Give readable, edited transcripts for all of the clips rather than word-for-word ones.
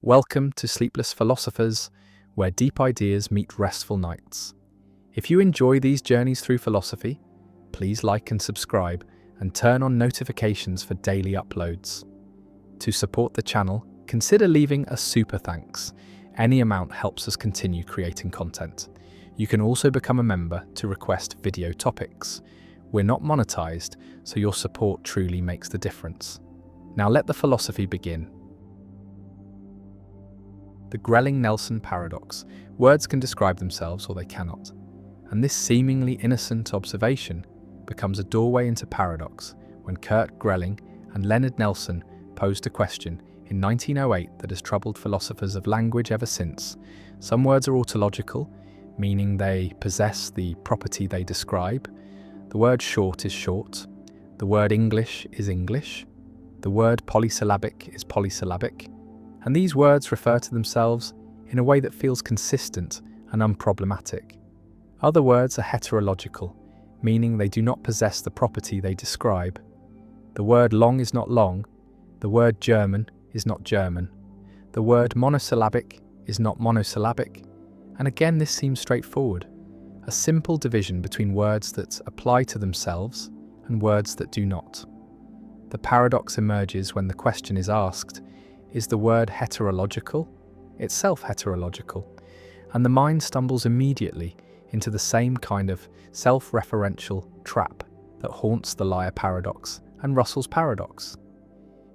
Welcome to Sleepless Philosophers, where deep ideas meet restful nights. If you enjoy these journeys through philosophy, please like and subscribe and turn on notifications for daily uploads. To support the channel, consider leaving a super thanks. Any amount helps us continue creating content. You can also become a member to request video topics. We're not monetized, so your support truly makes the difference. Now let the philosophy begin. The Grelling-Nelson paradox. Words can describe themselves or they cannot. And this seemingly innocent observation becomes a doorway into paradox when Kurt Grelling and Leonard Nelson posed a question in 1908 that has troubled philosophers of language ever since. Some words are autological, meaning they possess the property they describe. The word short is short. The word English is English. The word polysyllabic is polysyllabic. And these words refer to themselves in a way that feels consistent and unproblematic. Other words are heterological, meaning they do not possess the property they describe. The word long is not long. The word German is not German. The word monosyllabic is not monosyllabic. And again, this seems straightforward. A simple division between words that apply to themselves and words that do not. The paradox emerges when the question is asked, is the word heterological, itself heterological? And the mind stumbles immediately into the same kind of self-referential trap that haunts the liar paradox and Russell's paradox.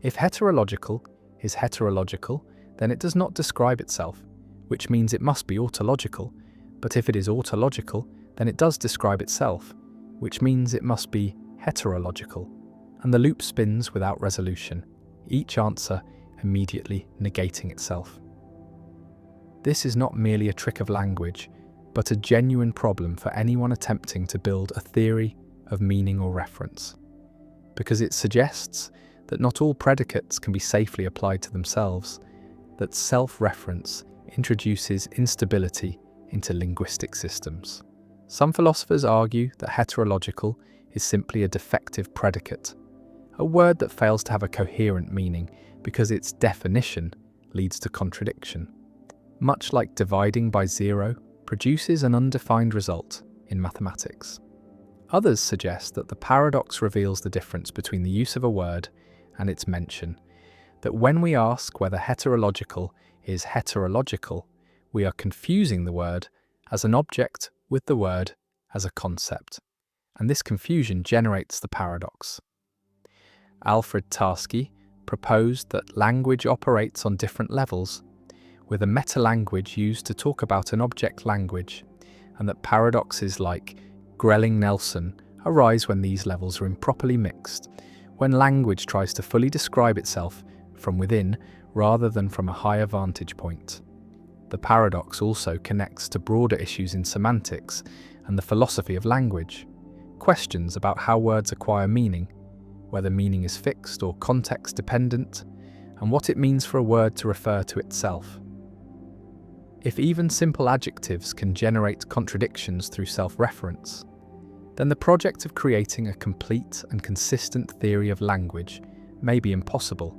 If heterological is heterological, then it does not describe itself, which means it must be autological. But if it is autological, then it does describe itself, which means it must be heterological. And the loop spins without resolution, each answer immediately negating itself. This is not merely a trick of language, but a genuine problem for anyone attempting to build a theory of meaning or reference, because it suggests that not all predicates can be safely applied to themselves, that self-reference introduces instability into linguistic systems. Some philosophers argue that heterological is simply a defective predicate, a word that fails to have a coherent meaning because its definition leads to contradiction. Much like dividing by zero produces an undefined result in mathematics. Others suggest that the paradox reveals the difference between the use of a word and its mention, that when we ask whether heterological is heterological, we are confusing the word as an object with the word as a concept, and this confusion generates the paradox. Alfred Tarski proposed that language operates on different levels, with a meta-language used to talk about an object language, and that paradoxes like Grelling-Nelson arise when these levels are improperly mixed, when language tries to fully describe itself from within rather than from a higher vantage point. The paradox also connects to broader issues in semantics and the philosophy of language, questions about how words acquire meaning, whether meaning is fixed or context-dependent, and what it means for a word to refer to itself. If even simple adjectives can generate contradictions through self-reference, then the project of creating a complete and consistent theory of language may be impossible,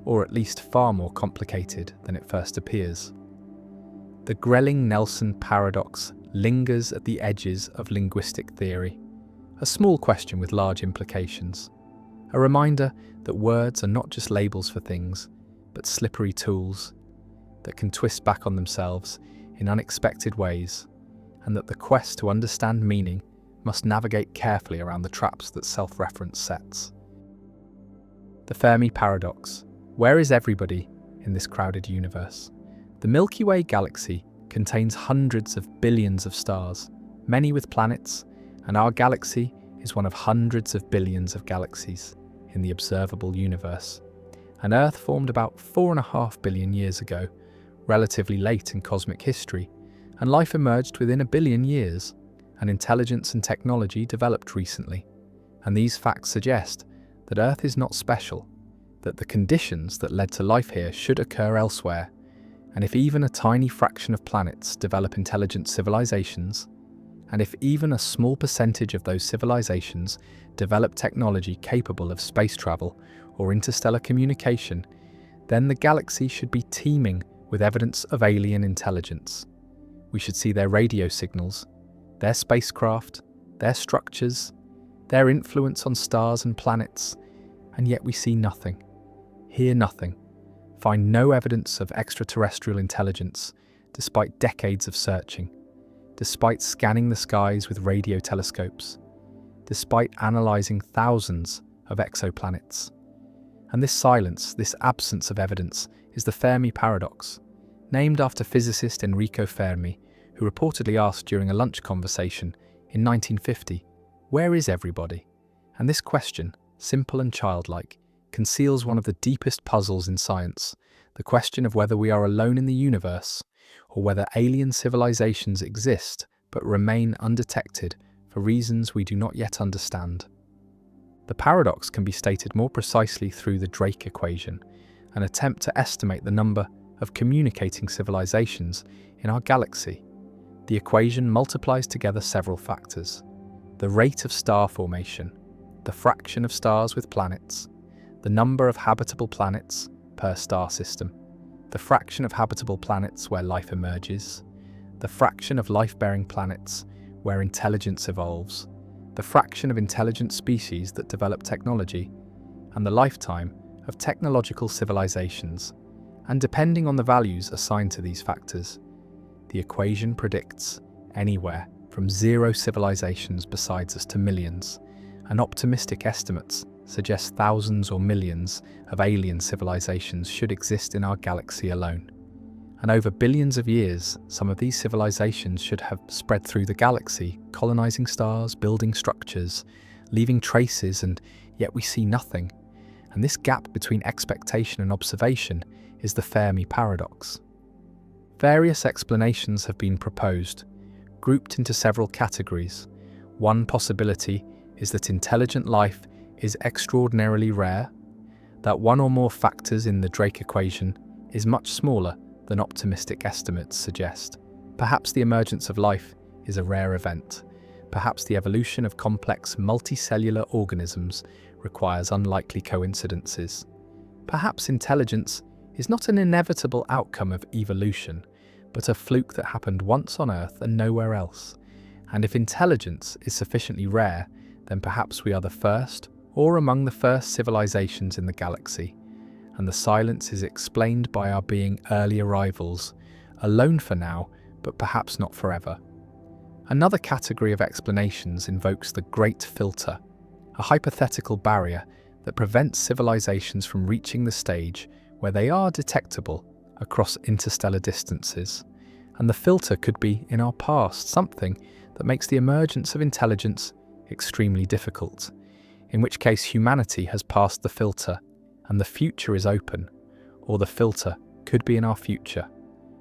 or at least far more complicated than it first appears. The Grelling-Nelson paradox lingers at the edges of linguistic theory, a small question with large implications. A reminder that words are not just labels for things, but slippery tools that can twist back on themselves in unexpected ways, and that the quest to understand meaning must navigate carefully around the traps that self-reference sets. The Fermi paradox. Where is everybody in this crowded universe? The Milky Way galaxy contains hundreds of billions of stars, many with planets, and our galaxy is one of hundreds of billions of galaxies in the observable universe. And Earth formed about 4.5 billion years ago, relatively late in cosmic history, and life emerged within 1 billion years, and intelligence and technology developed recently. And these facts suggest that Earth is not special, that the conditions that led to life here should occur elsewhere, and if even a tiny fraction of planets develop intelligent civilizations, and if even a small percentage of those civilizations develop technology capable of space travel or interstellar communication, then the galaxy should be teeming with evidence of alien intelligence. We should see their radio signals, their spacecraft, their structures, their influence on stars and planets, and yet we see nothing, hear nothing, find no evidence of extraterrestrial intelligence despite decades of searching, despite scanning the skies with radio telescopes, despite analysing thousands of exoplanets. And this silence, this absence of evidence, is the Fermi paradox, named after physicist Enrico Fermi, who reportedly asked during a lunch conversation in 1950, "Where is everybody?" And this question, simple and childlike, conceals one of the deepest puzzles in science, the question of whether we are alone in the universe, or whether alien civilizations exist but remain undetected for reasons we do not yet understand. The paradox can be stated more precisely through the Drake equation, an attempt to estimate the number of communicating civilizations in our galaxy. The equation multiplies together several factors: the rate of star formation, the fraction of stars with planets, the number of habitable planets per star system, the fraction of habitable planets where life emerges, the fraction of life-bearing planets where intelligence evolves, the fraction of intelligent species that develop technology, and the lifetime of technological civilizations. And depending on the values assigned to these factors, the equation predicts anywhere from 0 civilizations besides us to millions, and optimistic estimates suggest thousands or millions of alien civilizations should exist in our galaxy alone. And over billions of years, some of these civilizations should have spread through the galaxy, colonizing stars, building structures, leaving traces, and yet we see nothing. And this gap between expectation and observation is the Fermi paradox. Various explanations have been proposed, grouped into several categories. One possibility is that intelligent life is extraordinarily rare, that one or more factors in the Drake equation is much smaller than optimistic estimates suggest. Perhaps the emergence of life is a rare event. Perhaps the evolution of complex multicellular organisms requires unlikely coincidences. Perhaps intelligence is not an inevitable outcome of evolution, but a fluke that happened once on Earth and nowhere else. And if intelligence is sufficiently rare, then perhaps we are the first or among the first civilizations in the galaxy, and the silence is explained by our being early arrivals, alone for now, but perhaps not forever. Another category of explanations invokes the Great Filter, a hypothetical barrier that prevents civilizations from reaching the stage where they are detectable across interstellar distances. And the filter could be in our past, something that makes the emergence of intelligence extremely difficult, in which case humanity has passed the filter and the future is open, or the filter could be in our future,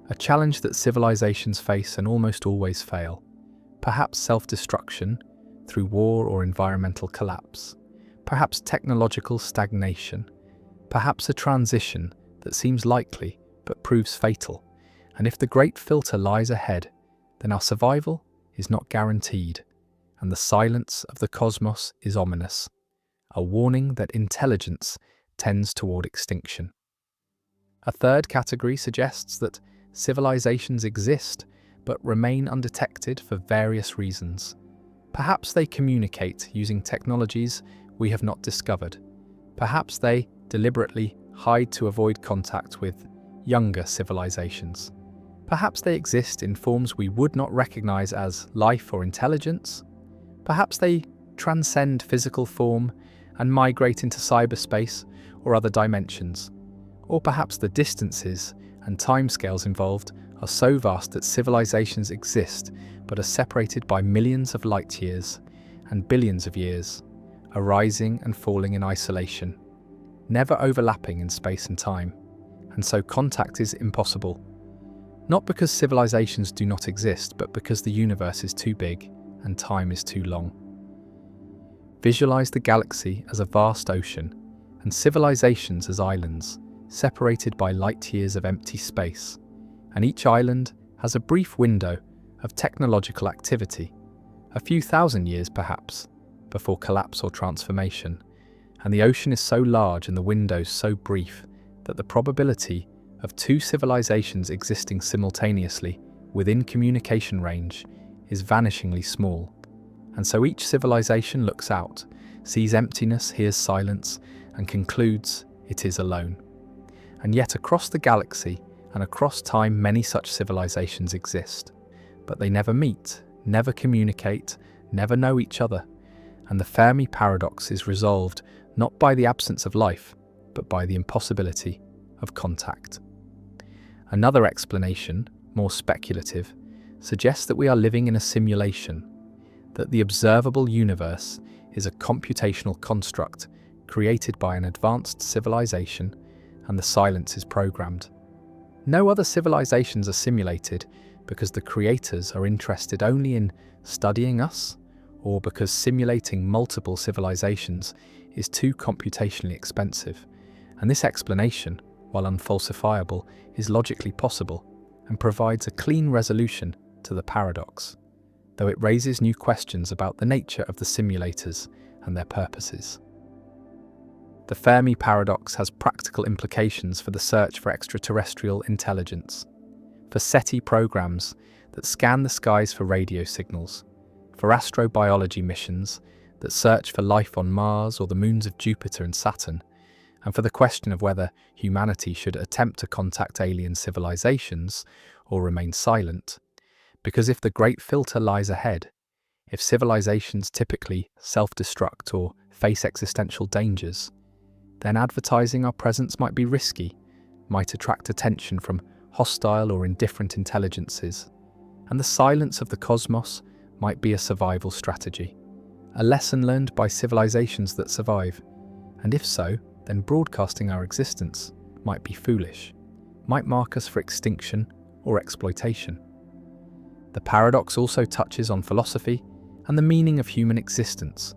a challenge that civilizations face and almost always fail. Perhaps self-destruction through war or environmental collapse, perhaps technological stagnation, perhaps a transition that seems likely but proves fatal. And if the great filter lies ahead, then our survival is not guaranteed, and the silence of the cosmos is ominous, a warning that intelligence tends toward extinction. A third category suggests that civilizations exist but remain undetected for various reasons. Perhaps they communicate using technologies we have not discovered. Perhaps they deliberately hide to avoid contact with younger civilizations. Perhaps they exist in forms we would not recognize as life or intelligence. Perhaps they transcend physical form and migrate into cyberspace or other dimensions. Or perhaps the distances and timescales involved are so vast that civilizations exist but are separated by millions of light years and billions of years, arising and falling in isolation, never overlapping in space and time, and so contact is impossible. Not because civilizations do not exist, but because the universe is too big and time is too long. Visualize the galaxy as a vast ocean, and civilizations as islands, separated by light years of empty space, and each island has a brief window of technological activity, a few thousand years perhaps, before collapse or transformation, and the ocean is so large and the windows so brief that the probability of two civilizations existing simultaneously within communication range is vanishingly small, and so each civilization looks out, sees emptiness, hears silence, and concludes it is alone. And yet across the galaxy and across time many such civilizations exist, but they never meet, never communicate, never know each other, and the Fermi paradox is resolved not by the absence of life, but by the impossibility of contact. Another explanation, more speculative, suggests that we are living in a simulation, that the observable universe is a computational construct created by an advanced civilization, and the silence is programmed. No other civilizations are simulated because the creators are interested only in studying us, or because simulating multiple civilizations is too computationally expensive. And this explanation, while unfalsifiable, is logically possible and provides a clean resolution to the paradox, though it raises new questions about the nature of the simulators and their purposes. The Fermi paradox has practical implications for the search for extraterrestrial intelligence, for SETI programs that scan the skies for radio signals, for astrobiology missions that search for life on Mars or the moons of Jupiter and Saturn, and for the question of whether humanity should attempt to contact alien civilizations or remain silent. Because if the great filter lies ahead, if civilizations typically self-destruct or face existential dangers, then advertising our presence might be risky, might attract attention from hostile or indifferent intelligences, and the silence of the cosmos might be a survival strategy, a lesson learned by civilizations that survive, and if so, then broadcasting our existence might be foolish, might mark us for extinction or exploitation. The paradox also touches on philosophy and the meaning of human existence,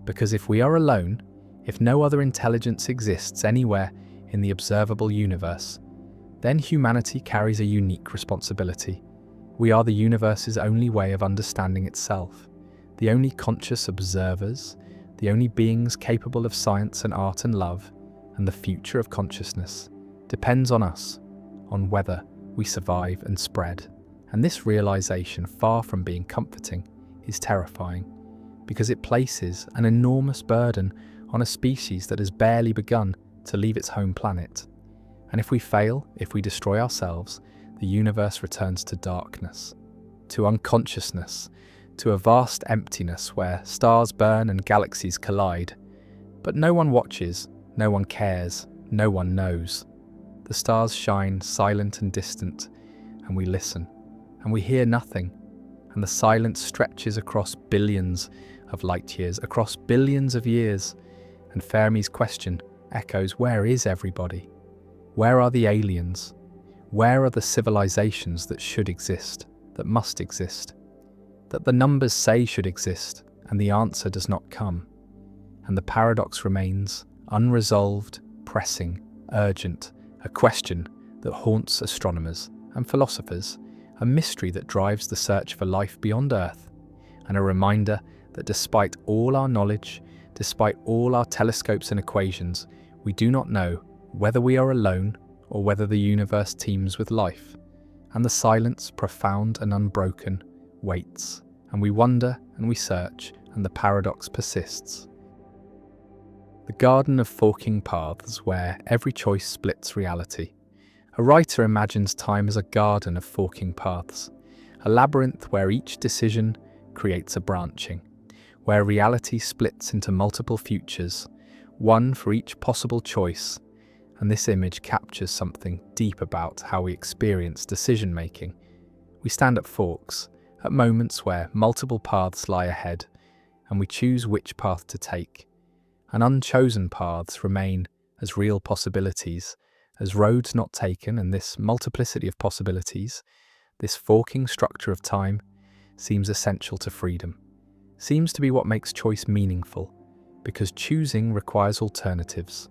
because if we are alone, if no other intelligence exists anywhere in the observable universe, then humanity carries a unique responsibility. We are the universe's only way of understanding itself, the only conscious observers, the only beings capable of science and art and love, and the future of consciousness depends on us, on whether we survive and spread. And this realization, far from being comforting, is terrifying, because it places an enormous burden on a species that has barely begun to leave its home planet. And if we fail, if we destroy ourselves, the universe returns to darkness, to unconsciousness, to a vast emptiness where stars burn and galaxies collide. But no one watches, no one cares, no one knows. The stars shine silent and distant, and we listen, and we hear nothing, and the silence stretches across billions of light years, across billions of years, and Fermi's question echoes, where is everybody? Where are the aliens? Where are the civilizations that should exist, that must exist, that the numbers say should exist, and the answer does not come? And the paradox remains unresolved, pressing, urgent, a question that haunts astronomers and philosophers, a mystery that drives the search for life beyond Earth, and a reminder that despite all our knowledge, despite all our telescopes and equations, we do not know whether we are alone or whether the universe teems with life. And the silence, profound and unbroken, waits, and we wonder and we search, and the paradox persists. The garden of forking paths where every choice splits reality. A writer imagines time as a garden of forking paths, a labyrinth where each decision creates a branching, where reality splits into multiple futures, one for each possible choice, and this image captures something deep about how we experience decision-making. We stand at forks, at moments where multiple paths lie ahead, and we choose which path to take. And unchosen paths remain as real possibilities, as roads not taken, and this multiplicity of possibilities, this forking structure of time, seems essential to freedom, seems to be what makes choice meaningful, because choosing requires alternatives,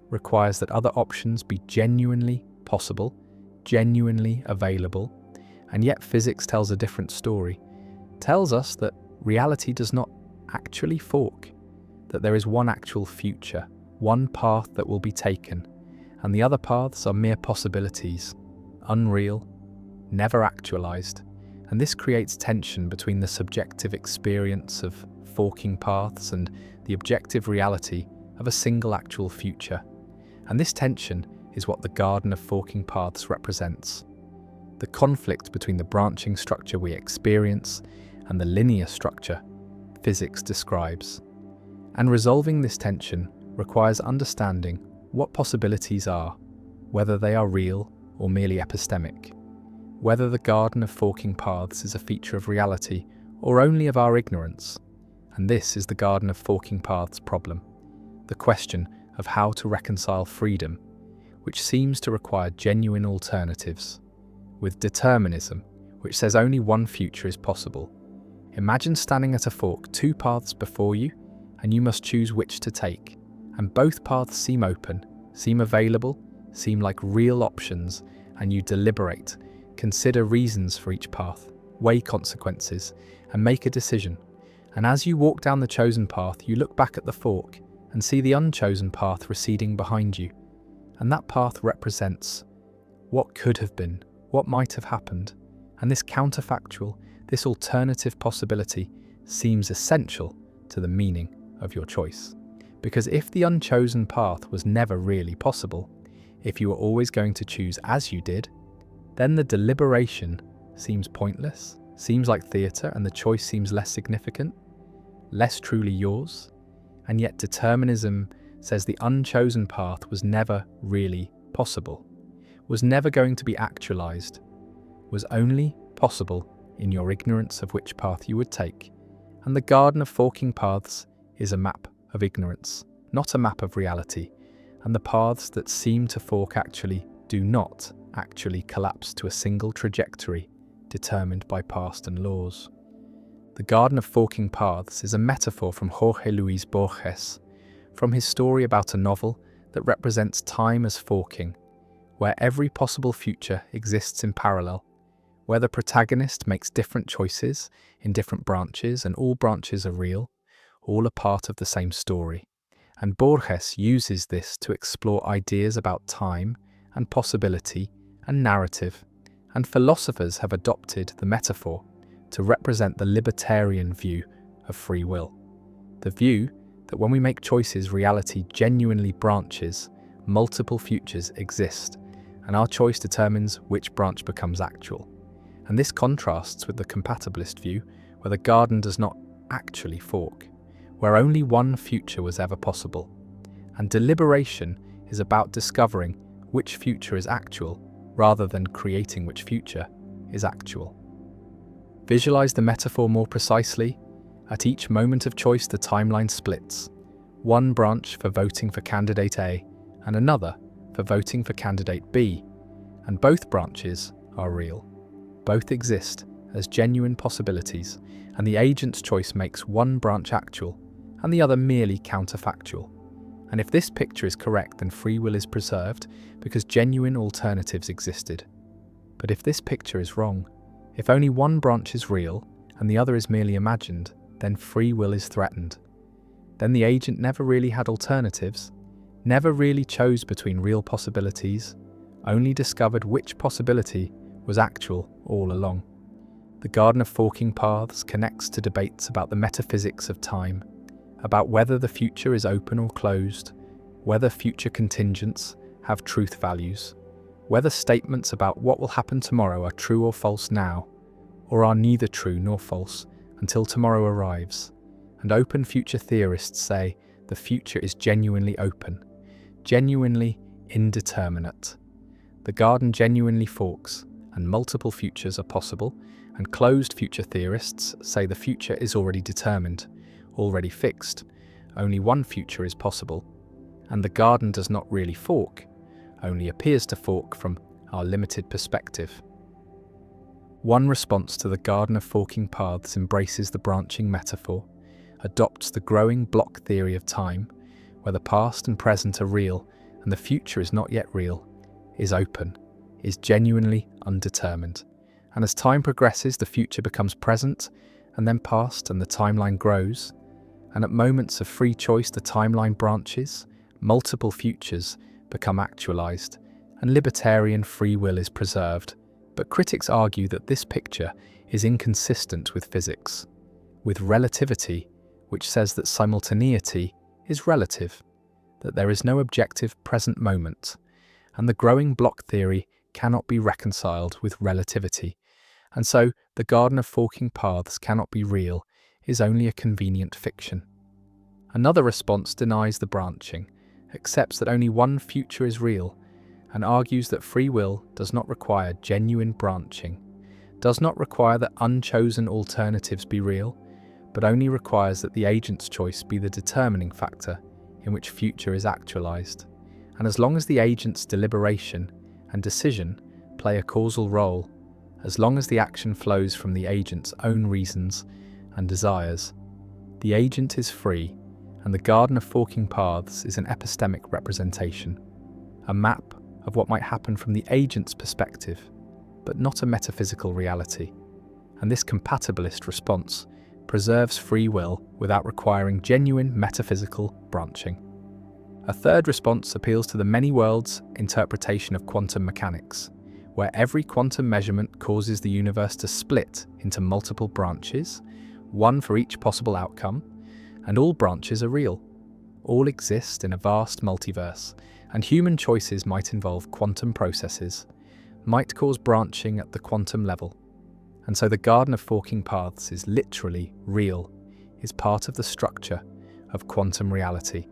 requires that other options be genuinely possible, genuinely available, and yet physics tells a different story, tells us that reality does not actually fork, that there is one actual future, one path that will be taken, and the other paths are mere possibilities, unreal, never actualized, and this creates tension between the subjective experience of forking paths and the objective reality of a single actual future. And this tension is what the Garden of Forking Paths represents. The conflict between the branching structure we experience and the linear structure physics describes. And resolving this tension requires understanding what possibilities are, whether they are real or merely epistemic, whether the Garden of Forking Paths is a feature of reality or only of our ignorance. And this is the Garden of Forking Paths problem, the question of how to reconcile freedom, which seems to require genuine alternatives, with determinism, which says only one future is possible. Imagine standing at a fork, two paths before you, and you must choose which to take. And both paths seem open, seem available, seem like real options, and you deliberate, consider reasons for each path, weigh consequences, and make a decision. And as you walk down the chosen path, you look back at the fork and see the unchosen path receding behind you. And that path represents what could have been, what might have happened. And this counterfactual, this alternative possibility seems essential to the meaning of your choice. Because if the unchosen path was never really possible, if you were always going to choose as you did, then the deliberation seems pointless, seems like theatre, and the choice seems less significant, less truly yours. And yet determinism says the unchosen path was never really possible, was never going to be actualized, was only possible in your ignorance of which path you would take. And the Garden of Forking Paths is a map of ignorance, not a map of reality, and the paths that seem to fork actually do not actually collapse to a single trajectory determined by past and laws. The Garden of Forking Paths is a metaphor from Jorge Luis Borges, from his story about a novel that represents time as forking, where every possible future exists in parallel, where the protagonist makes different choices in different branches, and all branches are real, all are part of the same story. And Borges uses this to explore ideas about time and possibility and narrative, and philosophers have adopted the metaphor to represent the libertarian view of free will. The view that when we make choices, reality genuinely branches, multiple futures exist, and our choice determines which branch becomes actual. And this contrasts with the compatibilist view, where the garden does not actually fork, where only one future was ever possible. And deliberation is about discovering which future is actual, rather than creating which future is actual. Visualize the metaphor more precisely. At each moment of choice, the timeline splits. One branch for voting for candidate A, and another for voting for candidate B. And both branches are real. Both exist as genuine possibilities, and the agent's choice makes one branch actual, and the other merely counterfactual. And if this picture is correct, then free will is preserved, because genuine alternatives existed. But if this picture is wrong, if only one branch is real, and the other is merely imagined, then free will is threatened. Then the agent never really had alternatives, never really chose between real possibilities, only discovered which possibility was actual all along. The Garden of Forking Paths connects to debates about the metaphysics of time, about whether the future is open or closed, whether future contingents have truth values, whether statements about what will happen tomorrow are true or false now, or are neither true nor false until tomorrow arrives. And open future theorists say the future is genuinely open, genuinely indeterminate. The garden genuinely forks, and multiple futures are possible, and closed future theorists say the future is already determined, already fixed. Only one future is possible, and the garden does not really fork, only appears to fork from our limited perspective. One response to the Garden of Forking Paths embraces the branching metaphor, adopts the growing block theory of time, where the past and present are real, and the future is not yet real, is open, is genuinely undetermined. And as time progresses, the future becomes present, and then past, and the timeline grows. And at moments of free choice, the timeline branches, multiple futures become actualized, and libertarian free will is preserved. But critics argue that this picture is inconsistent with physics, with relativity, which says that simultaneity is relative, that there is no objective present moment, and the growing block theory cannot be reconciled with relativity, and so the garden of forking paths cannot be real, is only a convenient fiction. Another response denies the branching, accepts that only one future is real, and argues that free will does not require genuine branching, does not require that unchosen alternatives be real, but only requires that the agent's choice be the determining factor in which future is actualized. And as long as the agent's deliberation and decision play a causal role, as long as the action flows from the agent's own reasons and desires, the agent is free, and the garden of forking paths is an epistemic representation, a map of what might happen from the agent's perspective, but not a metaphysical reality. And this compatibilist response preserves free will without requiring genuine metaphysical branching. A third response appeals to the many worlds interpretation of quantum mechanics, where every quantum measurement causes the universe to split into multiple branches, one for each possible outcome, and all branches are real. All exist in a vast multiverse, and human choices might involve quantum processes, might cause branching at the quantum level. And so the garden of forking paths is literally real, is part of the structure of quantum reality,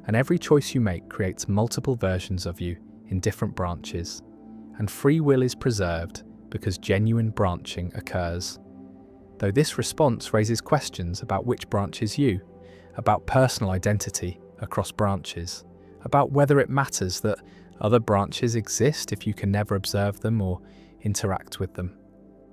and every choice you make creates multiple versions of you in different branches, and free will is preserved because genuine branching occurs. Though this response raises questions about which branch is you, about personal identity across branches, about whether it matters that other branches exist if you can never observe them or interact with them.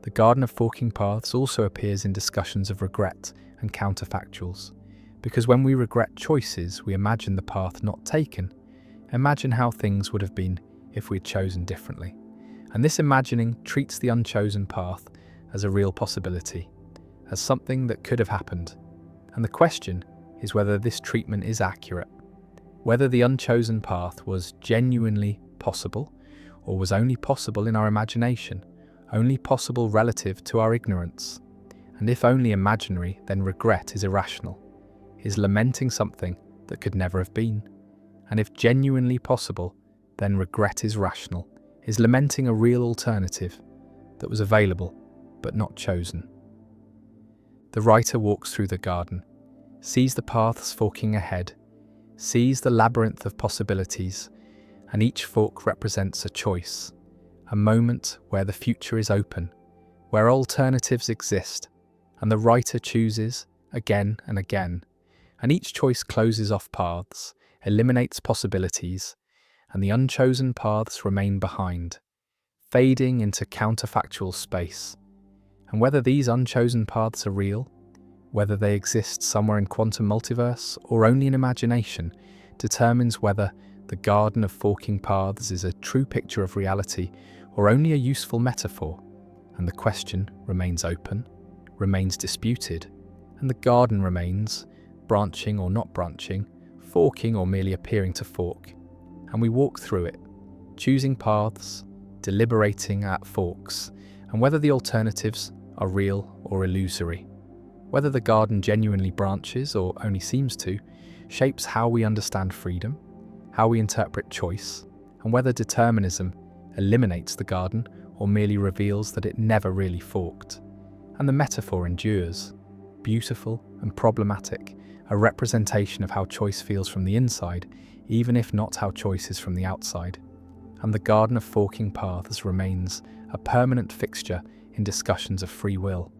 The garden of forking paths also appears in discussions of regret and counterfactuals, because when we regret choices, we imagine the path not taken, imagine how things would have been if we had chosen differently. And this imagining treats the unchosen path as a real possibility, as something that could have happened. And the question is whether this treatment is accurate, whether the unchosen path was genuinely possible, or was only possible in our imagination, only possible relative to our ignorance. And if only imaginary, then regret is irrational, is lamenting something that could never have been. And if genuinely possible, then regret is rational, is lamenting a real alternative that was available but not chosen. The writer walks through the garden, sees the paths forking ahead, sees the labyrinth of possibilities, and each fork represents a choice, a moment where the future is open, where alternatives exist, and the writer chooses again and again, and each choice closes off paths, eliminates possibilities, and the unchosen paths remain behind, fading into counterfactual space. And whether these unchosen paths are real, whether they exist somewhere in quantum multiverse or only in imagination, determines whether the garden of forking paths is a true picture of reality or only a useful metaphor. And the question remains open, remains disputed, and the garden remains, branching or not branching, forking or merely appearing to fork. And we walk through it, choosing paths, deliberating at forks, and whether the alternatives are real or illusory. Whether the garden genuinely branches or only seems to, shapes how we understand freedom, how we interpret choice, and whether determinism eliminates the garden or merely reveals that it never really forked. And the metaphor endures, beautiful and problematic, a representation of how choice feels from the inside, even if not how choice is from the outside. And the garden of forking paths remains a permanent fixture in discussions of free will,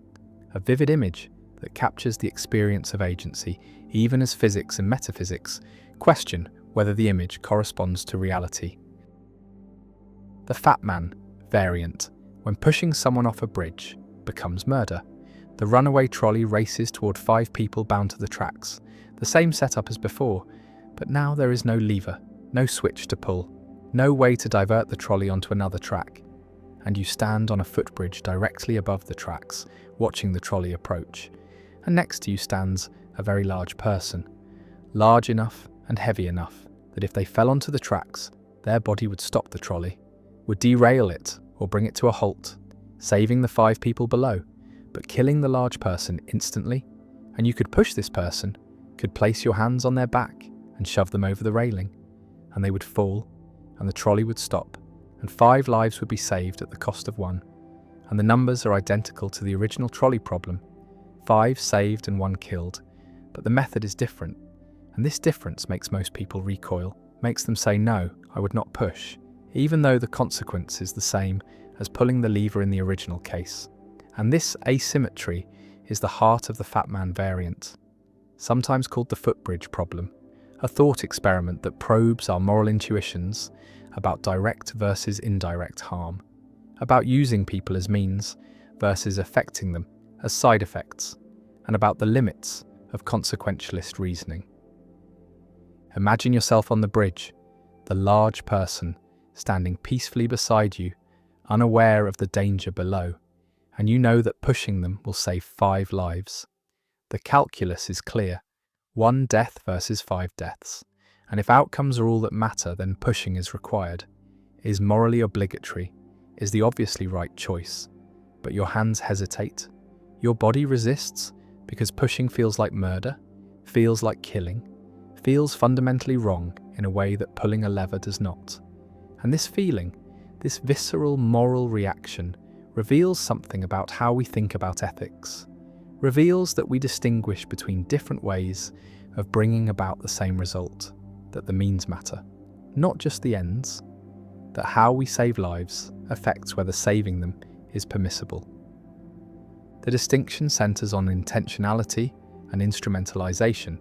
a vivid image that captures the experience of agency, even as physics and metaphysics question whether the image corresponds to reality. The fat man variant, when pushing someone off a bridge, becomes murder. The runaway trolley races toward 5 people bound to the tracks, the same setup as before, but now there is no lever, no switch to pull, no way to divert the trolley onto another track, and you stand on a footbridge directly above the tracks, watching the trolley approach. And next to you stands a very large person, large enough and heavy enough that if they fell onto the tracks, their body would stop the trolley, would derail it or bring it to a halt, saving the 5 people below, but killing the large person instantly. And you could push this person, could place your hands on their back and shove them over the railing, and they would fall, and the trolley would stop, and 5 lives would be saved at the cost of 1. And the numbers are identical to the original trolley problem, 5 saved and 1 killed, but the method is different. And this difference makes most people recoil, makes them say, no, I would not push, even though the consequence is the same as pulling the lever in the original case. And this asymmetry is the heart of the fat man variant, sometimes called the footbridge problem, a thought experiment that probes our moral intuitions about direct versus indirect harm, about using people as means versus affecting them as side effects, and about the limits of consequentialist reasoning. Imagine yourself on the bridge, the large person standing peacefully beside you, unaware of the danger below, and you know that pushing them will save 5 lives. The calculus is clear, 1 death versus 5 deaths, and if outcomes are all that matter, then pushing is required, is morally obligatory, is the obviously right choice. But your hands hesitate, your body resists, because pushing feels like murder, feels like killing, feels fundamentally wrong in a way that pulling a lever does not. And this feeling, this visceral moral reaction, reveals something about how we think about ethics, reveals that we distinguish between different ways of bringing about the same result, that the means matter, not just the ends, that how we save lives affects whether saving them is permissible. The distinction centers on intentionality and instrumentalization.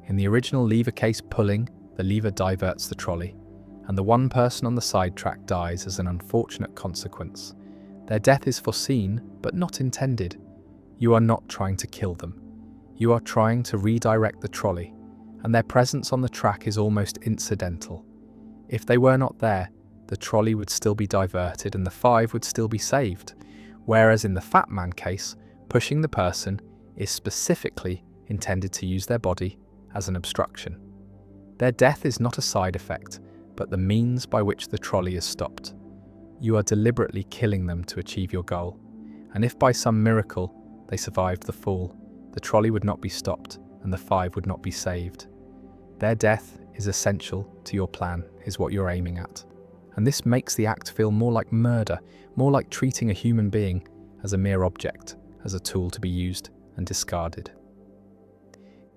In the original lever case pulling, the lever diverts the trolley, and the 1 person on the sidetrack dies as an unfortunate consequence. Their death is foreseen, but not intended. You are not trying to kill them. You are trying to redirect the trolley, and their presence on the track is almost incidental. If they were not there, the trolley would still be diverted and the 5 would still be saved, whereas in the fat man case, pushing the person is specifically intended to use their body as an obstruction. Their death is not a side effect, but the means by which the trolley is stopped. You are deliberately killing them to achieve your goal, and if by some miracle they survived the fall, the trolley would not be stopped and the 5 would not be saved. Their death is essential to your plan, is what you're aiming at. And this makes the act feel more like murder, more like treating a human being as a mere object, as a tool to be used and discarded.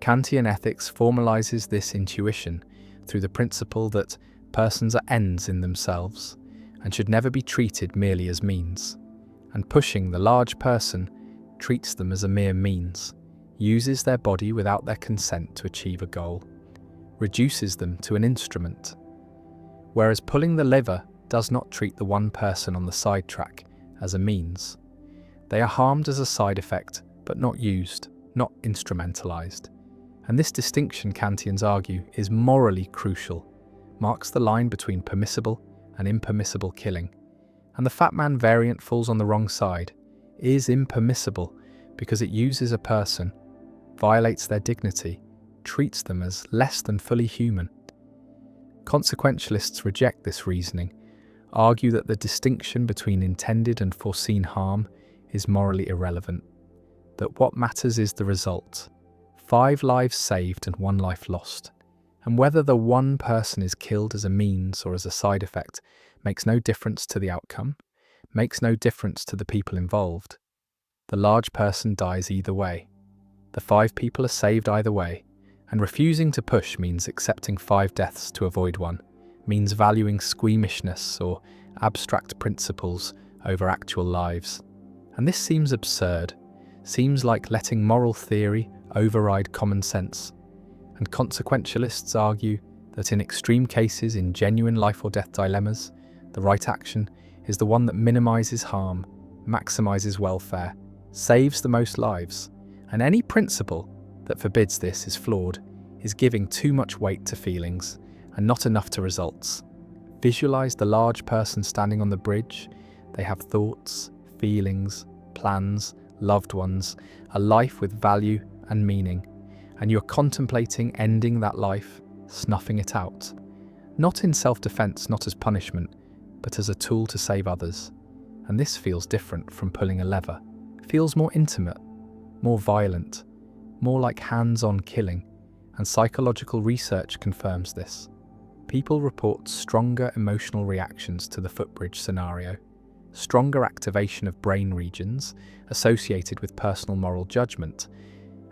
Kantian ethics formalizes this intuition through the principle that persons are ends in themselves and should never be treated merely as means. And pushing the large person treats them as a mere means, uses their body without their consent to achieve a goal, reduces them to an instrument. Whereas pulling the lever does not treat the 1 person on the sidetrack as a means. They are harmed as a side effect, but not used, not instrumentalized. And this distinction, Kantians argue, is morally crucial, marks the line between permissible and impermissible killing. And the fat man variant falls on the wrong side, is impermissible because it uses a person, violates their dignity, treats them as less than fully human. Consequentialists reject this reasoning, argue that the distinction between intended and foreseen harm is morally irrelevant, that what matters is the result, 5 lives saved and 1 life lost, and whether the 1 person is killed as a means or as a side effect makes no difference to the outcome, makes no difference to the people involved. The large person dies either way, the 5 people are saved either way, and refusing to push means accepting 5 deaths to avoid 1, means valuing squeamishness or abstract principles over actual lives. And this seems absurd, seems like letting moral theory override common sense. And consequentialists argue that in extreme cases, in genuine life or death dilemmas, the right action is the one that minimizes harm, maximizes welfare, saves the most lives, and any principle that forbids this is flawed, is giving too much weight to feelings and not enough to results. Visualize the large person standing on the bridge. They have thoughts, feelings, plans, loved ones, a life with value and meaning, and you're contemplating ending that life, snuffing it out. not in self-defense, not as punishment, but as a tool to save others. And this feels different from pulling a lever. It feels more intimate, more violent, more like hands-on killing, and psychological research confirms this. People report stronger emotional reactions to the footbridge scenario, stronger activation of brain regions associated with personal moral judgment,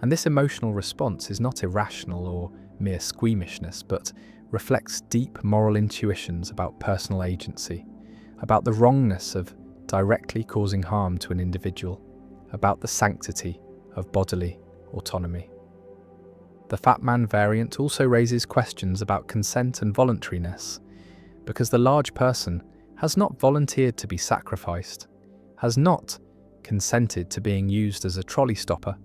and this emotional response is not irrational or mere squeamishness, but reflects deep moral intuitions about personal agency, about the wrongness of directly causing harm to an individual, about the sanctity of bodily autonomy. The fat man variant also raises questions about consent and voluntariness, because the large person has not volunteered to be sacrificed, has not consented to being used as a trolley stopper,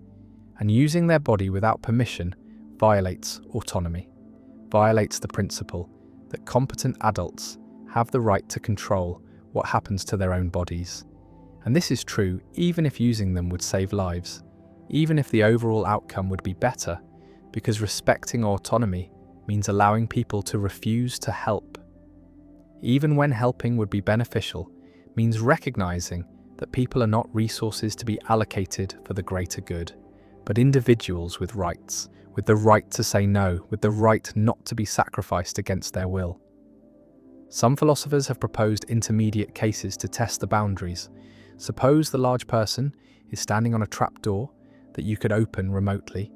and using their body without permission violates autonomy, violates the principle that competent adults have the right to control what happens to their own bodies. And this is true even if using them would save lives, even if the overall outcome would be better, because respecting autonomy means allowing people to refuse to help. Even when helping would be beneficial, means recognizing that people are not resources to be allocated for the greater good, but individuals with rights, with the right to say no, with the right not to be sacrificed against their will. Some philosophers have proposed intermediate cases to test the boundaries. Suppose the large person is standing on a trapdoor that you could open remotely,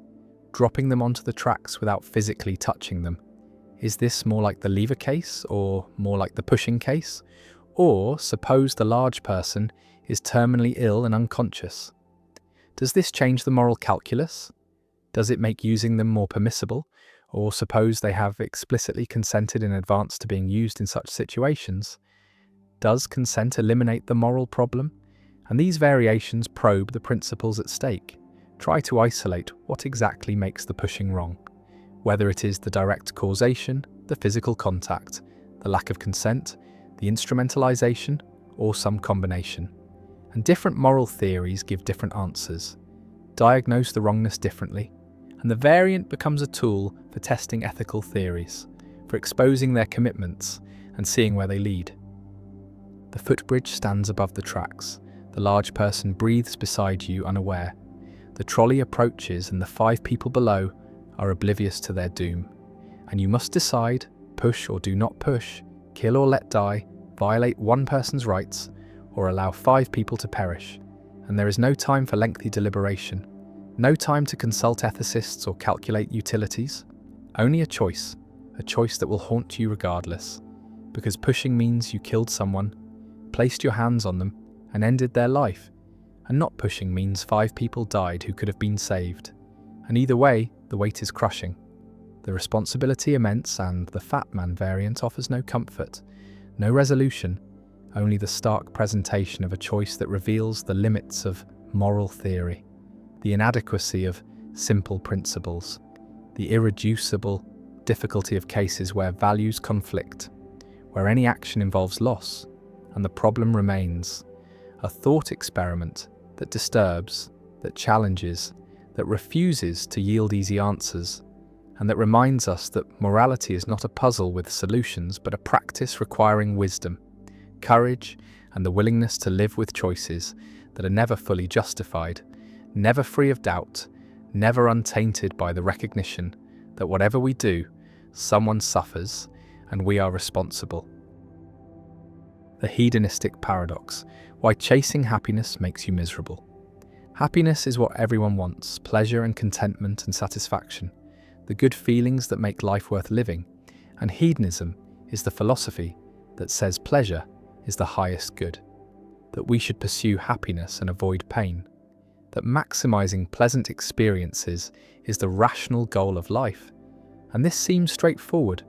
dropping them onto the tracks without physically touching them. Is this more like the lever case or more like the pushing case? Or suppose the large person is terminally ill and unconscious. Does this change the moral calculus? Does it make using them more permissible? Or suppose they have explicitly consented in advance to being used in such situations? Does consent eliminate the moral problem? And these variations probe the principles at stake, try to isolate what exactly makes the pushing wrong, whether it is the direct causation, the physical contact, the lack of consent, the instrumentalization, or some combination. And different moral theories give different answers, diagnose the wrongness differently, and the variant becomes a tool for testing ethical theories, for exposing their commitments and seeing where they lead. The footbridge stands above the tracks. The large person breathes beside you unaware. The trolley approaches and the 5 people below are oblivious to their doom. And you must decide, push or do not push, kill or let die, violate one person's rights, or allow 5 people to perish. And there is no time for lengthy deliberation, no time to consult ethicists or calculate utilities. Only a choice that will haunt you regardless. Because pushing means you killed someone, placed your hands on them, and ended their life. And not pushing means 5 people died who could have been saved. And either way, the weight is crushing. The responsibility immense, and the fat man variant offers no comfort, no resolution, only the stark presentation of a choice that reveals the limits of moral theory, the inadequacy of simple principles, the irreducible difficulty of cases where values conflict, where any action involves loss, and the problem remains, a thought experiment that disturbs, that challenges, that refuses to yield easy answers, and that reminds us that morality is not a puzzle with solutions, but a practice requiring wisdom, courage, and the willingness to live with choices that are never fully justified, never free of doubt, never untainted by the recognition that whatever we do, someone suffers, and we are responsible. The hedonistic paradox: why chasing happiness makes you miserable. Happiness is what everyone wants, pleasure and contentment and satisfaction, the good feelings that make life worth living, and hedonism is the philosophy that says pleasure is the highest good, that we should pursue happiness and avoid pain, that maximizing pleasant experiences is the rational goal of life. And this seems straightforward,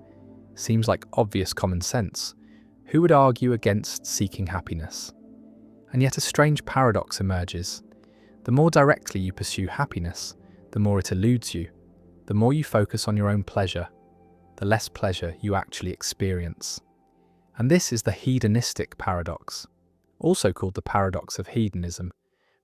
seems like obvious common sense. Who would argue against seeking happiness? And yet a strange paradox emerges. The more directly you pursue happiness, the more it eludes you. The more you focus on your own pleasure, the less pleasure you actually experience. And this is the hedonistic paradox, also called the paradox of hedonism,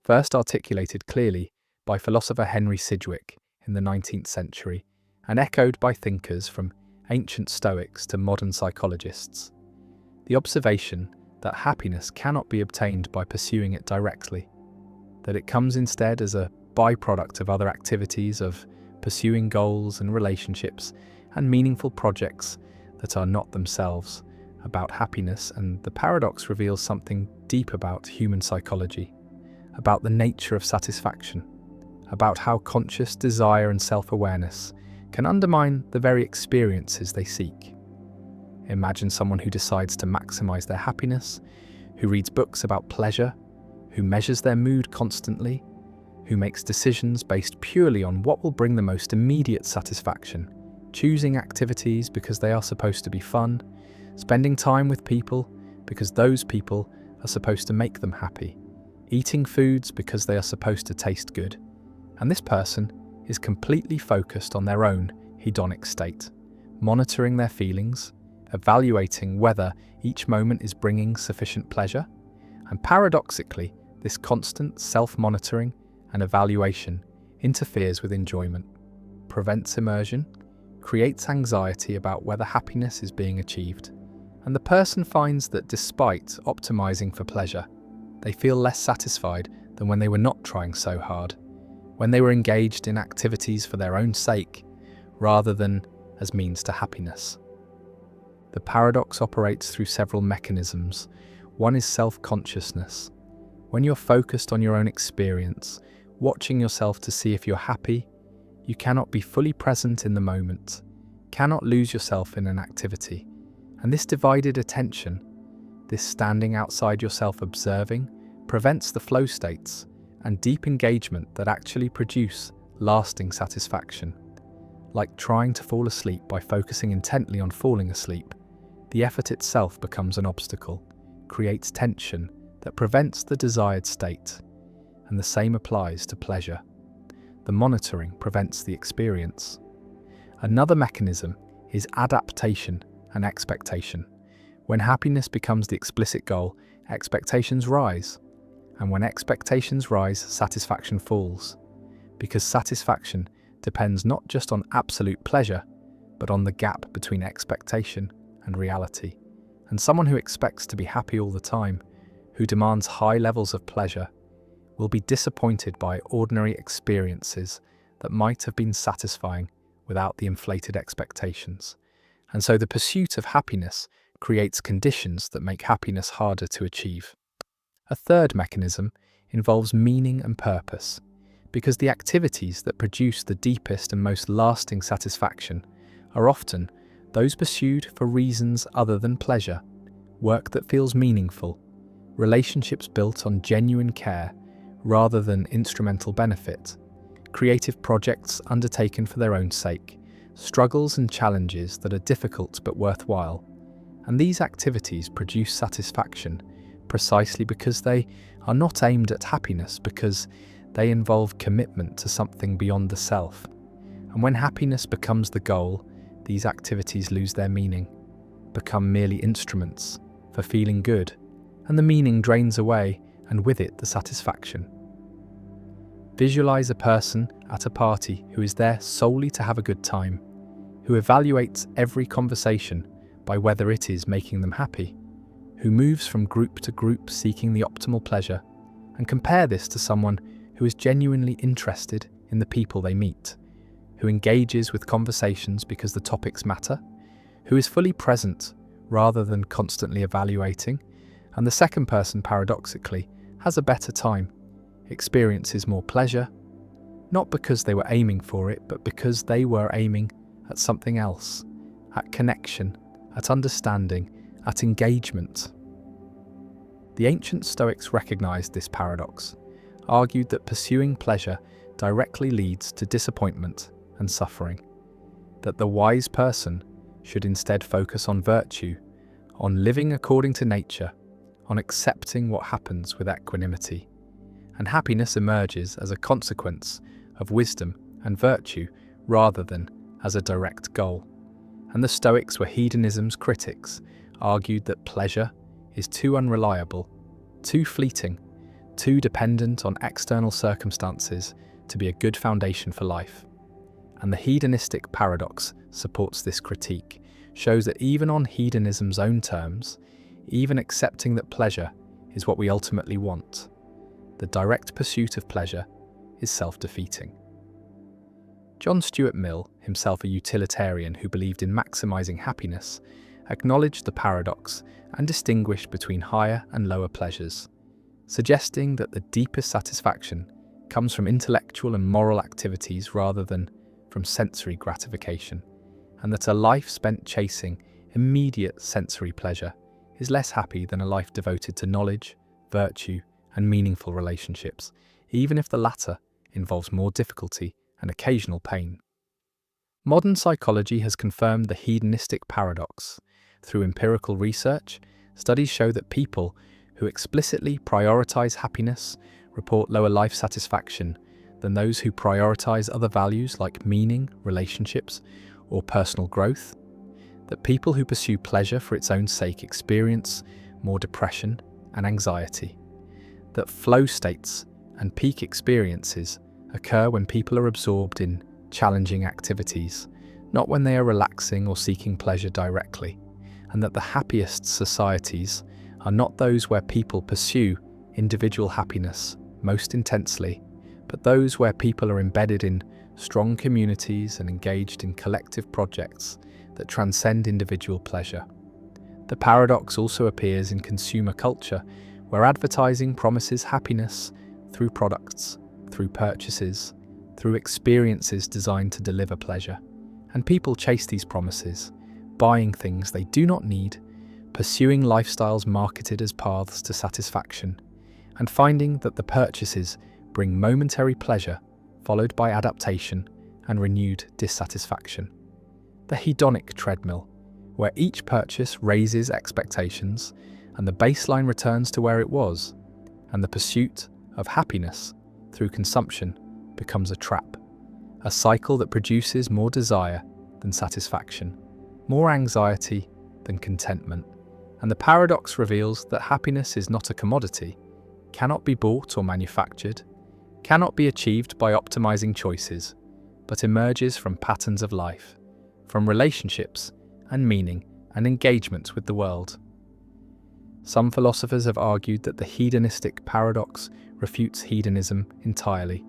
first articulated clearly by philosopher Henry Sidgwick in the 19th century and echoed by thinkers from ancient Stoics to modern psychologists. The observation that happiness cannot be obtained by pursuing it directly, that it comes instead as a byproduct of other activities, of pursuing goals and relationships and meaningful projects that are not themselves about happiness. And the paradox reveals something deep about human psychology, about the nature of satisfaction, about how conscious desire and self-awareness can undermine the very experiences they seek. Imagine someone who decides to maximize their happiness, who reads books about pleasure, who measures their mood constantly, who makes decisions based purely on what will bring the most immediate satisfaction, choosing activities because they are supposed to be fun, spending time with people because those people are supposed to make them happy, eating foods because they are supposed to taste good. And this person is completely focused on their own hedonic state, monitoring their feelings, evaluating whether each moment is bringing sufficient pleasure. And paradoxically, this constant self-monitoring and evaluation interferes with enjoyment, prevents immersion, creates anxiety about whether happiness is being achieved. And the person finds that despite optimizing for pleasure, they feel less satisfied than when they were not trying so hard, when they were engaged in activities for their own sake, rather than as means to happiness. The paradox operates through several mechanisms. One is self-consciousness. When you're focused on your own experience, watching yourself to see if you're happy, you cannot be fully present in the moment, cannot lose yourself in an activity. And this divided attention, this standing outside yourself observing, prevents the flow states and deep engagement that actually produce lasting satisfaction. Like trying to fall asleep by focusing intently on falling asleep, the effort itself becomes an obstacle, creates tension that prevents the desired state. And the same applies to pleasure. The monitoring prevents the experience. Another mechanism is adaptation and expectation. When happiness becomes the explicit goal, expectations rise. And when expectations rise, satisfaction falls. Because satisfaction depends not just on absolute pleasure, but on the gap between expectation and reality. And someone who expects to be happy all the time, who demands high levels of pleasure, will be disappointed by ordinary experiences that might have been satisfying without the inflated expectations. And so the pursuit of happiness creates conditions that make happiness harder to achieve. A third mechanism involves meaning and purpose, because the activities that produce the deepest and most lasting satisfaction are often those pursued for reasons other than pleasure, work that feels meaningful, relationships built on genuine care rather than instrumental benefit, creative projects undertaken for their own sake, struggles and challenges that are difficult but worthwhile. And these activities produce satisfaction precisely because they are not aimed at happiness, because they involve commitment to something beyond the self. And when happiness becomes the goal, these activities lose their meaning, become merely instruments for feeling good, and the meaning drains away, and with it the satisfaction. Visualize a person at a party who is there solely to have a good time, who evaluates every conversation by whether it is making them happy, who moves from group to group seeking the optimal pleasure, and compare this to someone who is genuinely interested in the people they meet, who engages with conversations because the topics matter, who is fully present rather than constantly evaluating. And the second person, paradoxically, has a better time, experiences more pleasure, not because they were aiming for it, but because they were aiming at something else, at connection, at understanding, at engagement. The ancient Stoics recognized this paradox, argued that pursuing pleasure directly leads to disappointment and suffering, that the wise person should instead focus on virtue, on living according to nature, on accepting what happens with equanimity. And happiness emerges as a consequence of wisdom and virtue rather than as a direct goal. And the Stoics were hedonism's critics, argued that pleasure is too unreliable, too fleeting, too dependent on external circumstances to be a good foundation for life. and the hedonistic paradox supports this critique, shows that even on hedonism's own terms, even accepting that pleasure is what we ultimately want, the direct pursuit of pleasure is self-defeating. John Stuart Mill, himself a utilitarian who believed in maximizing happiness, acknowledged the paradox and distinguished between higher and lower pleasures, suggesting that the deepest satisfaction comes from intellectual and moral activities rather than from sensory gratification, and that a life spent chasing immediate sensory pleasure is less happy than a life devoted to knowledge, virtue, and meaningful relationships, even if the latter involves more difficulty and occasional pain. Modern psychology has confirmed the hedonistic paradox. Through empirical research, studies show that people who explicitly prioritize happiness report lower life satisfaction than those who prioritize other values like meaning, relationships, or personal growth, that people who pursue pleasure for its own sake experience more depression and anxiety, that flow states and peak experiences occur when people are absorbed in challenging activities, not when they are relaxing or seeking pleasure directly, and that the happiest societies are not those where people pursue individual happiness most intensely, but those where people are embedded in strong communities and engaged in collective projects that transcend individual pleasure. The paradox also appears in consumer culture, where advertising promises happiness through products, through purchases, through experiences designed to deliver pleasure. And people chase these promises, buying things they do not need, pursuing lifestyles marketed as paths to satisfaction, and finding that the purchases bring momentary pleasure followed by adaptation and renewed dissatisfaction. The hedonic treadmill, where each purchase raises expectations and the baseline returns to where it was, and the pursuit of happiness through consumption becomes a trap, a cycle that produces more desire than satisfaction, more anxiety than contentment. And the paradox reveals that happiness is not a commodity, cannot be bought or manufactured, cannot be achieved by optimizing choices, but emerges from patterns of life, from relationships and meaning and engagement with the world. Some philosophers have argued that the hedonistic paradox refutes hedonism entirely,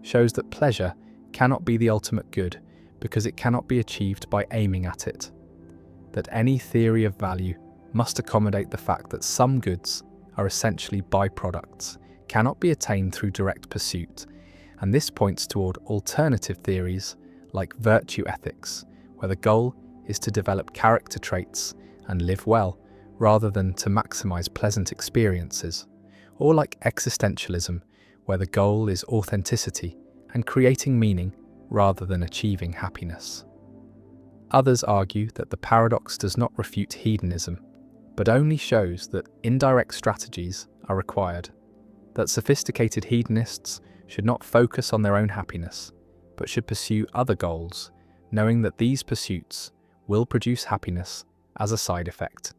shows that pleasure cannot be the ultimate good because it cannot be achieved by aiming at it, that any theory of value must accommodate the fact that some goods are essentially byproducts, cannot be attained through direct pursuit, and this points toward alternative theories like virtue ethics, where the goal is to develop character traits and live well rather than to maximize pleasant experiences, or like existentialism, where the goal is authenticity and creating meaning rather than achieving happiness. Others argue that the paradox does not refute hedonism, but only shows that indirect strategies are required, that sophisticated hedonists should not focus on their own happiness, but should pursue other goals, knowing that these pursuits will produce happiness as a side effect.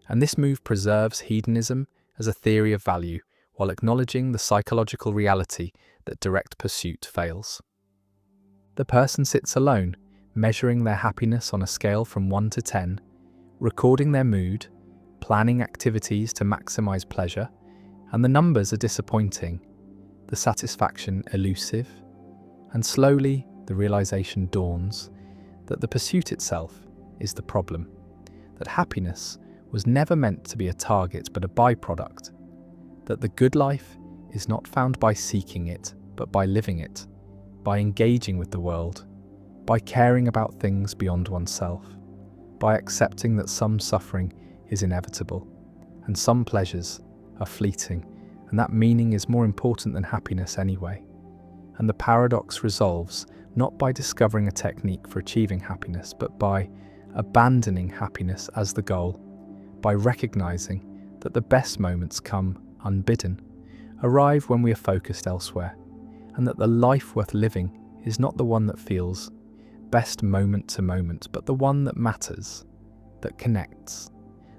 And this move preserves hedonism as a theory of value, while acknowledging the psychological reality that direct pursuit fails. The person sits alone, measuring their happiness on a scale from 1 to 10, recording their mood, planning activities to maximize pleasure, and the numbers are disappointing, the satisfaction elusive, and slowly the realization dawns that the pursuit itself is the problem, that happiness was never meant to be a target but a byproduct, that the good life is not found by seeking it but by living it, by engaging with the world, by caring about things beyond oneself, by accepting that some suffering is inevitable and some pleasures are fleeting, and that meaning is more important than happiness anyway. And the paradox resolves not by discovering a technique for achieving happiness, but by abandoning happiness as the goal, by recognizing that the best moments come unbidden, arrive when we are focused elsewhere, and that the life worth living is not the one that feels best moment to moment, but the one that matters, that connects,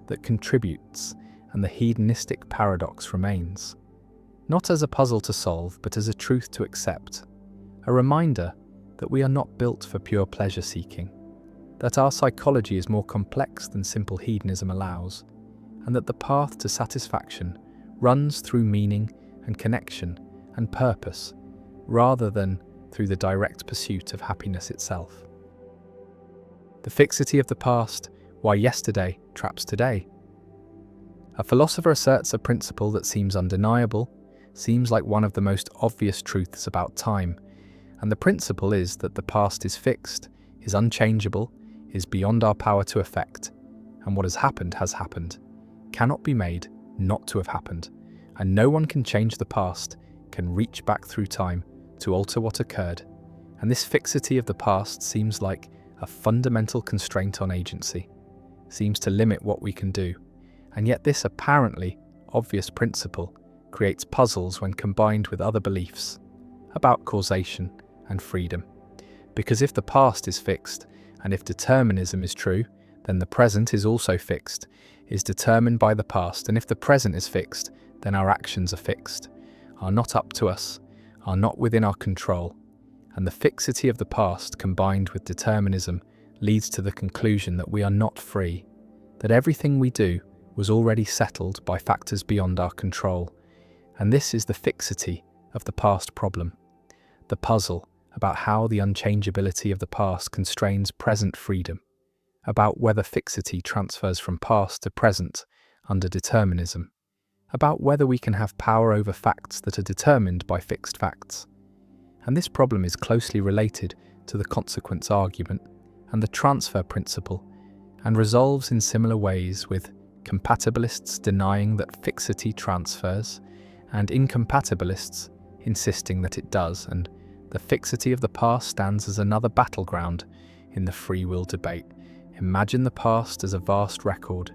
that contributes, and the hedonistic paradox remains, not as a puzzle to solve, but as a truth to accept, a reminder that we are not built for pure pleasure-seeking, that our psychology is more complex than simple hedonism allows, and that the path to satisfaction runs through meaning and connection and purpose, rather than through the direct pursuit of happiness itself. The fixity of the past, why yesterday traps today. A philosopher asserts a principle that seems undeniable, seems like one of the most obvious truths about time, and the principle is that the past is fixed, is unchangeable, is beyond our power to affect, and what has happened, cannot be made not to have happened, and no one can change the past, can reach back through time to alter what occurred, and this fixity of the past seems like a fundamental constraint on agency, seems to limit what we can do, and yet this apparently obvious principle creates puzzles when combined with other beliefs about causation and freedom. Because if the past is fixed, and if determinism is true, then the present is also fixed, is determined by the past, and if the present is fixed, then our actions are fixed, are not up to us, are not within our control, and the fixity of the past combined with determinism leads to the conclusion that we are not free, that everything we do was already settled by factors beyond our control, and this is the fixity of the past problem, the puzzle about how the unchangeability of the past constrains present freedom, about whether fixity transfers from past to present under determinism, about whether we can have power over facts that are determined by fixed facts. And this problem is closely related to the consequence argument and the transfer principle, and resolves in similar ways with compatibilists denying that fixity transfers and incompatibilists insisting that it does, and the fixity of the past stands as another battleground in the free will debate. Imagine the past as a vast record,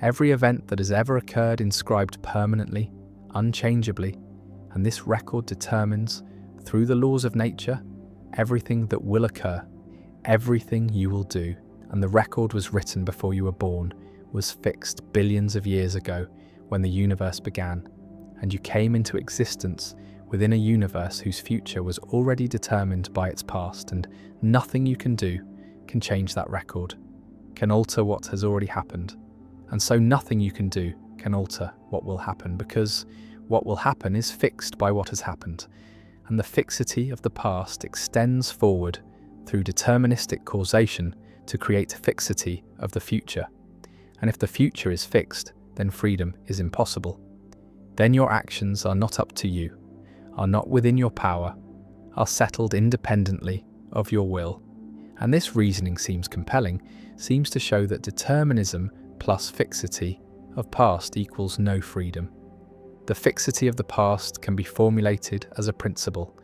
every event that has ever occurred inscribed permanently, unchangeably, and this record determines, through the laws of nature, everything that will occur, everything you will do, and the record was written before you were born, was fixed billions of years ago when the universe began, and you came into existence within a universe whose future was already determined by its past, and nothing you can do can change that record, can alter what has already happened. And so nothing you can do can alter what will happen, because what will happen is fixed by what has happened, and the fixity of the past extends forward through deterministic causation to create fixity of the future. And if the future is fixed, then freedom is impossible. Then your actions are not up to you, are not within your power, are settled independently of your will. And this reasoning seems compelling, seems to show that determinism plus fixity of past equals no freedom. The fixity of the past can be formulated as a principle.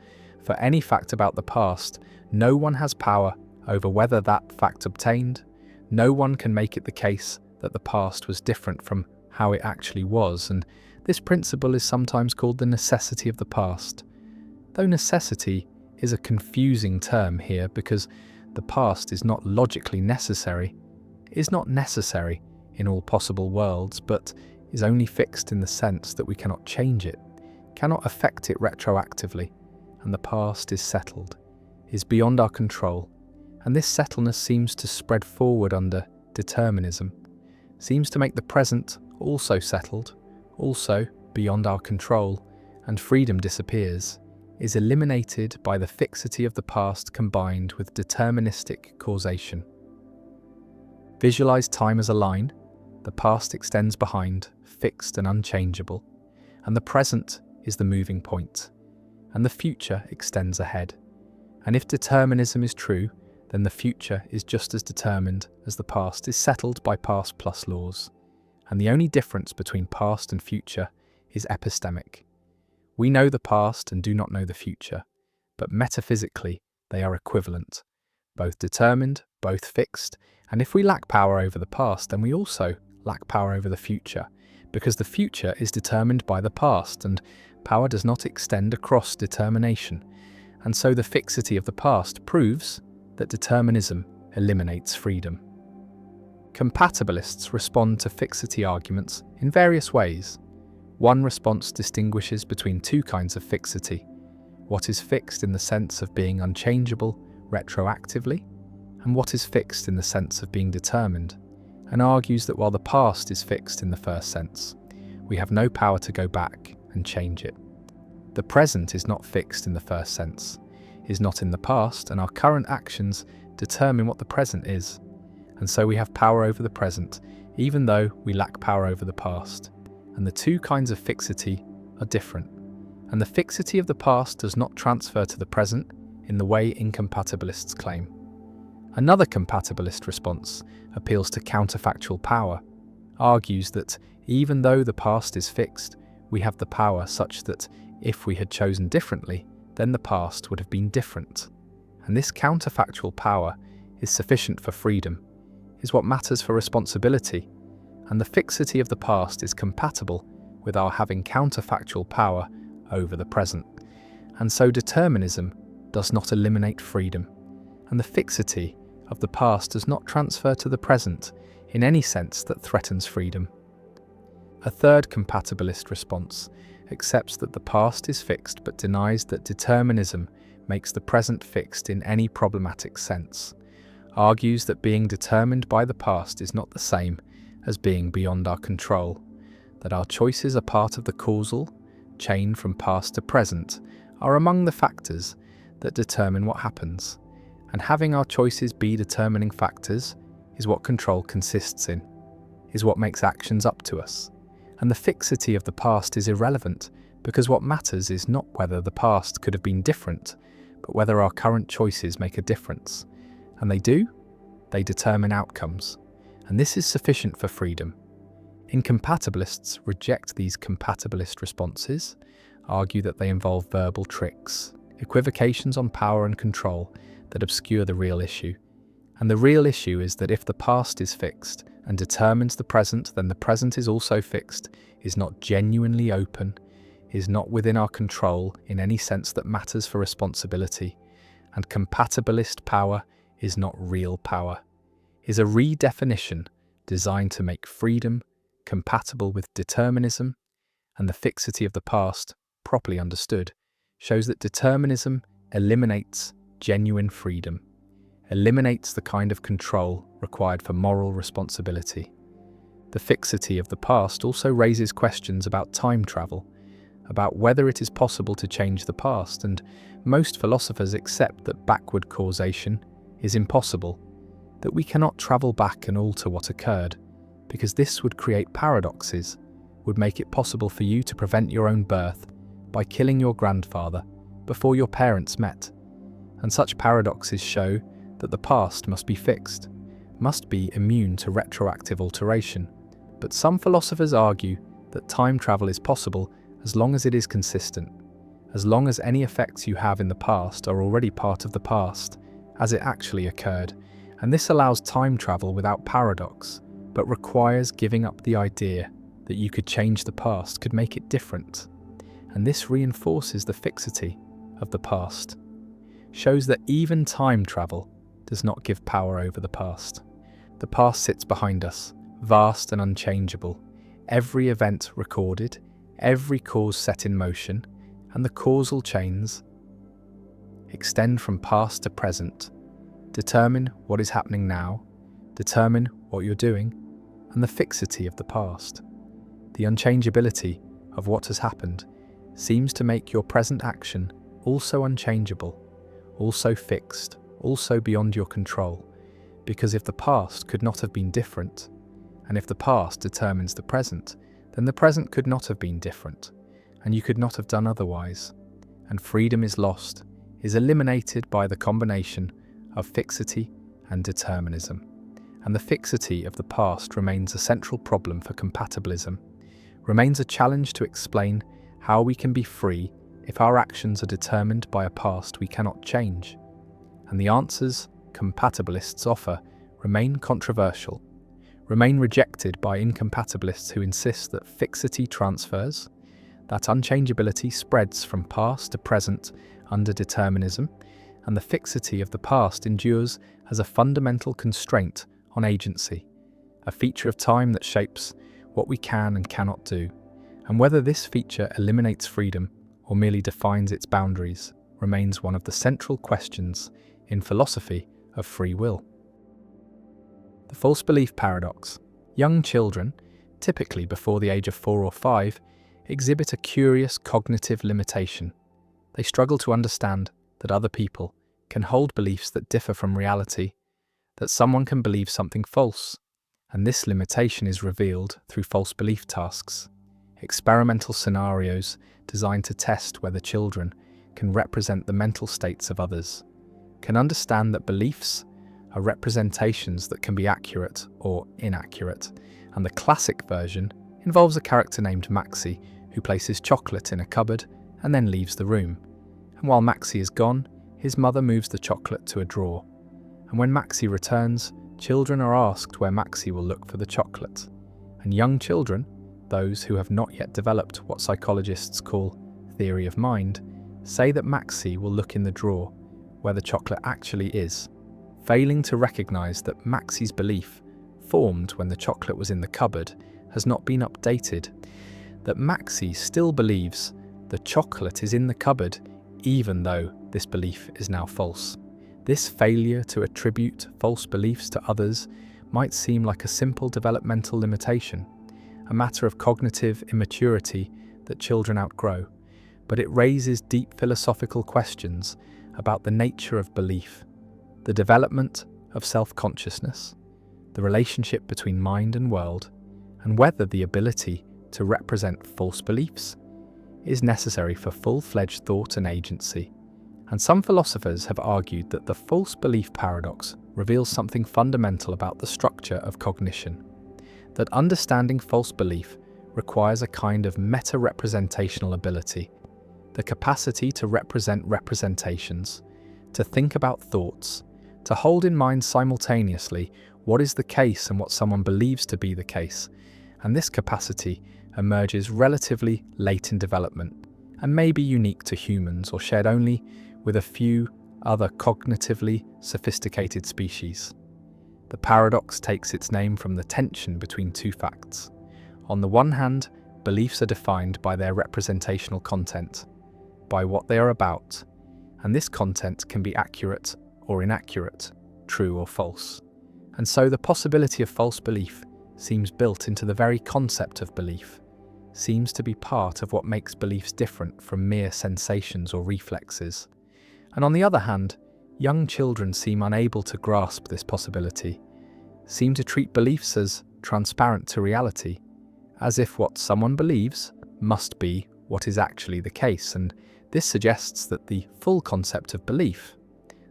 For any fact about the past, no one has power over whether that fact obtained. No one can make it the case that the past was different from how it actually was, and this principle is sometimes called the necessity of the past. Though necessity is a confusing term here because the past is not logically necessary, is not necessary in all possible worlds, but is only fixed in the sense that we cannot change it, cannot affect it retroactively, and the past is settled, is beyond our control, and this settledness seems to spread forward under determinism, seems to make the present also settled, also beyond our control, and freedom disappears, is eliminated by the fixity of the past combined with deterministic causation. Visualize time as a line. The past extends behind, fixed and unchangeable, and the present is the moving point, and the future extends ahead. And if determinism is true, then the future is just as determined as the past is settled by past plus laws. And the only difference between past and future is epistemic. We know the past and do not know the future, but metaphysically they are equivalent, both determined, both fixed, and if we lack power over the past, then we also lack power over the future, because the future is determined by the past, and power does not extend across determination. And so the fixity of the past proves that determinism eliminates freedom. Compatibilists respond to fixity arguments in various ways. One response distinguishes between two kinds of fixity: what is fixed in the sense of being unchangeable, retroactively, and what is fixed in the sense of being determined, and argues that while the past is fixed in the first sense, we have no power to go back and change it. The present is not fixed in the first sense, is not in the past, and our current actions determine what the present is, and so we have power over the present, even though we lack power over the past. And the two kinds of fixity are different, and the fixity of the past does not transfer to the present in the way incompatibilists claim. Another compatibilist response appeals to counterfactual power, argues that even though the past is fixed, we have the power such that if we had chosen differently, then the past would have been different. And this counterfactual power is sufficient for freedom, is what matters for responsibility, and the fixity of the past is compatible with our having counterfactual power over the present. And so determinism does not eliminate freedom, and the fixity of the past does not transfer to the present in any sense that threatens freedom. A third compatibilist response accepts that the past is fixed but denies that determinism makes the present fixed in any problematic sense, argues that being determined by the past is not the same as being beyond our control, that our choices are part of the causal chain from past to present, are among the factors that determine what happens, and having our choices be determining factors is what control consists in, is what makes actions up to us. And the fixity of the past is irrelevant, because what matters is not whether the past could have been different, but whether our current choices make a difference. And they do. They determine outcomes. And this is sufficient for freedom. Incompatibilists reject these compatibilist responses, argue that they involve verbal tricks, equivocations on power and control that obscure the real issue. And the real issue is that if the past is fixed and determines the present, then the present is also fixed, is not genuinely open, is not within our control in any sense that matters for responsibility, and compatibilist power is not real power, is a redefinition designed to make freedom compatible with determinism, and the fixity of the past, properly understood, shows that determinism eliminates genuine freedom, eliminates the kind of control required for moral responsibility. The fixity of the past also raises questions about time travel, about whether it is possible to change the past, and most philosophers accept that backward causation is impossible, that we cannot travel back and alter what occurred, because this would create paradoxes, would make it possible for you to prevent your own birth by killing your grandfather before your parents met. And such paradoxes show that the past must be fixed, must be immune to retroactive alteration. But some philosophers argue that time travel is possible as long as it is consistent, as long as any effects you have in the past are already part of the past, as it actually occurred. And this allows time travel without paradox, but requires giving up the idea that you could change the past, could make it different. And this reinforces the fixity of the past, shows that even time travel does not give power over the past. The past sits behind us, vast and unchangeable, every event recorded, every cause set in motion, and the causal chains extend from past to present, determine what is happening now, determine what you're doing, and the fixity of the past. The unchangeability of what has happened seems to make your present action also unchangeable, also fixed, also beyond your control, because if the past could not have been different, and if the past determines the present, then the present could not have been different, and you could not have done otherwise, and freedom is lost, is eliminated by the combination of fixity and determinism. And the fixity of the past remains a central problem for compatibilism, remains a challenge to explain how we can be free if our actions are determined by a past we cannot change. And the answers compatibilists offer remain controversial, remain rejected by incompatibilists who insist that fixity transfers, that unchangeability spreads from past to present under determinism, and the fixity of the past endures as a fundamental constraint on agency, a feature of time that shapes what we can and cannot do. And whether this feature eliminates freedom or merely defines its boundaries remains one of the central questions in philosophy of free will. The false belief paradox. Young children, typically before the age of 4 or 5, exhibit a curious cognitive limitation. They struggle to understand that other people can hold beliefs that differ from reality, that someone can believe something false, and this limitation is revealed through false belief tasks, experimental scenarios designed to test whether children can represent the mental states of others, can understand that beliefs are representations that can be accurate or inaccurate, and the classic version involves a character named Maxi who places chocolate in a cupboard and then leaves the room. And while Maxi is gone, his mother moves the chocolate to a drawer. And when Maxi returns, children are asked where Maxi will look for the chocolate. And young children, those who have not yet developed what psychologists call theory of mind, say that Maxi will look in the drawer where the chocolate actually is, failing to recognize that Maxi's belief, formed when the chocolate was in the cupboard, has not been updated, that Maxi still believes the chocolate is in the cupboard even though this belief is now false. This failure to attribute false beliefs to others might seem like a simple developmental limitation, a matter of cognitive immaturity that children outgrow, but it raises deep philosophical questions about the nature of belief, the development of self-consciousness, the relationship between mind and world, and whether the ability to represent false beliefs is necessary for full-fledged thought and agency. And some philosophers have argued that the false belief paradox reveals something fundamental about the structure of cognition, that understanding false belief requires a kind of meta-representational ability, the capacity to represent representations, to think about thoughts, to hold in mind simultaneously what is the case and what someone believes to be the case. And this capacity emerges relatively late in development and may be unique to humans or shared only with a few other cognitively sophisticated species. The paradox takes its name from the tension between two facts. On the one hand, beliefs are defined by their representational content, by what they are about, and this content can be accurate or inaccurate, true or false. And so the possibility of false belief seems built into the very concept of belief, seems to be part of what makes beliefs different from mere sensations or reflexes. And on the other hand, young children seem unable to grasp this possibility, seem to treat beliefs as transparent to reality, as if what someone believes must be what is actually the case. And this suggests that the full concept of belief,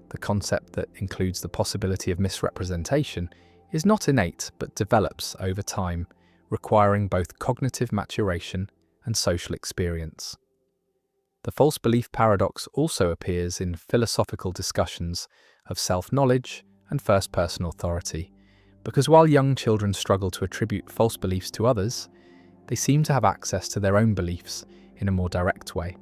the concept that includes the possibility of misrepresentation, is not innate but develops over time, requiring both cognitive maturation and social experience. The false belief paradox also appears in philosophical discussions of self-knowledge and first-person authority, because while young children struggle to attribute false beliefs to others, they seem to have access to their own beliefs in a more direct way.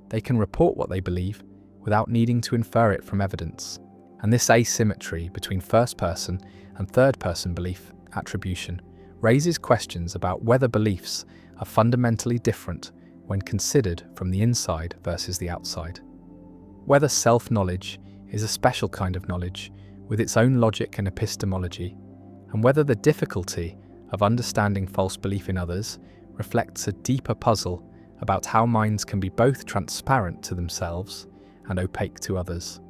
They can report what they believe without needing to infer it from evidence, and this asymmetry between first-person and third-person belief attribution raises questions about whether beliefs are fundamentally different when considered from the inside versus the outside. Whether self-knowledge is a special kind of knowledge with its own logic and epistemology, and whether the difficulty of understanding false belief in others reflects a deeper puzzle about how minds can be both transparent to themselves and opaque to others.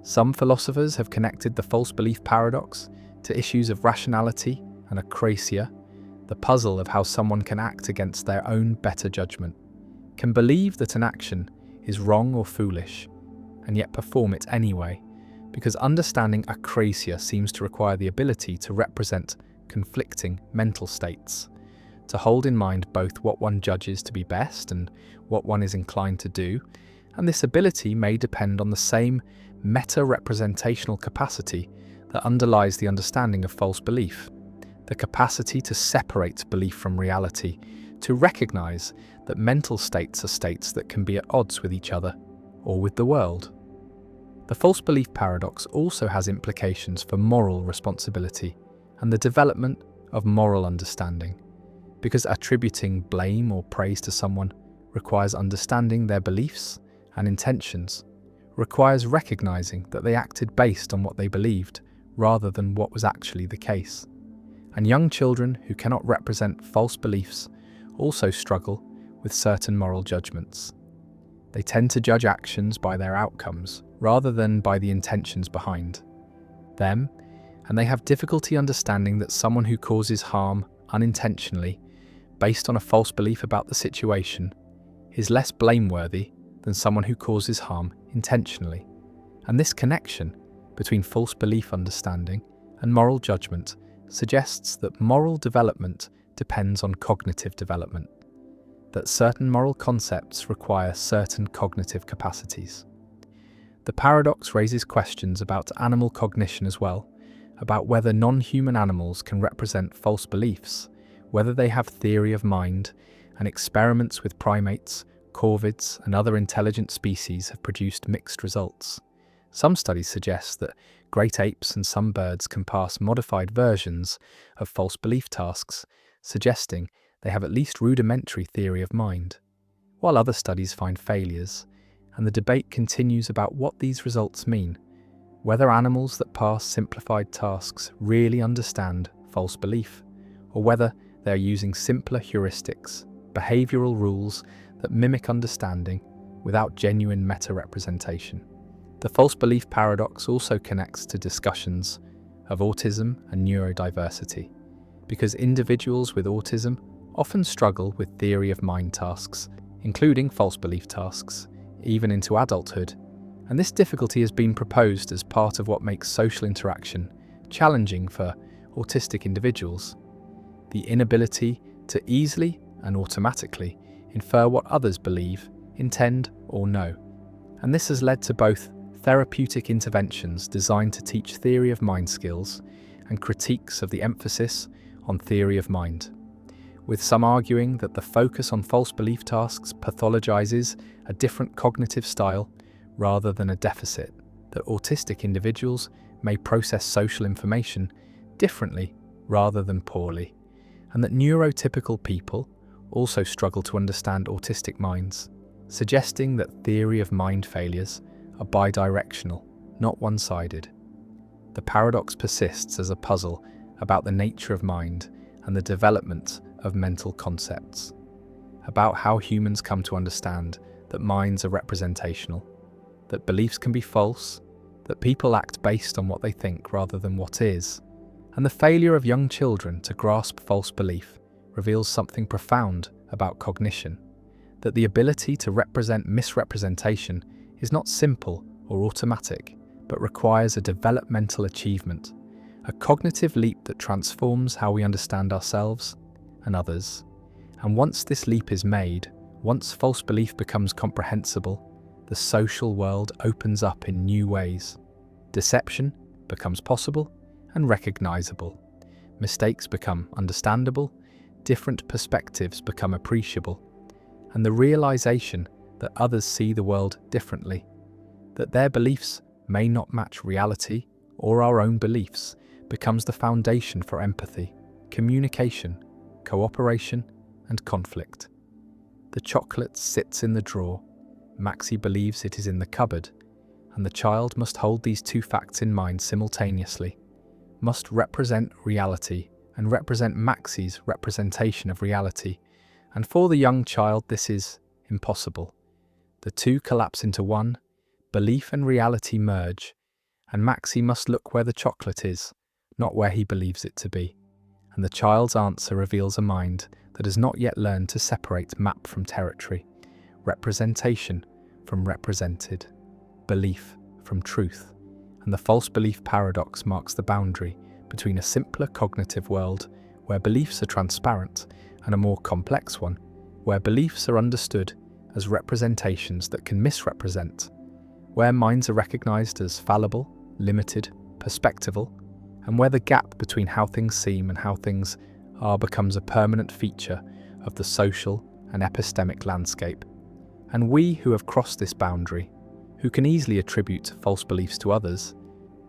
Some philosophers have connected the false belief paradox to issues of rationality and akrasia, the puzzle of how someone can act against their own better judgment, can believe that an action is wrong or foolish, and yet perform it anyway, because understanding akrasia seems to require the ability to represent conflicting mental states, to hold in mind both what one judges to be best and what one is inclined to do, and this ability may depend on the same meta-representational capacity that underlies the understanding of false belief, the capacity to separate belief from reality, to recognize that mental states are states that can be at odds with each other or with the world. The false belief paradox also has implications for moral responsibility and the development of moral understanding, because attributing blame or praise to someone requires understanding their beliefs and intentions, requires recognizing that they acted based on what they believed rather than what was actually the case. And young children who cannot represent false beliefs also struggle with certain moral judgments. They tend to judge actions by their outcomes rather than by the intentions behind them, and they have difficulty understanding that someone who causes harm unintentionally, based on a false belief about the situation, is less blameworthy than someone who causes harm intentionally. And this connection between false belief understanding and moral judgment suggests that moral development depends on cognitive development, that certain moral concepts require certain cognitive capacities. The paradox raises questions about animal cognition as well, about whether non-human animals can represent false beliefs, whether they have theory of mind, and experiments with primates, corvids, and other intelligent species have produced mixed results. Some studies suggest that great apes and some birds can pass modified versions of false belief tasks, suggesting they have at least rudimentary theory of mind, while other studies find failures, and the debate continues about what these results mean, whether animals that pass simplified tasks really understand false belief, or whether they are using simpler heuristics, behavioral rules that mimic understanding without genuine meta-representation. The false belief paradox also connects to discussions of autism and neurodiversity, because individuals with autism often struggle with theory of mind tasks, including false belief tasks, even into adulthood, and this difficulty has been proposed as part of what makes social interaction challenging for autistic individuals: the inability to easily and automatically infer what others believe, intend, or know. And this has led to both therapeutic interventions designed to teach theory of mind skills and critiques of the emphasis on theory of mind, with some arguing that the focus on false belief tasks pathologizes a different cognitive style rather than a deficit, that autistic individuals may process social information differently rather than poorly, and that neurotypical people also struggle to understand autistic minds, suggesting that theory of mind failures are bidirectional, not one-sided. The paradox persists as a puzzle about the nature of mind and the development of mental concepts, about how humans come to understand that minds are representational, that beliefs can be false, that people act based on what they think rather than what is, and the failure of young children to grasp false belief reveals something profound about cognition, that the ability to represent misrepresentation is not simple or automatic, but requires a developmental achievement, a cognitive leap that transforms how we understand ourselves and others. And once this leap is made, once false belief becomes comprehensible, the social world opens up in new ways. Deception becomes possible and recognizable. Mistakes become understandable, different perspectives become appreciable, and the realization that others see the world differently, that their beliefs may not match reality or our own beliefs, becomes the foundation for empathy, communication, cooperation, and conflict. The chocolate sits in the drawer, Maxie believes it is in the cupboard, and the child must hold these two facts in mind simultaneously, must represent reality and represent Maxie's representation of reality, and for the young child this is impossible. The two collapse into one, belief and reality merge, and Maxie must look where the chocolate is, not where he believes it to be. And the child's answer reveals a mind that has not yet learned to separate map from territory, representation from represented, belief from truth. And the false belief paradox marks the boundary between a simpler cognitive world where beliefs are transparent and a more complex one where beliefs are understood as representations that can misrepresent, where minds are recognized as fallible, limited, perspectival, and where the gap between how things seem and how things are becomes a permanent feature of the social and epistemic landscape. And we who have crossed this boundary, who can easily attribute false beliefs to others,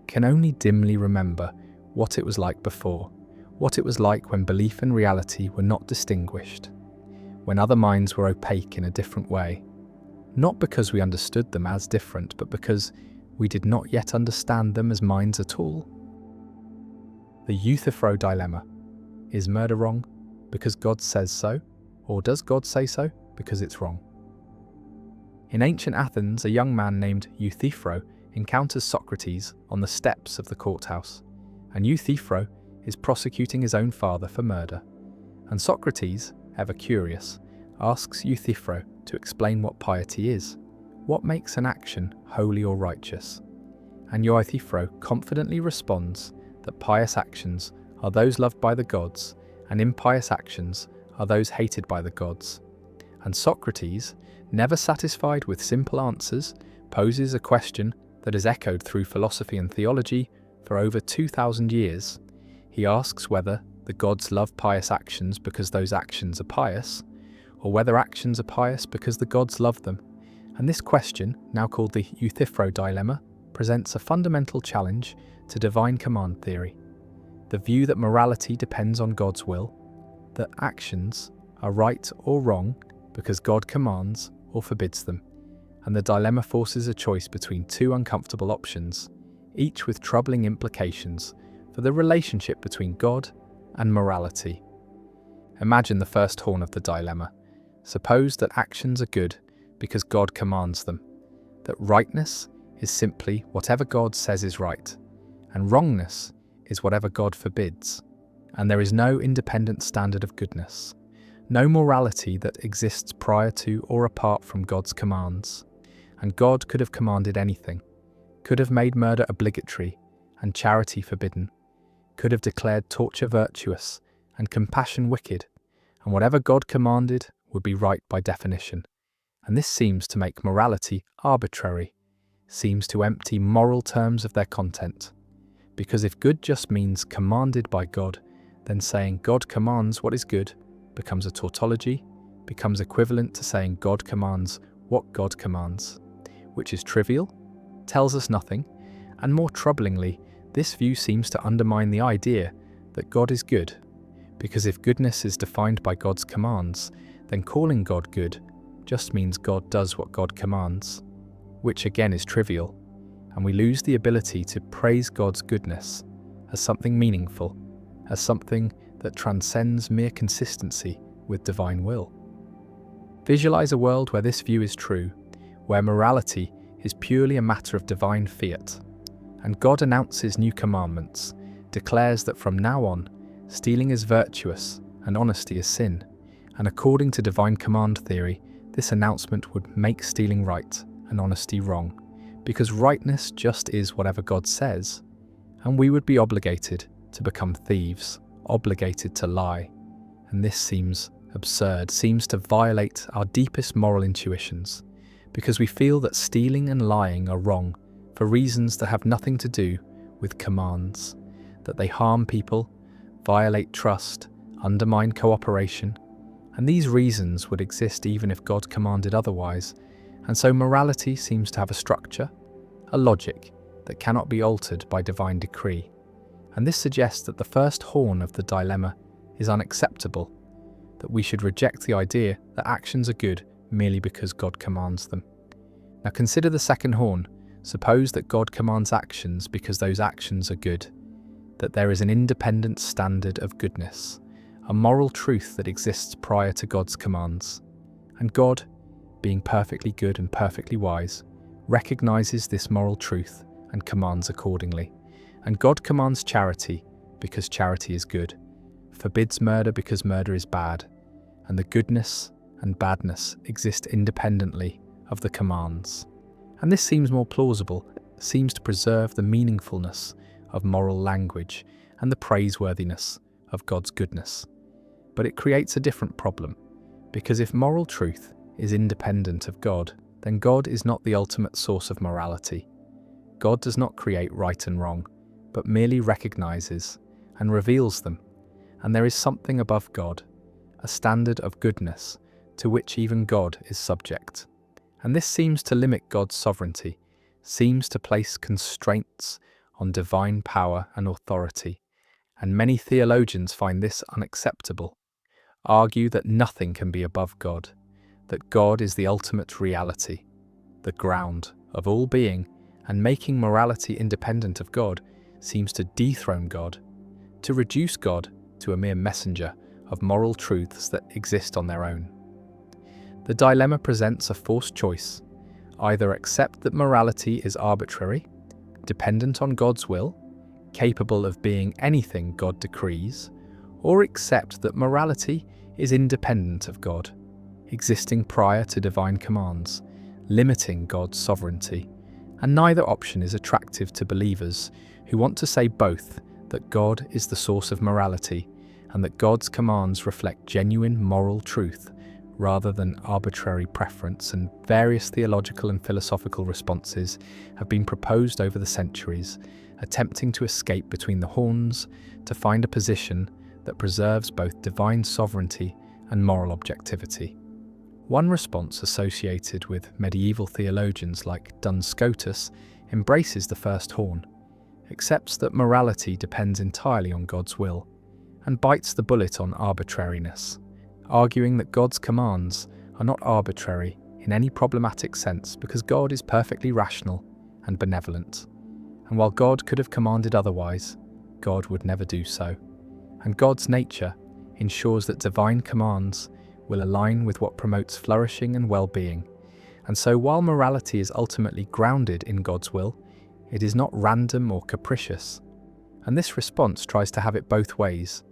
can only dimly remember what it was like before, what it was like when belief and reality were not distinguished, when other minds were opaque in a different way, not because we understood them as different, but because we did not yet understand them as minds at all. The Euthyphro dilemma. Is murder wrong because God says so, or does God say so because it's wrong? In ancient Athens, a young man named Euthyphro encounters Socrates on the steps of the courthouse, and Euthyphro is prosecuting his own father for murder. And Socrates, ever curious, asks Euthyphro to explain what piety is. What makes an action holy or righteous? And Euthyphro confidently responds that pious actions are those loved by the gods, and impious actions are those hated by the gods. And Socrates, never satisfied with simple answers, poses a question that has echoed through philosophy and theology for over 2,000 years. He asks whether the gods love pious actions because those actions are pious, or whether actions are pious because the gods love them. And this question, now called the Euthyphro dilemma, presents a fundamental challenge to divine command theory. The view that morality depends on God's will, that actions are right or wrong because God commands or forbids them. And the dilemma forces a choice between two uncomfortable options, each with troubling implications for the relationship between God and morality. Imagine the first horn of the dilemma. Suppose that actions are good because God commands them, that rightness is simply whatever God says is right, and wrongness is whatever God forbids, and there is no independent standard of goodness, no morality that exists prior to or apart from God's commands. And God could have commanded anything, could have made murder obligatory and charity forbidden, could have declared torture virtuous and compassion wicked, and whatever God commanded would be right by definition. And this seems to make morality arbitrary, seems to empty moral terms of their content. Because if good just means commanded by God, then saying God commands what is good becomes a tautology, becomes equivalent to saying God commands what God commands, which is trivial, tells us nothing, and more troublingly, this view seems to undermine the idea that God is good, because if goodness is defined by God's commands, then calling God good just means God does what God commands, which again is trivial, and we lose the ability to praise God's goodness as something meaningful, as something that transcends mere consistency with divine will. Visualize a world where this view is true, where morality is purely a matter of divine fiat, and God announces new commandments, declares that from now on, stealing is virtuous and honesty is sin, and according to divine command theory, this announcement would make stealing right and honesty wrong, because rightness just is whatever God says, and we would be obligated to become thieves, obligated to lie. And this seems absurd, seems to violate our deepest moral intuitions, because we feel that stealing and lying are wrong for reasons that have nothing to do with commands, that they harm people, violate trust, undermine cooperation, and these reasons would exist even if God commanded otherwise, and so morality seems to have a structure, a logic that cannot be altered by divine decree. And this suggests that the first horn of the dilemma is unacceptable, that we should reject the idea that actions are good merely because God commands them. Now consider the second horn. Suppose that God commands actions because those actions are good, that there is an independent standard of goodness, a moral truth that exists prior to God's commands. And God, being perfectly good and perfectly wise, recognizes this moral truth and commands accordingly. And God commands charity because charity is good, forbids murder because murder is bad, and the goodness and badness exist independently of the commands. And this seems more plausible, seems to preserve the meaningfulness of moral language and the praiseworthiness of God's goodness. But it creates a different problem, because if moral truth is independent of God, then God is not the ultimate source of morality. God does not create right and wrong, but merely recognizes and reveals them, and there is something above God, a standard of goodness to which even God is subject. And this seems to limit God's sovereignty, seems to place constraints on divine power and authority, and many theologians find this unacceptable, argue that nothing can be above God, that God is the ultimate reality, the ground of all being, and making morality independent of God seems to dethrone God, to reduce God to a mere messenger of moral truths that exist on their own. The dilemma presents a forced choice: either accept that morality is arbitrary, dependent on God's will, capable of being anything God decrees, or accept that morality is independent of God, existing prior to divine commands, limiting God's sovereignty. And neither option is attractive to believers who want to say both that God is the source of morality and that God's commands reflect genuine moral truth rather than arbitrary preference. And various theological and philosophical responses have been proposed over the centuries, attempting to escape between the horns to find a position that preserves both divine sovereignty and moral objectivity. One response associated with medieval theologians like Duns Scotus embraces the first horn, accepts that morality depends entirely on God's will, and bites the bullet on arbitrariness, arguing that God's commands are not arbitrary in any problematic sense because God is perfectly rational and benevolent. And while God could have commanded otherwise, God would never do so. And God's nature ensures that divine commands will align with what promotes flourishing and well-being. And so while morality is ultimately grounded in God's will, it is not random or capricious. And this response tries to have it both ways,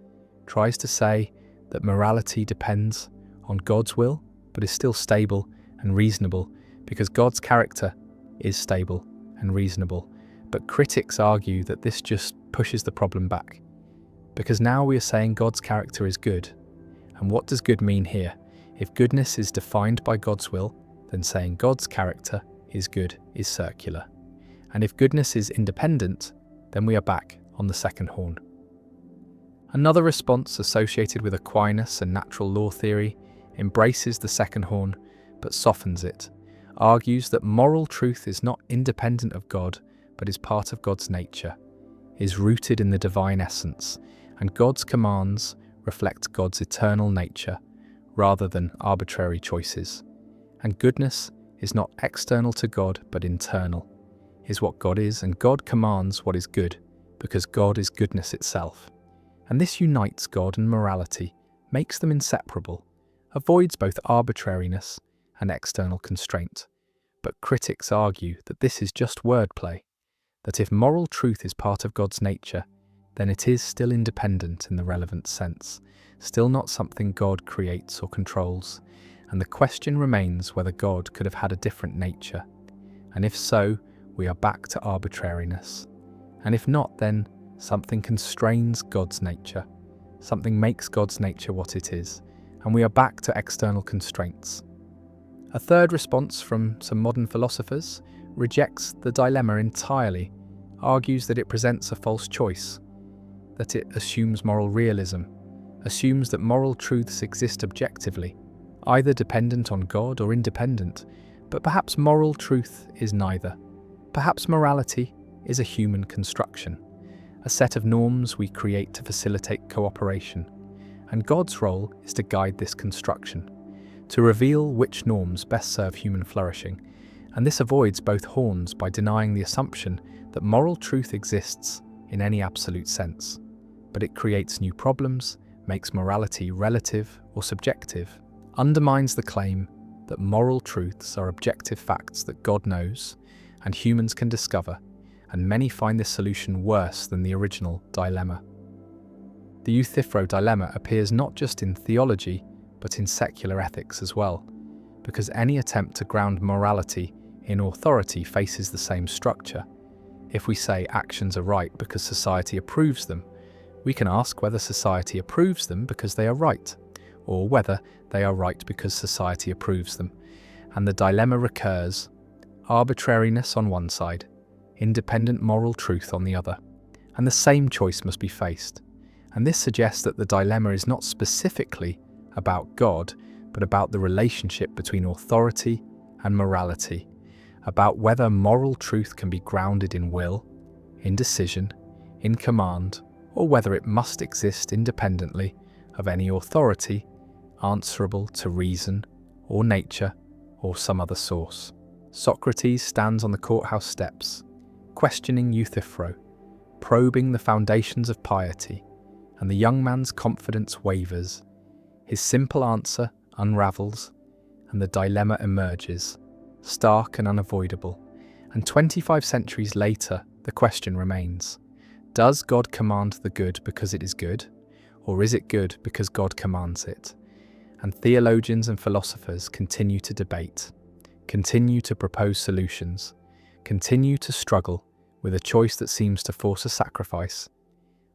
tries to say that morality depends on God's will, but is still stable and reasonable because God's character is stable and reasonable. But critics argue that this just pushes the problem back, because now we are saying God's character is good. And what does good mean here? If goodness is defined by God's will, then saying God's character is good is circular. And if goodness is independent, then we are back on the second horn. Another response associated with Aquinas and natural law theory embraces the second horn but softens it, argues that moral truth is not independent of God but is part of God's nature, is rooted in the divine essence, and God's commands reflect God's eternal nature rather than arbitrary choices. And goodness is not external to God but internal, is what God is, and God commands what is good because God is goodness itself. And this unites God and morality, makes them inseparable, avoids both arbitrariness and external constraint. But critics argue that this is just wordplay, that if moral truth is part of God's nature, then it is still independent in the relevant sense, still not something God creates or controls, and the question remains whether God could have had a different nature. And if so, we are back to arbitrariness. And if not, then something constrains God's nature, something makes God's nature what it is, and we are back to external constraints. A third response from some modern philosophers rejects the dilemma entirely, argues that it presents a false choice, that it assumes moral realism, assumes that moral truths exist objectively, either dependent on God or independent, but perhaps moral truth is neither. Perhaps morality is a human construction, a set of norms we create to facilitate cooperation, and God's role is to guide this construction, to reveal which norms best serve human flourishing, and this avoids both horns by denying the assumption that moral truth exists in any absolute sense, but it creates new problems, makes morality relative or subjective, undermines the claim that moral truths are objective facts that God knows and humans can discover, and many find this solution worse than the original dilemma. The Euthyphro dilemma appears not just in theology, but in secular ethics as well, because any attempt to ground morality in authority faces the same structure. If we say actions are right because society approves them, we can ask whether society approves them because they are right, or whether they are right because society approves them. And the dilemma recurs: arbitrariness on one side, independent moral truth on the other, and the same choice must be faced. And this suggests that the dilemma is not specifically about God, but about the relationship between authority and morality, about whether moral truth can be grounded in will, in decision, in command, or whether it must exist independently of any authority, answerable to reason or nature or some other source. Socrates stands on the courthouse steps, questioning Euthyphro, probing the foundations of piety, and the young man's confidence wavers. His simple answer unravels, and the dilemma emerges, stark and unavoidable. And 25 centuries later, the question remains: does God command the good because it is good, or is it good because God commands it? And theologians and philosophers continue to debate, continue to propose solutions, continue to struggle with a choice that seems to force a sacrifice,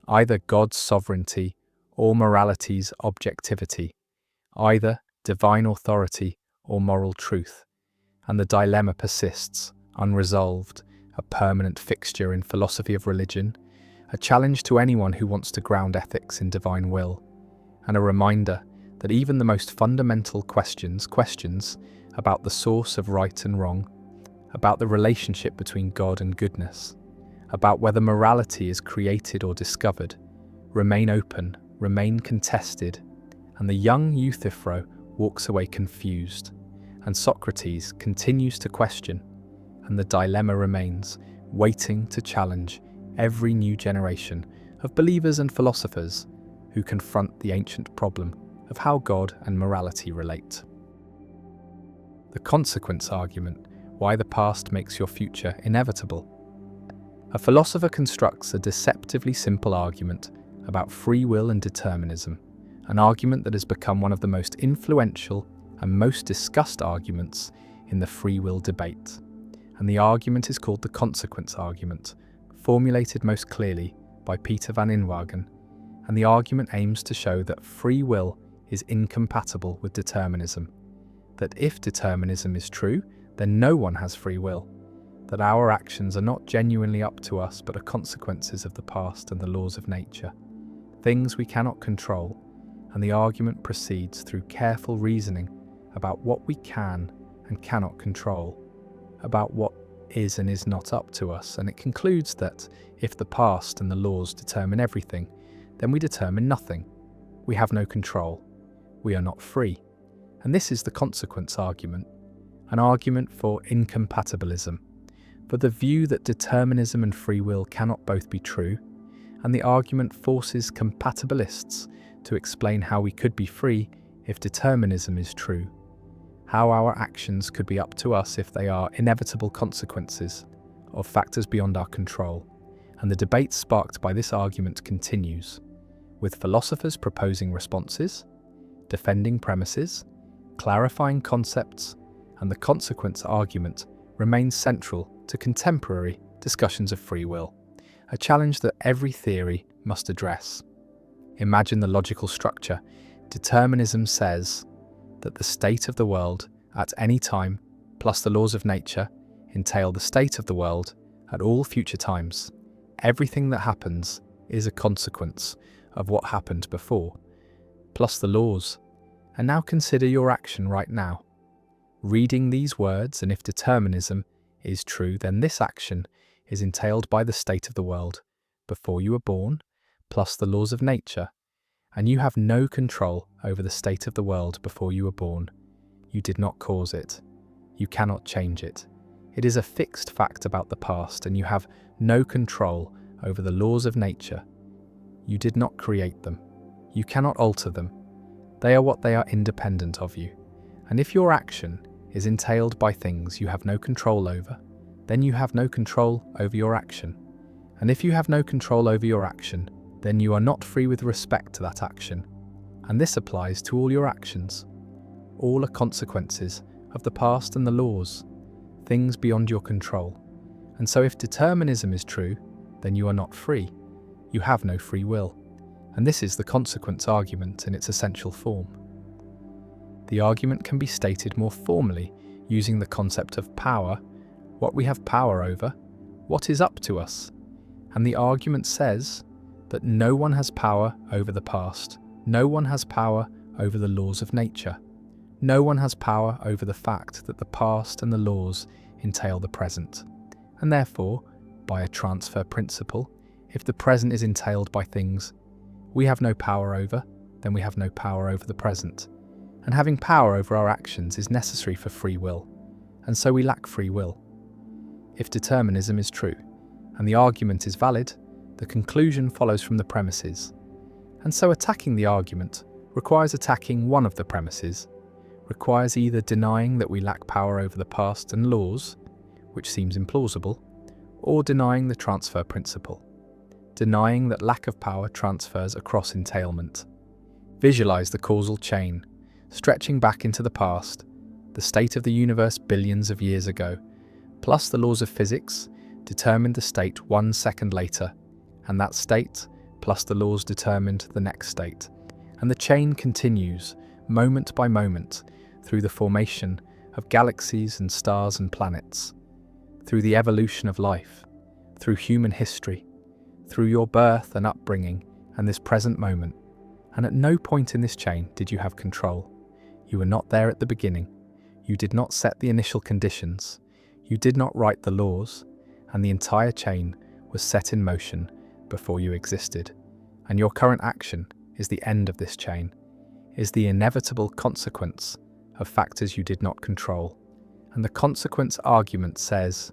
either God's sovereignty or morality's objectivity, either divine authority or moral truth. And the dilemma persists, unresolved, a permanent fixture in philosophy of religion, a challenge to anyone who wants to ground ethics in divine will, and a reminder that even the most fundamental questions about the source of right and wrong, about the relationship between God and goodness, about whether morality is created or discovered, remain open, remain contested, and the young Euthyphro walks away confused, and Socrates continues to question, and the dilemma remains, waiting to challenge every new generation of believers and philosophers who confront the ancient problem of how God and morality relate. The consequence argument: why the past makes your future inevitable. A philosopher constructs a deceptively simple argument about free will and determinism, an argument that has become one of the most influential and most discussed arguments in the free will debate. And the argument is called the consequence argument, formulated most clearly by Peter van Inwagen, and the argument aims to show that free will is incompatible with determinism, that if determinism is true, then no one has free will, that our actions are not genuinely up to us but are consequences of the past and the laws of nature, things we cannot control, and the argument proceeds through careful reasoning about what we can and cannot control, about what is and is not up to us, and it concludes that if the past and the laws determine everything, then we determine nothing. We have no control. We are not free. And this is the consequence argument, an argument for incompatibilism, for the view that determinism and free will cannot both be true, and the argument forces compatibilists to explain how we could be free if determinism is true, how our actions could be up to us if they are inevitable consequences of factors beyond our control. And the debate sparked by this argument continues, with philosophers proposing responses, defending premises, clarifying concepts, and the consequence argument remains central to contemporary discussions of free will, a challenge that every theory must address. Imagine the logical structure. Determinism says that the state of the world at any time, plus the laws of nature, entail the state of the world at all future times. Everything that happens is a consequence of what happened before, plus the laws. And now consider your action right now. Reading these words, and if determinism is true, then this action is entailed by the state of the world before you were born, plus the laws of nature, and you have no control over the state of the world before you were born. You did not cause it. You cannot change it. It is a fixed fact about the past, and you have no control over the laws of nature. You did not create them. You cannot alter them. They are what they are, independent of you. And if your action is entailed by things you have no control over, then you have no control over your action. And if you have no control over your action, then you are not free with respect to that action. And this applies to all your actions. All are consequences of the past and the laws, things beyond your control. And so if determinism is true, then you are not free. You have no free will. And this is the consequence argument in its essential form. The argument can be stated more formally using the concept of power, what we have power over, what is up to us. And the argument says that no one has power over the past, no one has power over the laws of nature, no one has power over the fact that the past and the laws entail the present. And therefore, by a transfer principle, if the present is entailed by things we have no power over, then we have no power over the present. And having power over our actions is necessary for free will. and so we lack free will. If determinism is true, and the argument is valid, the conclusion follows from the premises. And so attacking the argument requires attacking one of the premises, requires either denying that we lack power over the past and laws, which seems implausible, or denying the transfer principle, denying that lack of power transfers across entailment. Visualize the causal chain, stretching back into the past, the state of the universe billions of years ago, plus the laws of physics determined the state 1 second later, and that state, plus the laws determined the next state. And the chain continues, moment by moment, through the formation of galaxies and stars and planets, through the evolution of life, through human history, through your birth and upbringing and this present moment. And at no point in this chain did you have control. You were not there at the beginning. You did not set the initial conditions. You did not write the laws, and the entire chain was set in motion before you existed. And your current action is the end of this chain, is the inevitable consequence of factors you did not control. And the consequence argument says,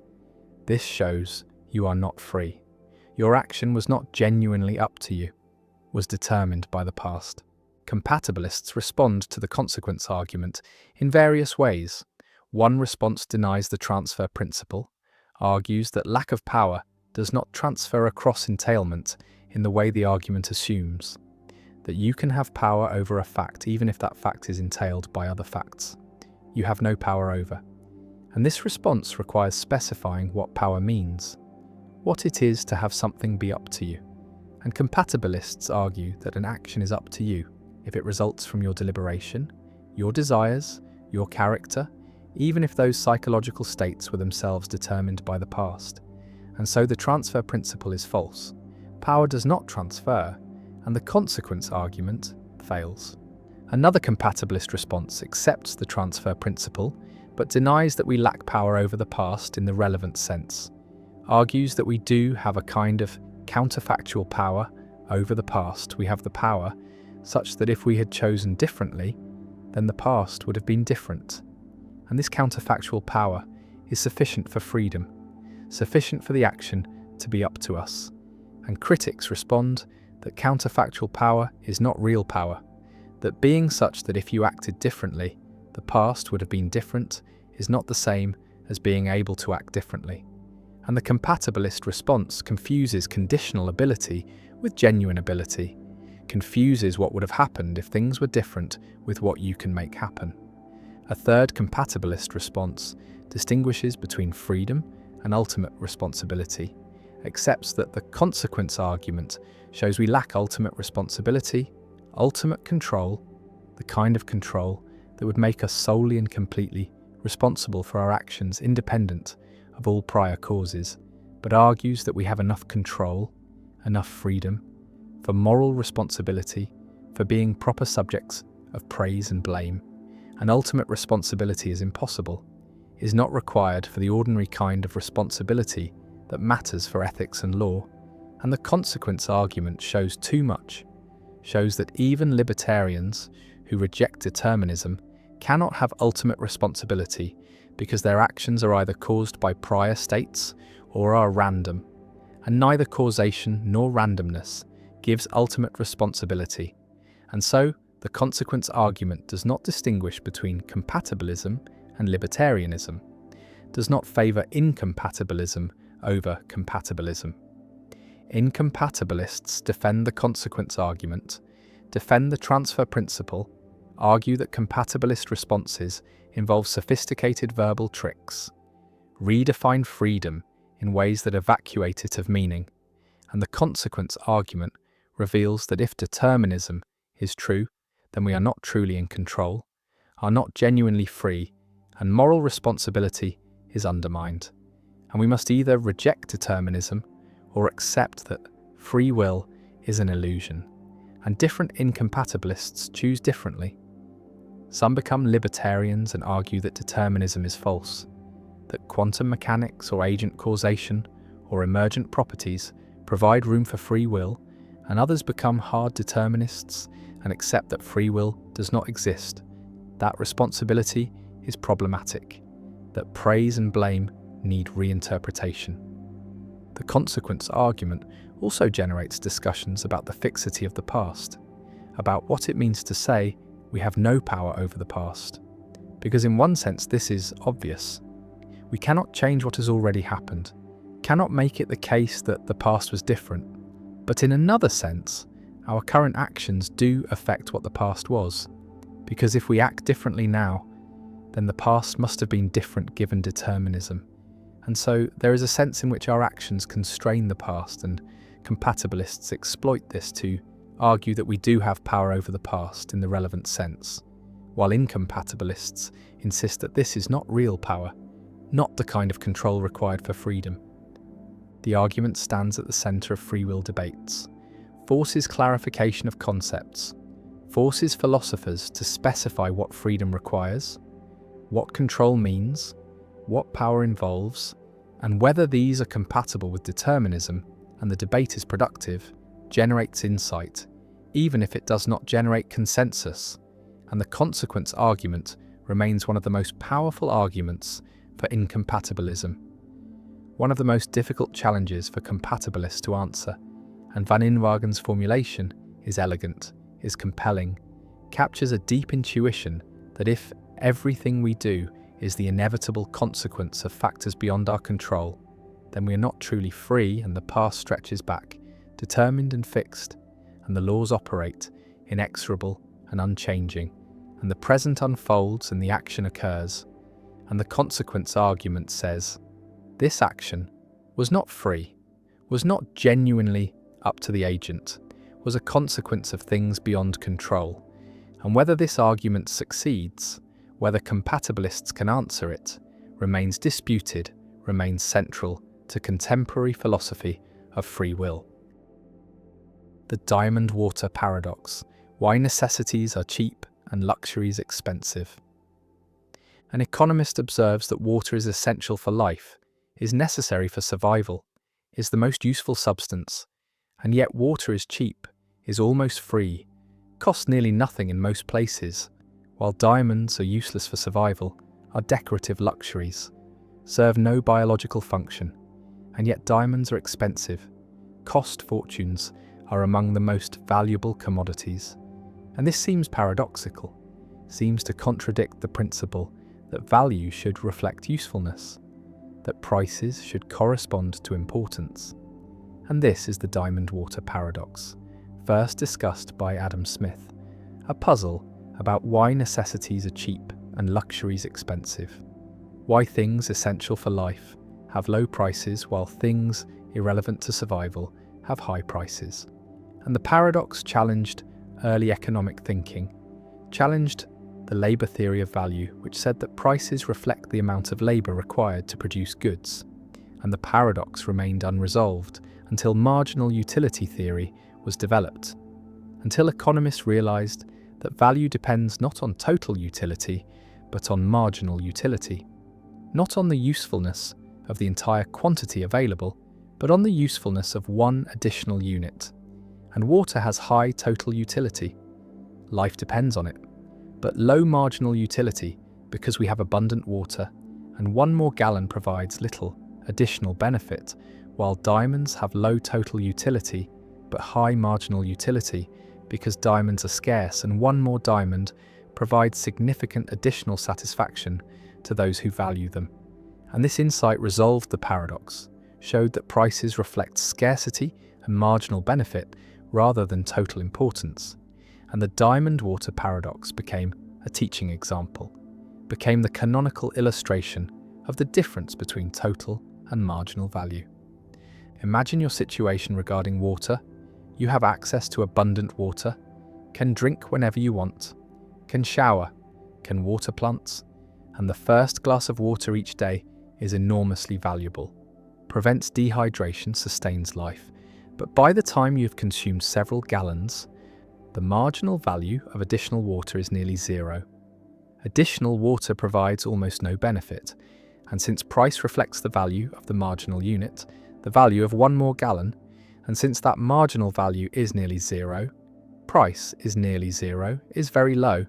this shows you are not free. Your action was not genuinely up to you, was determined by the past. Compatibilists respond to the consequence argument in various ways. One response denies the transfer principle, argues that lack of power does not transfer across entailment in the way the argument assumes, that you can have power over a fact even if that fact is entailed by other facts you have no power over. And this response requires specifying what power means, what it is to have something be up to you. And compatibilists argue that an action is up to you if it results from your deliberation, your desires, your character, even if those psychological states were themselves determined by the past. And so the transfer principle is false. Power does not transfer, and the consequence argument fails. Another compatibilist response accepts the transfer principle, but denies that we lack power over the past in the relevant sense, argues that we do have a kind of counterfactual power over the past. We have the power such that if we had chosen differently, then the past would have been different. And this counterfactual power is sufficient for freedom, sufficient for the action to be up to us. And critics respond that counterfactual power is not real power, that being such that if you acted differently, the past would have been different is not the same as being able to act differently. And the compatibilist response confuses conditional ability with genuine ability, confuses what would have happened if things were different with what you can make happen. A third compatibilist response distinguishes between freedom and ultimate responsibility, accepts that the consequence argument shows we lack ultimate responsibility, ultimate control, the kind of control that would make us solely and completely responsible for our actions independent of all prior causes, but argues that we have enough control, enough freedom, for moral responsibility, for being proper subjects of praise and blame. And ultimate responsibility is impossible, is not required for the ordinary kind of responsibility that matters for ethics and law. And the consequence argument shows too much, shows that even libertarians who reject determinism cannot have ultimate responsibility because their actions are either caused by prior states or are random, and neither causation nor randomness gives ultimate responsibility. And so, the consequence argument does not distinguish between compatibilism and libertarianism, does not favour incompatibilism over compatibilism. Incompatibilists defend the consequence argument, defend the transfer principle, argue that compatibilist responses involve sophisticated verbal tricks, redefine freedom in ways that evacuate it of meaning, and the consequence argument reveals that if determinism is true, then we are not truly in control, are not genuinely free, and moral responsibility is undermined. And we must either reject determinism or accept that free will is an illusion, and different incompatibilists choose differently. Some become libertarians and argue that determinism is false, that quantum mechanics or agent causation or emergent properties provide room for free will, and others become hard determinists and accept that free will does not exist, that responsibility is problematic, that praise and blame need reinterpretation. The consequence argument also generates discussions about the fixity of the past, about what it means to say we have no power over the past. Because in one sense this is obvious. We cannot change what has already happened, cannot make it the case that the past was different. But in another sense, our current actions do affect what the past was. Because if we act differently now, then the past must have been different given determinism. And so there is a sense in which our actions constrain the past, and compatibilists exploit this to argue that we do have power over the past in the relevant sense, while incompatibilists insist that this is not real power, not the kind of control required for freedom. The argument stands at the centre of free will debates, forces clarification of concepts, forces philosophers to specify what freedom requires, what control means, what power involves, and whether these are compatible with determinism, and the debate is productive, generates insight, even if it does not generate consensus, and the consequence argument remains one of the most powerful arguments for incompatibilism. One of the most difficult challenges for compatibilists to answer, and Van Inwagen's formulation is elegant, is compelling, captures a deep intuition that if everything we do is the inevitable consequence of factors beyond our control, then we are not truly free and the past stretches back, determined and fixed, and the laws operate, inexorable and unchanging, and the present unfolds and the action occurs, and the consequence argument says, this action was not free, was not genuinely up to the agent, was a consequence of things beyond control, and whether this argument succeeds, whether compatibilists can answer it, remains disputed, remains central to contemporary philosophy of free will. The diamond water paradox: why necessities are cheap and luxuries expensive. An economist observes that water is essential for life, is necessary for survival, is the most useful substance, and yet water is cheap, is almost free, costs nearly nothing in most places, while diamonds are useless for survival, are decorative luxuries, serve no biological function, and yet diamonds are expensive, cost fortunes, are among the most valuable commodities. And this seems paradoxical, seems to contradict the principle that value should reflect usefulness, that prices should correspond to importance. And this is the diamond water paradox, first discussed by Adam Smith, a puzzle about why necessities are cheap and luxuries expensive, why things essential for life have low prices while things irrelevant to survival have high prices. And the paradox challenged early economic thinking, challenged the labour theory of value, which said that prices reflect the amount of labour required to produce goods, and the paradox remained unresolved until marginal utility theory was developed, until economists realised that value depends not on total utility, but on marginal utility, not on the usefulness of the entire quantity available, but on the usefulness of one additional unit. And water has high total utility. Life depends on it, but low marginal utility because we have abundant water, and one more gallon provides little additional benefit, while diamonds have low total utility, but high marginal utility because diamonds are scarce, and one more diamond provides significant additional satisfaction to those who value them. And this insight resolved the paradox, showed that prices reflect scarcity and marginal benefit rather than total importance, and the diamond water paradox became a teaching example, became the canonical illustration of the difference between total and marginal value. Imagine your situation regarding water. You have access to abundant water, can drink whenever you want, can shower, can water plants, and the first glass of water each day is enormously valuable, prevents dehydration, sustains life. But by the time you've consumed several gallons, the marginal value of additional water is nearly zero. Additional water provides almost no benefit, and since price reflects the value of the marginal unit, the value of one more gallon, and since that marginal value is nearly zero, price is nearly zero, is very low,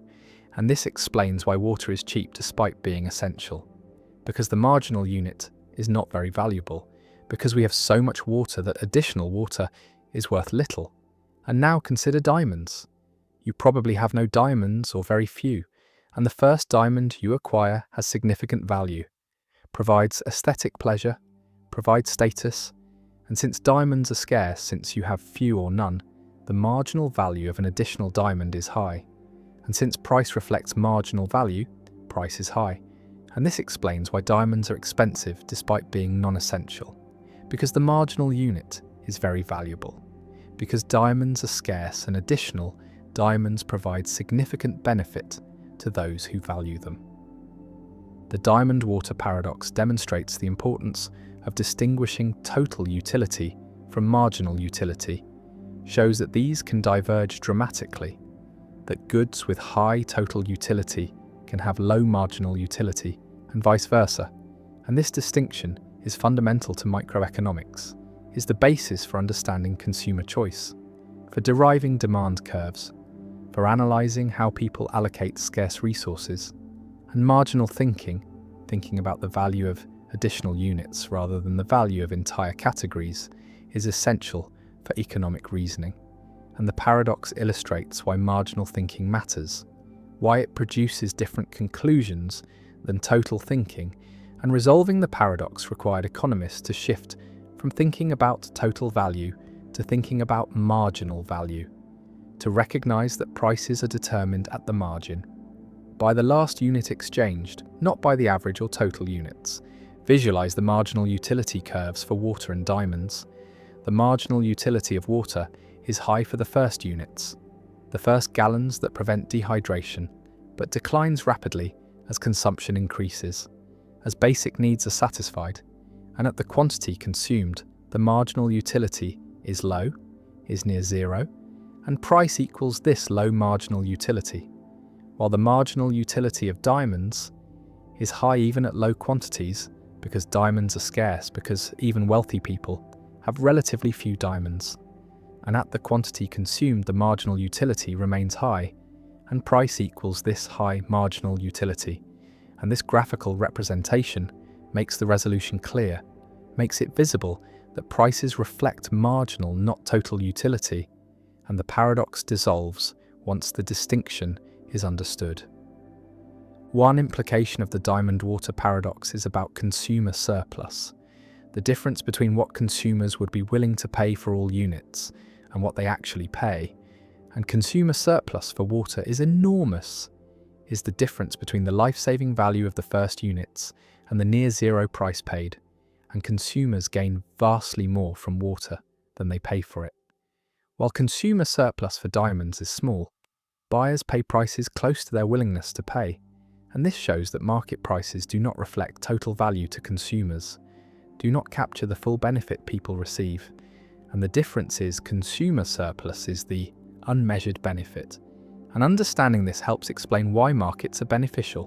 and this explains why water is cheap despite being essential. because the marginal unit is not very valuable, because we have so much water that additional water is worth little. And now consider diamonds. You probably have no diamonds or very few, and the first diamond you acquire has significant value, provides aesthetic pleasure, provides status, and since diamonds are scarce, since you have few or none, the marginal value of an additional diamond is high. And since price reflects marginal value, price is high. And this explains why diamonds are expensive despite being non-essential. Because the marginal unit is very valuable. Because diamonds are scarce and additional, diamonds provide significant benefit to those who value them. The diamond water paradox demonstrates the importance of distinguishing total utility from marginal utility, shows that these can diverge dramatically, that goods with high total utility can have low marginal utility, and vice versa. And this distinction is fundamental to microeconomics, is the basis for understanding consumer choice, for deriving demand curves, for analysing how people allocate scarce resources, and marginal thinking about the value of additional units rather than the value of entire categories, is essential for economic reasoning. And the paradox illustrates why marginal thinking matters, why it produces different conclusions than total thinking, and resolving the paradox required economists to shift from thinking about total value to thinking about marginal value, to recognise that prices are determined at the margin, by the last unit exchanged, not by the average or total units. Visualise the marginal utility curves for water and diamonds. The marginal utility of water is high for the first units, the first gallons that prevent dehydration, but declines rapidly as consumption increases, as basic needs are satisfied, and at the quantity consumed, the marginal utility is low, is near zero, and price equals this low marginal utility, while the marginal utility of diamonds is high even at low quantities, because diamonds are scarce, because even wealthy people have relatively few diamonds, and at the quantity consumed the marginal utility remains high, and price equals this high marginal utility. And this graphical representation makes the resolution clear, makes it visible that prices reflect marginal, not total utility, and the paradox dissolves once the distinction is understood. One implication of the diamond water paradox is about consumer surplus, the difference between what consumers would be willing to pay for all units and what they actually pay. And consumer surplus for water is enormous, is the difference between the life-saving value of the first units and the near-zero price paid, and consumers gain vastly more from water than they pay for it. While consumer surplus for diamonds is small, buyers pay prices close to their willingness to pay, and this shows that market prices do not reflect total value to consumers, do not capture the full benefit people receive, and the difference is consumer surplus is the unmeasured benefit. And understanding this helps explain why markets are beneficial,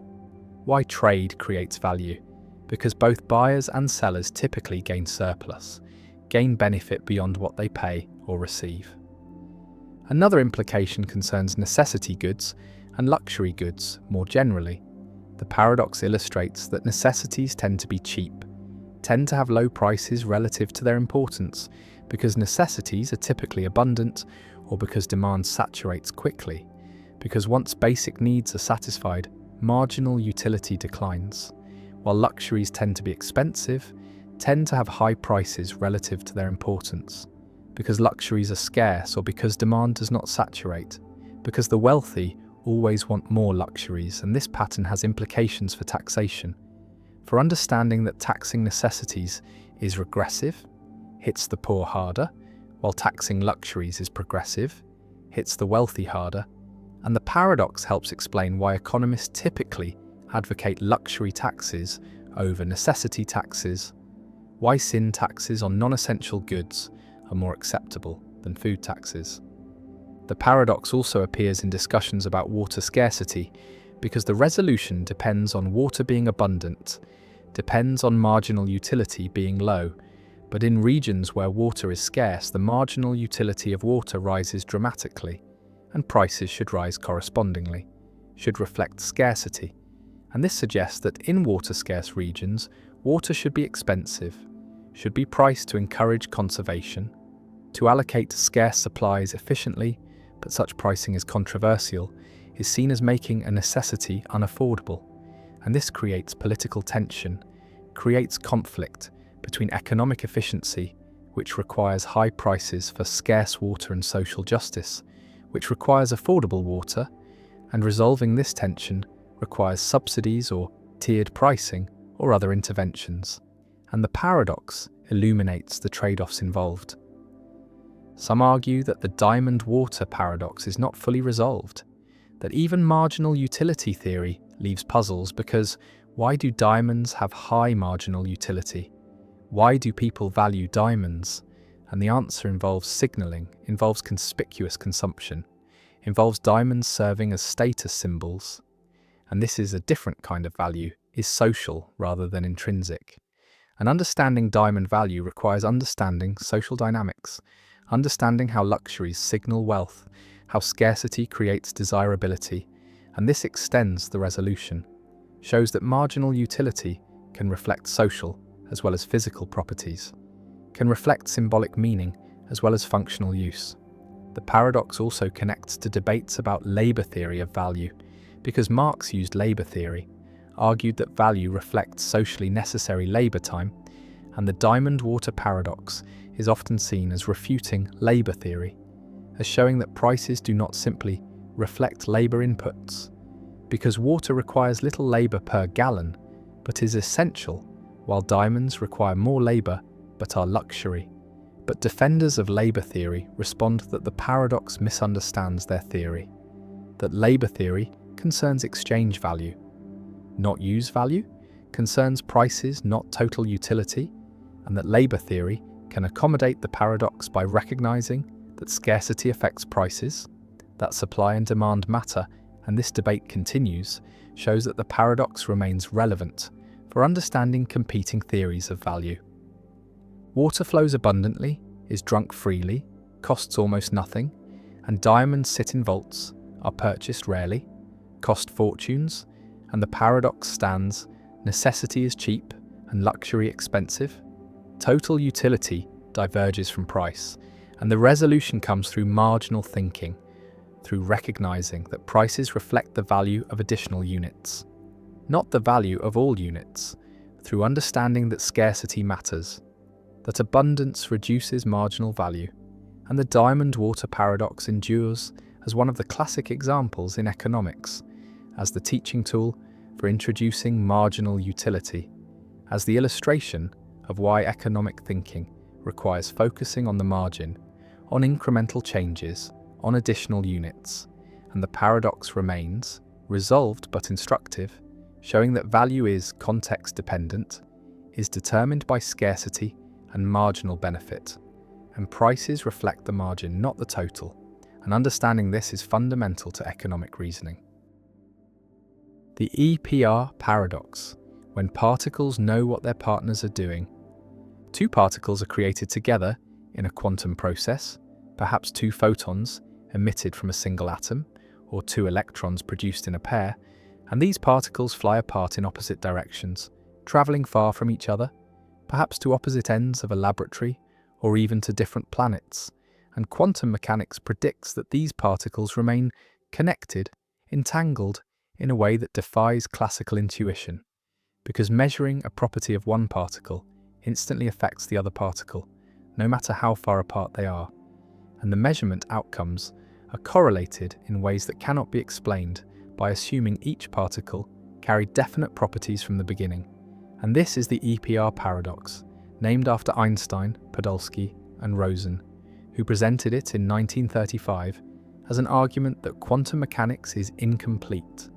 why trade creates value, because both buyers and sellers typically gain surplus, gain benefit beyond what they pay or receive. Another implication concerns necessity goods and luxury goods more generally. The paradox illustrates that necessities tend to be cheap, tend to have low prices relative to their importance, because necessities are typically abundant or because demand saturates quickly, because once basic needs are satisfied, marginal utility declines, while luxuries tend to be expensive, tend to have high prices relative to their importance, because luxuries are scarce or because demand does not saturate, because the wealthy always want more luxuries, and this pattern has implications for taxation. For understanding that taxing necessities is regressive, hits the poor harder, while taxing luxuries is progressive, hits the wealthy harder, and the paradox helps explain why economists typically advocate luxury taxes over necessity taxes, why sin taxes on non-essential goods are more acceptable than food taxes. The paradox also appears in discussions about water scarcity, because the resolution depends on water being abundant, depends on marginal utility being low, but in regions where water is scarce, the marginal utility of water rises dramatically, and prices should rise correspondingly, should reflect scarcity, And this suggests that in water-scarce regions, water should be expensive, should be priced to encourage conservation, to allocate scarce supplies efficiently, but such pricing is controversial, is seen as making a necessity unaffordable. And this creates political tension, creates conflict between economic efficiency, which requires high prices for scarce water, and social justice, which requires affordable water, and resolving this tension requires subsidies or tiered pricing or other interventions. And the paradox illuminates the trade-offs involved. Some argue that the diamond water paradox is not fully resolved, that even marginal utility theory leaves puzzles, because why do diamonds have high marginal utility? Why do people value diamonds? And the answer involves signaling, involves conspicuous consumption, involves diamonds serving as status symbols. And this is a different kind of value, is social rather than intrinsic. And understanding diamond value requires understanding social dynamics, understanding how luxuries signal wealth, how scarcity creates desirability, and this extends the resolution, shows that marginal utility can reflect social as well as physical properties, can reflect symbolic meaning as well as functional use. The paradox also connects to debates about labor theory of value, because Marx used labor theory, argued that value reflects socially necessary labor time, and the diamond water paradox is often seen as refuting labor theory, as showing that prices do not simply reflect labor inputs, because water requires little labor per gallon, but is essential, while diamonds require more labor but are luxury. But defenders of labor theory respond that the paradox misunderstands their theory, that labor theory concerns exchange value, not use value, concerns prices, not total utility, and that labor theory can accommodate the paradox by recognizing that scarcity affects prices, that supply and demand matter, and this debate continues, shows that the paradox remains relevant for understanding competing theories of value. Water flows abundantly, is drunk freely, costs almost nothing, and diamonds sit in vaults, are purchased rarely, cost fortunes, and the paradox stands: necessity is cheap and luxury expensive. Total utility diverges from price, and the resolution comes through marginal thinking, through recognizing that prices reflect the value of additional units, not the value of all units, through understanding that scarcity matters, that abundance reduces marginal value, and the diamond water paradox endures as one of the classic examples in economics, as the teaching tool for introducing marginal utility, as the illustration of why economic thinking requires focusing on the margin, on incremental changes, on additional units, and the paradox remains resolved but instructive, showing that value is context-dependent, is determined by scarcity and marginal benefit, and prices reflect the margin, not the total, and understanding this is fundamental to economic reasoning. The EPR paradox: when particles know what their partners are doing. Two particles are created together in a quantum process, perhaps two photons emitted from a single atom, or two electrons produced in a pair, and these particles fly apart in opposite directions, travelling far from each other, perhaps to opposite ends of a laboratory, or even to different planets, and quantum mechanics predicts that these particles remain connected, entangled, in a way that defies classical intuition, because measuring a property of one particle instantly affects the other particle, no matter how far apart they are, and the measurement outcomes are correlated in ways that cannot be explained by assuming each particle carried definite properties from the beginning. And this is the EPR paradox, named after Einstein, Podolsky, and Rosen, who presented it in 1935 as an argument that quantum mechanics is incomplete,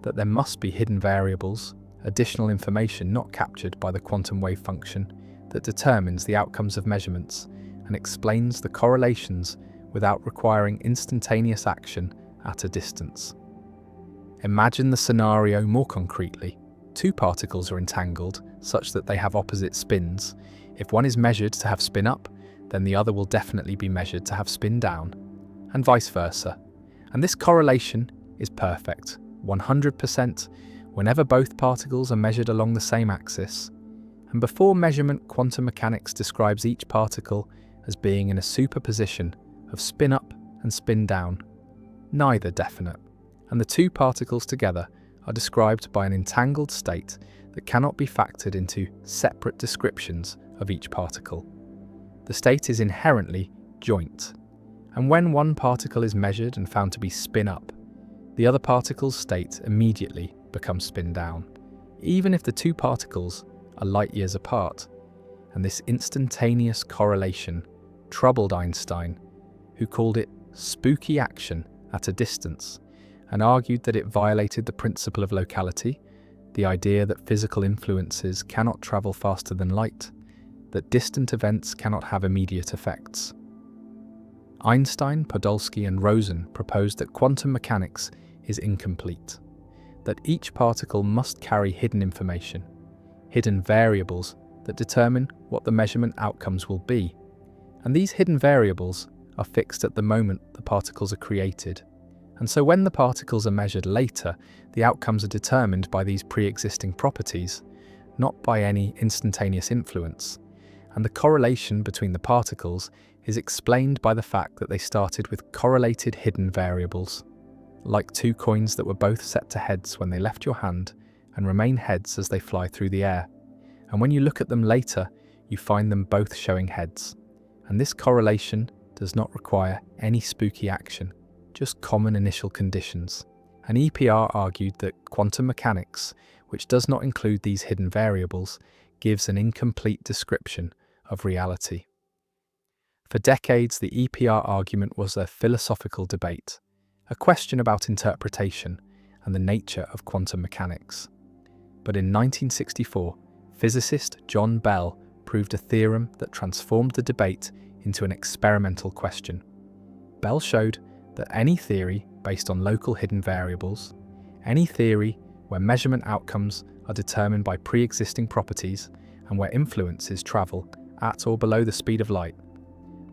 that there must be hidden variables, additional information not captured by the quantum wave function that determines the outcomes of measurements and explains the correlations without requiring instantaneous action at a distance. Imagine the scenario more concretely. Two particles are entangled such that they have opposite spins. If one is measured to have spin up, then the other will definitely be measured to have spin down, and vice versa. And this correlation is perfect, 100%, whenever both particles are measured along the same axis. And before measurement, quantum mechanics describes each particle as being in a superposition of spin up and spin down, neither definite, and the two particles together are described by an entangled state that cannot be factored into separate descriptions of each particle. The state is inherently joint, and when one particle is measured and found to be spin up, the other particle's state immediately becomes spin down, even if the two particles are light years apart. And this instantaneous correlation troubled Einstein, who called it spooky action at a distance, and argued that it violated the principle of locality, the idea that physical influences cannot travel faster than light, that distant events cannot have immediate effects. Einstein, Podolsky, and Rosen proposed that quantum mechanics is incomplete, that each particle must carry hidden information, hidden variables that determine what the measurement outcomes will be, and these hidden variables are fixed at the moment the particles are created. And so when the particles are measured later, the outcomes are determined by these pre-existing properties, not by any instantaneous influence. And the correlation between the particles is explained by the fact that they started with correlated hidden variables, like two coins that were both set to heads when they left your hand and remain heads as they fly through the air. And when you look at them later, you find them both showing heads. And this correlation does not require any spooky action, just common initial conditions. And EPR argued that quantum mechanics, which does not include these hidden variables, gives an incomplete description of reality. For decades, the EPR argument was a philosophical debate, a question about interpretation and the nature of quantum mechanics. But in 1964, physicist John Bell proved a theorem that transformed the debate into an experimental question. Bell showed that any theory based on local hidden variables, any theory where measurement outcomes are determined by pre-existing properties and where influences travel at or below the speed of light,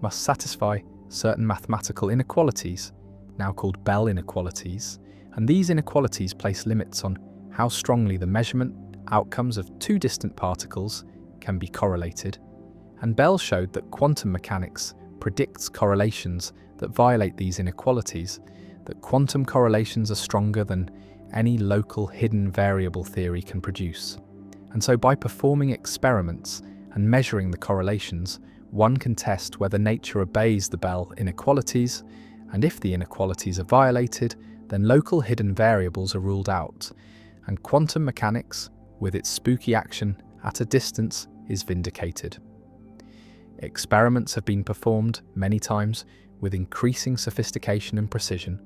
must satisfy certain mathematical inequalities, now called Bell inequalities, and these inequalities place limits on how strongly the measurement outcomes of two distant particles can be correlated. And Bell showed that quantum mechanics predicts correlations that violate these inequalities, that quantum correlations are stronger than any local hidden variable theory can produce. And so by performing experiments and measuring the correlations, one can test whether nature obeys the Bell inequalities, and if the inequalities are violated, then local hidden variables are ruled out, and quantum mechanics, with its spooky action at a distance, is vindicated. Experiments have been performed many times with increasing sophistication and precision,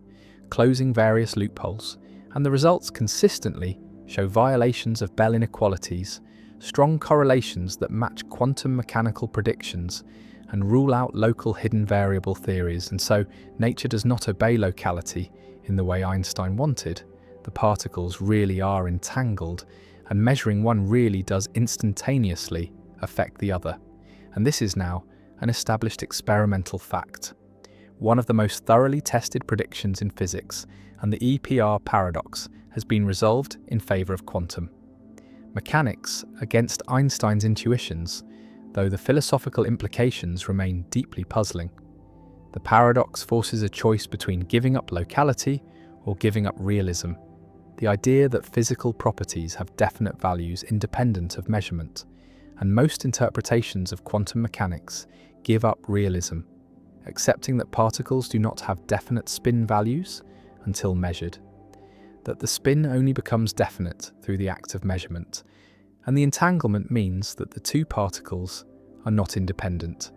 closing various loopholes, and the results consistently show violations of Bell inequalities, strong correlations that match quantum mechanical predictions, and rule out local hidden variable theories. And so nature does not obey locality in the way Einstein wanted. The particles really are entangled, and measuring one really does instantaneously affect the other. And this is now an established experimental fact, one of the most thoroughly tested predictions in physics, and the EPR paradox has been resolved in favour of quantum mechanics against Einstein's intuitions, though the philosophical implications remain deeply puzzling. The paradox forces a choice between giving up locality or giving up realism, the idea that physical properties have definite values independent of measurement, and most interpretations of quantum mechanics give up realism, accepting that particles do not have definite spin values until measured, that the spin only becomes definite through the act of measurement, and the entanglement means that the two particles are not independent.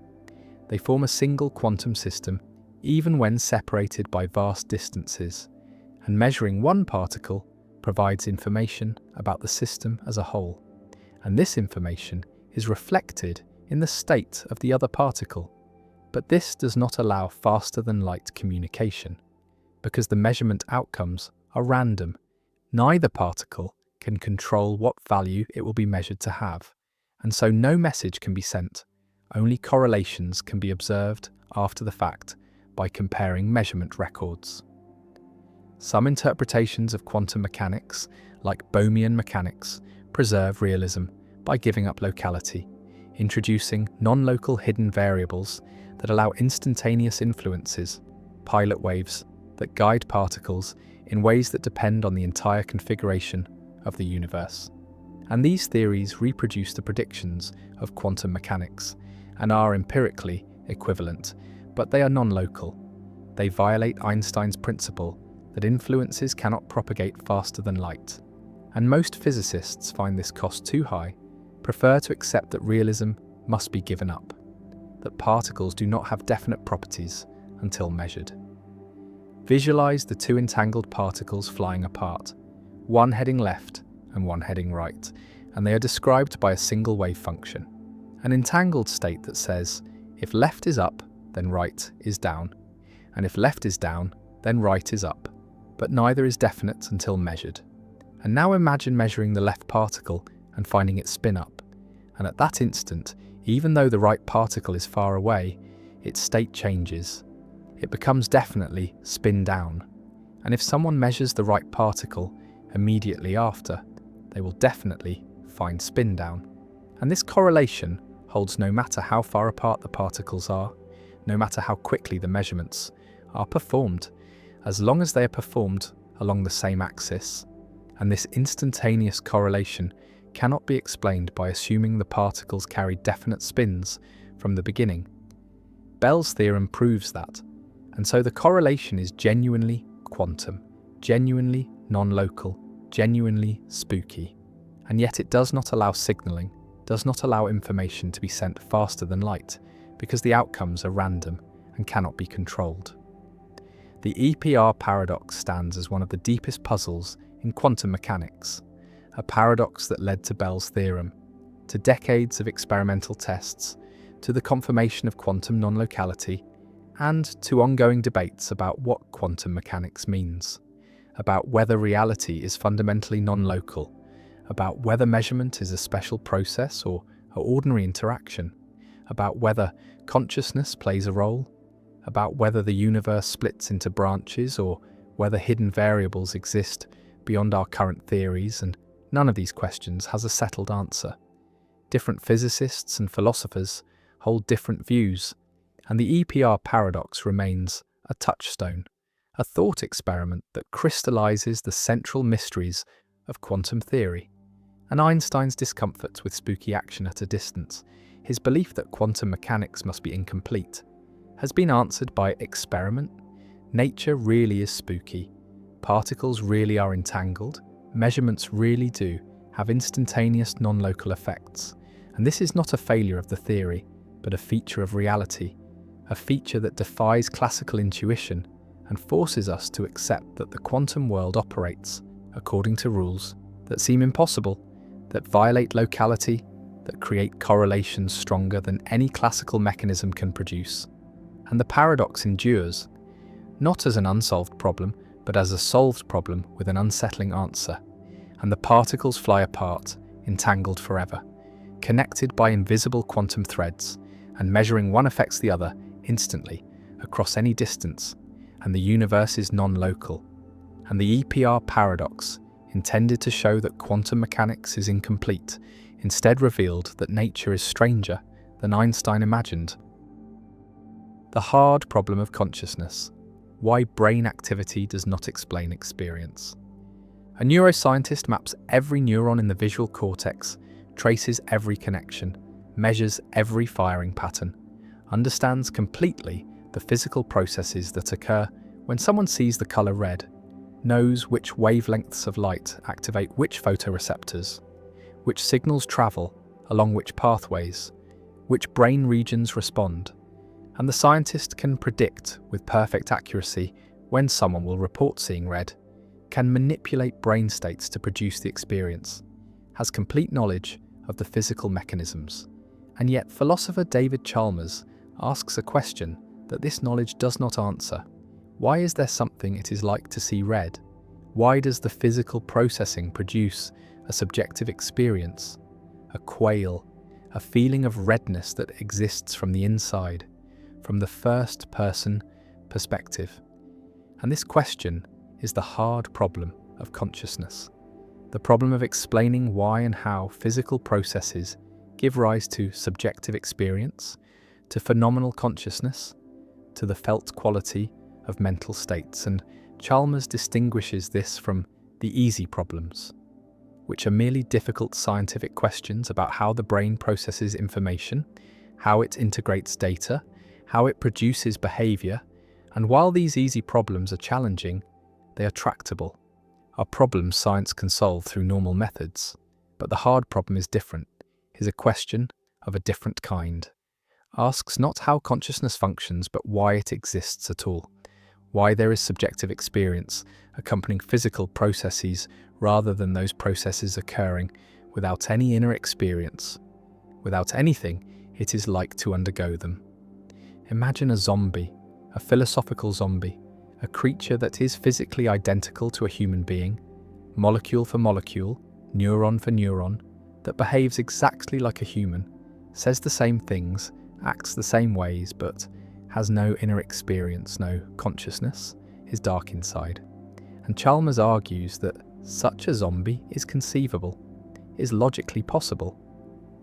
They form a single quantum system even when separated by vast distances, and measuring one particle provides information about the system as a whole, and this information is reflected in the state of the other particle. But this does not allow faster-than-light communication, because the measurement outcomes are random. Neither particle can control what value it will be measured to have, and so no message can be sent. Only correlations can be observed after the fact by comparing measurement records. Some interpretations of quantum mechanics, like Bohmian mechanics, preserve realism by giving up locality, introducing non-local hidden variables that allow instantaneous influences, pilot waves, that guide particles in ways that depend on the entire configuration of the universe. And these theories reproduce the predictions of quantum mechanics and are empirically equivalent, but they are non-local. They violate Einstein's principle that influences cannot propagate faster than light. And most physicists find this cost too high, prefer to accept that realism must be given up, that particles do not have definite properties until measured. Visualize the two entangled particles flying apart, one heading left and one heading right, and they are described by a single wave function. An entangled state that says, if left is up, then right is down, and if left is down, then right is up, but neither is definite until measured. And now imagine measuring the left particle and finding it spin up, and at that instant, even though the right particle is far away, its state changes. It becomes definitely spin down, and if someone measures the right particle immediately after, they will definitely find spin down. And this correlation holds no matter how far apart the particles are, no matter how quickly the measurements are performed, as long as they are performed along the same axis. And this instantaneous correlation cannot be explained by assuming the particles carry definite spins from the beginning. Bell's theorem proves that, and so the correlation is genuinely quantum, genuinely non-local, genuinely spooky. And yet it does not allow signaling, does not allow information to be sent faster than light, because the outcomes are random and cannot be controlled. The EPR paradox stands as one of the deepest puzzles in quantum mechanics, a paradox that led to Bell's theorem, to decades of experimental tests, to the confirmation of quantum non-locality, and to ongoing debates about what quantum mechanics means, about whether reality is fundamentally non-local, about whether measurement is a special process or an ordinary interaction, about whether consciousness plays a role, about whether the universe splits into branches or whether hidden variables exist beyond our current theories, and none of these questions has a settled answer. Different physicists and philosophers hold different views, and the EPR paradox remains a touchstone, a thought experiment that crystallizes the central mysteries of quantum theory. And Einstein's discomfort with spooky action at a distance, his belief that quantum mechanics must be incomplete, has been answered by experiment. Nature really is spooky. Particles really are entangled. Measurements really do have instantaneous non-local effects. And this is not a failure of the theory, but a feature of reality, a feature that defies classical intuition and forces us to accept that the quantum world operates according to rules that seem impossible, that violate locality, that create correlations stronger than any classical mechanism can produce. And the paradox endures, not as an unsolved problem, but as a solved problem with an unsettling answer. And the particles fly apart, entangled forever, connected by invisible quantum threads, and measuring one affects the other instantly, across any distance, and the universe is non-local. And the EPR paradox, intended to show that quantum mechanics is incomplete, instead revealed that nature is stranger than Einstein imagined. The hard problem of consciousness: why brain activity does not explain experience. A neuroscientist maps every neuron in the visual cortex, traces every connection, measures every firing pattern, understands completely the physical processes that occur when someone sees the color red, knows which wavelengths of light activate which photoreceptors, which signals travel along which pathways, which brain regions respond, and the scientist can predict with perfect accuracy when someone will report seeing red, can manipulate brain states to produce the experience, has complete knowledge of the physical mechanisms. And yet philosopher David Chalmers asks a question that this knowledge does not answer. Why is there something it is like to see red? Why does the physical processing produce a subjective experience, a quale, a feeling of redness that exists from the inside, from the first-person perspective? And this question is the hard problem of consciousness. The problem of explaining why and how physical processes give rise to subjective experience, to phenomenal consciousness, to the felt quality of mental states. And Chalmers distinguishes this from the easy problems, which are merely difficult scientific questions about how the brain processes information, how it integrates data, how it produces behavior. And while these easy problems are challenging, they are tractable, are problems science can solve through normal methods. But the hard problem is different, is a question of a different kind. Asks not how consciousness functions, but why it exists at all. Why there is subjective experience accompanying physical processes rather than those processes occurring without any inner experience, without anything it is like to undergo them. Imagine a zombie, a philosophical zombie, a creature that is physically identical to a human being, molecule for molecule, neuron for neuron, that behaves exactly like a human, says the same things, acts the same ways, but has no inner experience, no consciousness, is dark inside. And Chalmers argues that such a zombie is conceivable, is logically possible.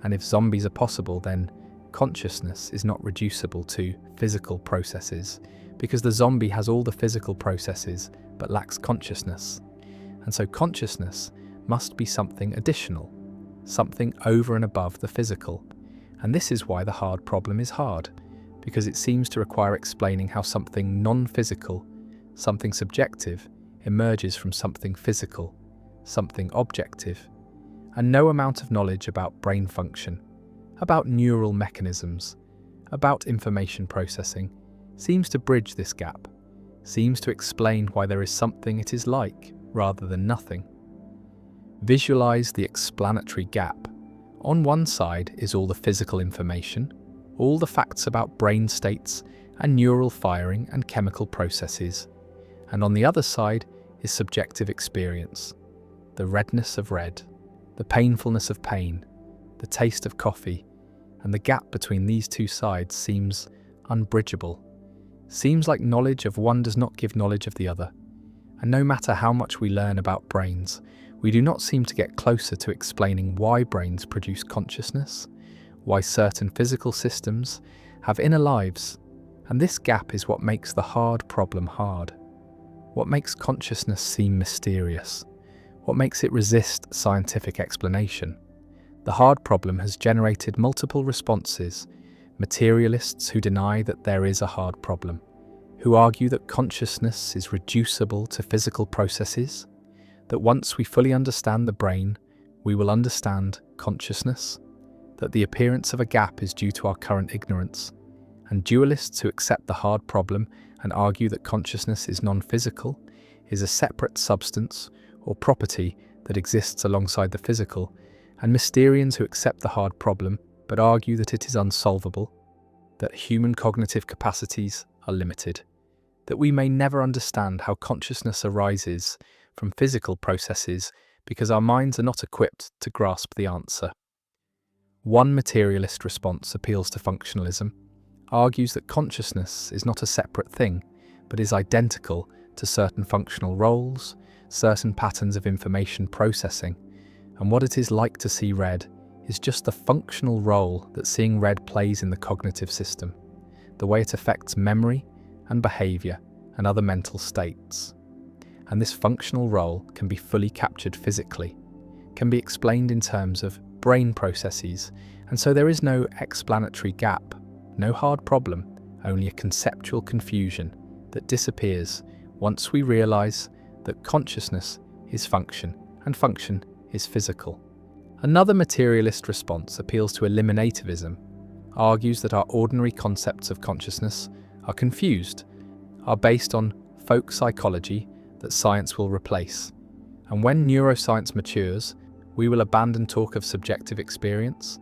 And if zombies are possible, then consciousness is not reducible to physical processes, because the zombie has all the physical processes but lacks consciousness. And so consciousness must be something additional, something over and above the physical. And this is why the hard problem is hard, because it seems to require explaining how something non-physical, something subjective, emerges from something physical, something objective. And no amount of knowledge about brain function, about neural mechanisms, about information processing, seems to bridge this gap, seems to explain why there is something it is like, rather than nothing. Visualize the explanatory gap. On one side is all the physical information, all the facts about brain states and neural firing and chemical processes. And on the other side is subjective experience, the redness of red, the painfulness of pain, the taste of coffee, and the gap between these two sides seems unbridgeable. Seems like knowledge of one does not give knowledge of the other. And no matter how much we learn about brains, we do not seem to get closer to explaining why brains produce consciousness, why certain physical systems have inner lives. And this gap is what makes the hard problem hard, what makes consciousness seem mysterious, what makes it resist scientific explanation. The hard problem has generated multiple responses: materialists who deny that there is a hard problem, who argue that consciousness is reducible to physical processes, that once we fully understand the brain, we will understand consciousness, that the appearance of a gap is due to our current ignorance, and dualists who accept the hard problem and argue that consciousness is non-physical, is a separate substance or property that exists alongside the physical, and Mysterians who accept the hard problem but argue that it is unsolvable, that human cognitive capacities are limited, that we may never understand how consciousness arises from physical processes because our minds are not equipped to grasp the answer. One materialist response appeals to functionalism, argues that consciousness is not a separate thing, but is identical to certain functional roles, certain patterns of information processing, and what it is like to see red is just the functional role that seeing red plays in the cognitive system, the way it affects memory and behavior and other mental states. And this functional role can be fully captured physically, can be explained in terms of brain processes, and so there is no explanatory gap, no hard problem, only a conceptual confusion that disappears once we realize that consciousness is function and function is physical. Another materialist response appeals to eliminativism, argues that our ordinary concepts of consciousness are confused, are based on folk psychology that science will replace. And when neuroscience matures, we will abandon talk of subjective experience,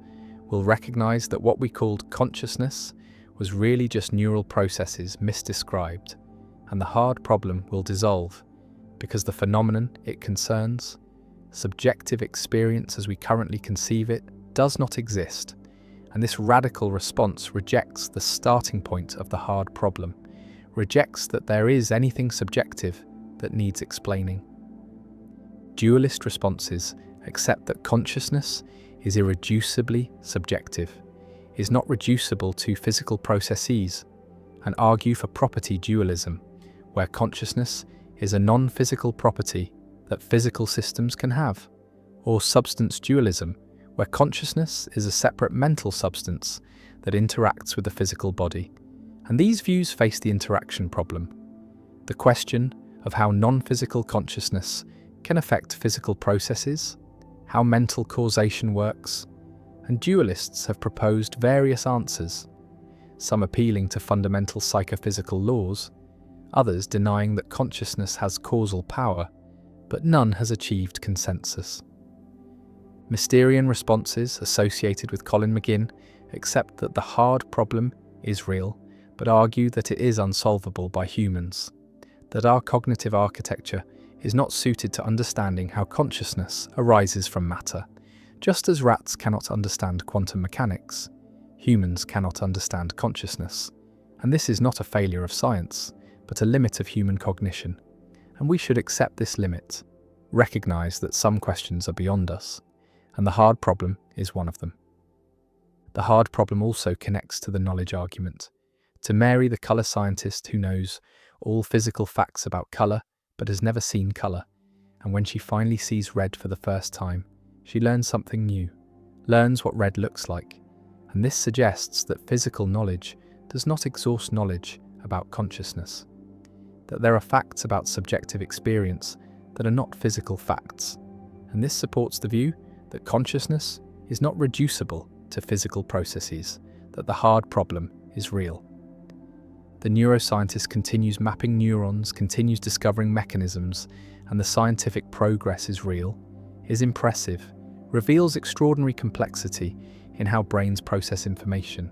will recognize that what we called consciousness was really just neural processes misdescribed, and the hard problem will dissolve, because the phenomenon it concerns, subjective experience as we currently conceive it, does not exist, and this radical response rejects the starting point of the hard problem, rejects that there is anything subjective that needs explaining. Dualist responses accept that consciousness is irreducibly subjective, is not reducible to physical processes, and argue for property dualism, where consciousness is a non-physical property that physical systems can have, or substance dualism, where consciousness is a separate mental substance that interacts with the physical body. And these views face the interaction problem, the question of how non-physical consciousness can affect physical processes, how mental causation works, and dualists have proposed various answers, some appealing to fundamental psychophysical laws, others denying that consciousness has causal power, but none has achieved consensus. Mysterian responses associated with Colin McGinn accept that the hard problem is real, but argue that it is unsolvable by humans, that our cognitive architecture is not suited to understanding how consciousness arises from matter. Just as rats cannot understand quantum mechanics, humans cannot understand consciousness. And this is not a failure of science, but a limit of human cognition. And we should accept this limit, recognize that some questions are beyond us, and the hard problem is one of them. The hard problem also connects to the knowledge argument. To Mary, the colour scientist who knows all physical facts about colour, but has never seen colour, and when she finally sees red for the first time, she learns something new, learns what red looks like, and this suggests that physical knowledge does not exhaust knowledge about consciousness, that there are facts about subjective experience that are not physical facts, and this supports the view that consciousness is not reducible to physical processes, that the hard problem is real. The neuroscientist continues mapping neurons, continues discovering mechanisms, and the scientific progress is real, is impressive, reveals extraordinary complexity in how brains process information.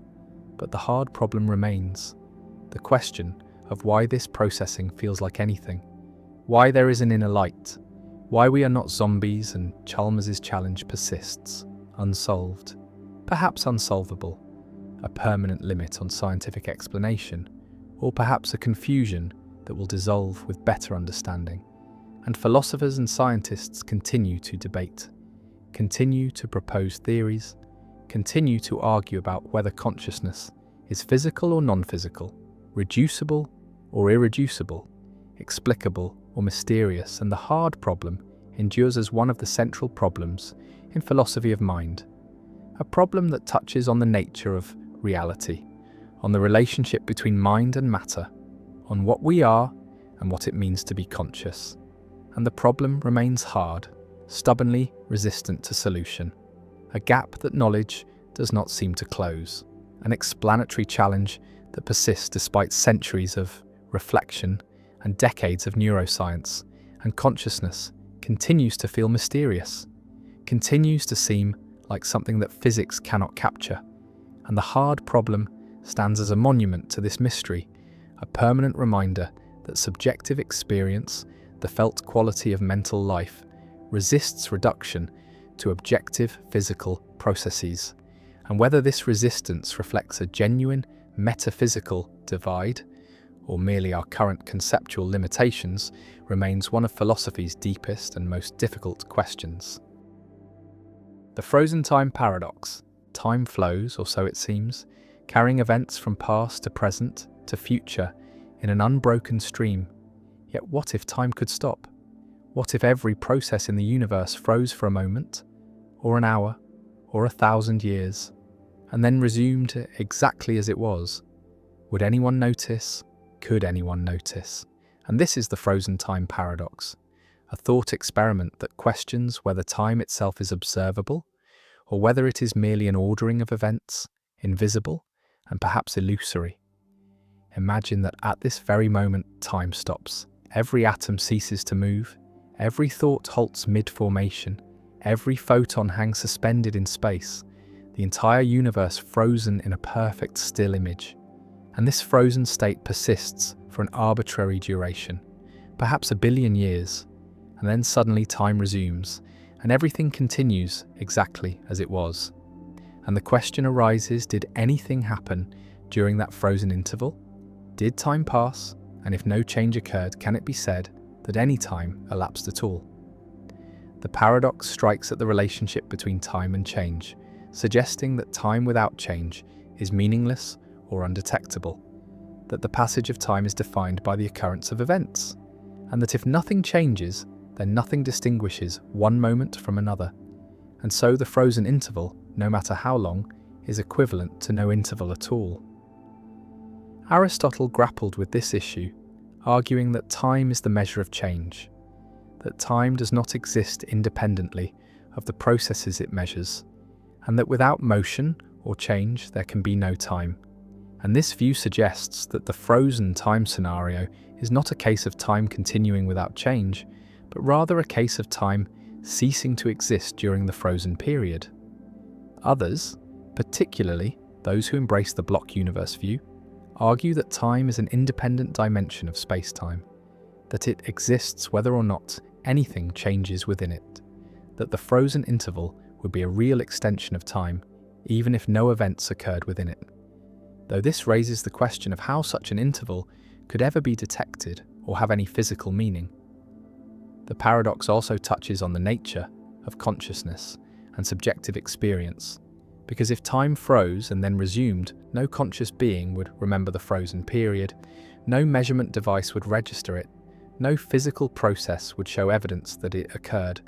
But the hard problem remains. The question of why this processing feels like anything, why there is an inner light, why we are not zombies, and Chalmers's challenge persists, unsolved, perhaps unsolvable, a permanent limit on scientific explanation, or perhaps a confusion that will dissolve with better understanding. And philosophers and scientists continue to debate, continue to propose theories, continue to argue about whether consciousness is physical or non-physical, reducible or irreducible, explicable or mysterious, and the hard problem endures as one of the central problems in philosophy of mind, a problem that touches on the nature of reality, on the relationship between mind and matter, on what we are and what it means to be conscious. And the problem remains hard, stubbornly resistant to solution, a gap that knowledge does not seem to close, an explanatory challenge that persists despite centuries of reflection and decades of neuroscience, and consciousness continues to feel mysterious, continues to seem like something that physics cannot capture. And the hard problem stands as a monument to this mystery, a permanent reminder that subjective experience, the felt quality of mental life, resists reduction to objective physical processes, and whether this resistance reflects a genuine metaphysical divide or merely our current conceptual limitations remains one of philosophy's deepest and most difficult questions. The frozen time paradox. Time flows, or so it seems, carrying events from past to present to future in an unbroken stream. Yet what if time could stop? What if every process in the universe froze for a moment, or an hour, or 1,000 years, and then resumed exactly as it was? Would anyone notice? Could anyone notice? And this is the frozen time paradox, a thought experiment that questions whether time itself is observable, or whether it is merely an ordering of events, invisible and perhaps illusory. Imagine that at this very moment time stops. Every atom ceases to move, every thought halts mid-formation, every photon hangs suspended in space, the entire universe frozen in a perfect still image. And this frozen state persists for an arbitrary duration, perhaps 1 billion years, and then suddenly time resumes, and everything continues exactly as it was. And the question arises, did anything happen during that frozen interval? Did time pass? And if no change occurred, can it be said that any time elapsed at all. The paradox strikes at the relationship between time and change, suggesting that time without change is meaningless or undetectable, that the passage of time is defined by the occurrence of events, and that if nothing changes, then nothing distinguishes one moment from another, and so the frozen interval, no matter how long, is equivalent to no interval at all. Aristotle grappled with this issue, arguing that time is the measure of change, that time does not exist independently of the processes it measures, and that without motion or change there can be no time. And this view suggests that the frozen time scenario is not a case of time continuing without change, but rather a case of time ceasing to exist during the frozen period. Others, particularly those who embrace the block universe view, argue that time is an independent dimension of space-time, that it exists whether or not anything changes within it, that the frozen interval would be a real extension of time, even if no events occurred within it. Though this raises the question of how such an interval could ever be detected or have any physical meaning. The paradox also touches on the nature of consciousness and subjective experience, because if time froze and then resumed, no conscious being would remember the frozen period, no measurement device would register it, no physical process would show evidence that it occurred,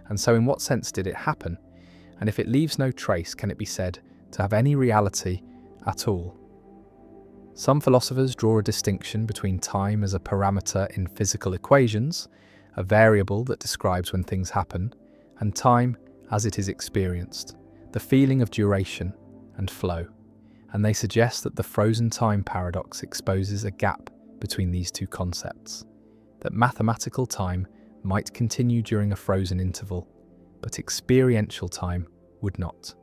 and so in what sense did it happen? And if it leaves no trace, can it be said to have any reality at all? Some philosophers draw a distinction between time as a parameter in physical equations, a variable that describes when things happen, and time as it is experienced, the feeling of duration and flow. And they suggest that the frozen time paradox exposes a gap between these two concepts, that mathematical time might continue during a frozen interval, but experiential time would not.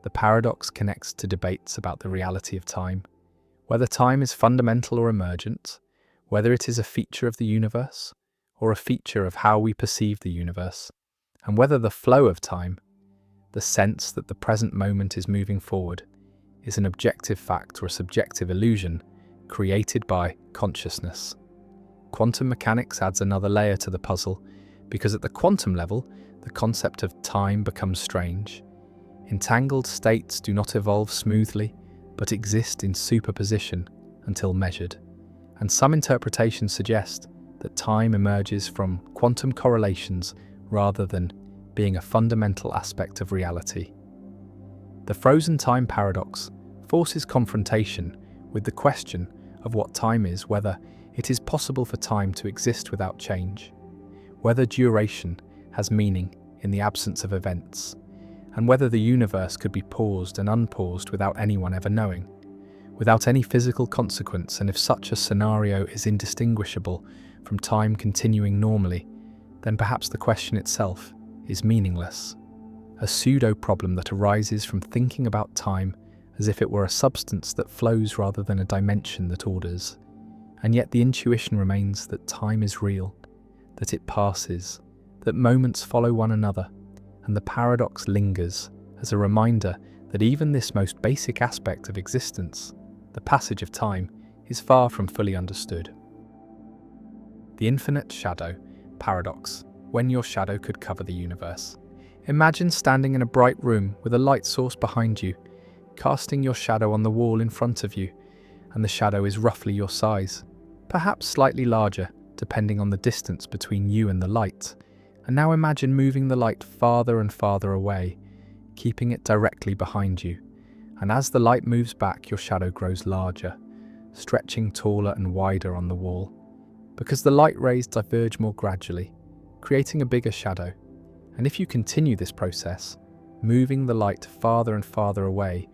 The paradox connects to debates about the reality of time, whether time is fundamental or emergent, whether it is a feature of the universe or a feature of how we perceive the universe, and whether the flow of time, the sense that the present moment is moving forward, is an objective fact or a subjective illusion created by consciousness. Quantum mechanics adds another layer to the puzzle, because at the quantum level, the concept of time becomes strange. Entangled states do not evolve smoothly, but exist in superposition until measured, and some interpretations suggest that time emerges from quantum correlations rather than being a fundamental aspect of reality. The frozen time paradox forces confrontation with the question of what time is, whether it is possible for time to exist without change, whether duration has meaning in the absence of events, and whether the universe could be paused and unpaused without anyone ever knowing, without any physical consequence, and if such a scenario is indistinguishable from time continuing normally, then perhaps the question itself is meaningless, a pseudo-problem that arises from thinking about time as if it were a substance that flows rather than a dimension that orders. And yet the intuition remains that time is real, that it passes, that moments follow one another, and the paradox lingers as a reminder that even this most basic aspect of existence, the passage of time, is far from fully understood. The infinite shadow paradox, when your shadow could cover the universe. Imagine standing in a bright room with a light source behind you, casting your shadow on the wall in front of you, and the shadow is roughly your size, perhaps slightly larger, depending on the distance between you and the light. And now imagine moving the light farther and farther away, keeping it directly behind you. And as the light moves back, your shadow grows larger, stretching taller and wider on the wall, because the light rays diverge more gradually, creating a bigger shadow. And if you continue this process, moving the light farther and farther away,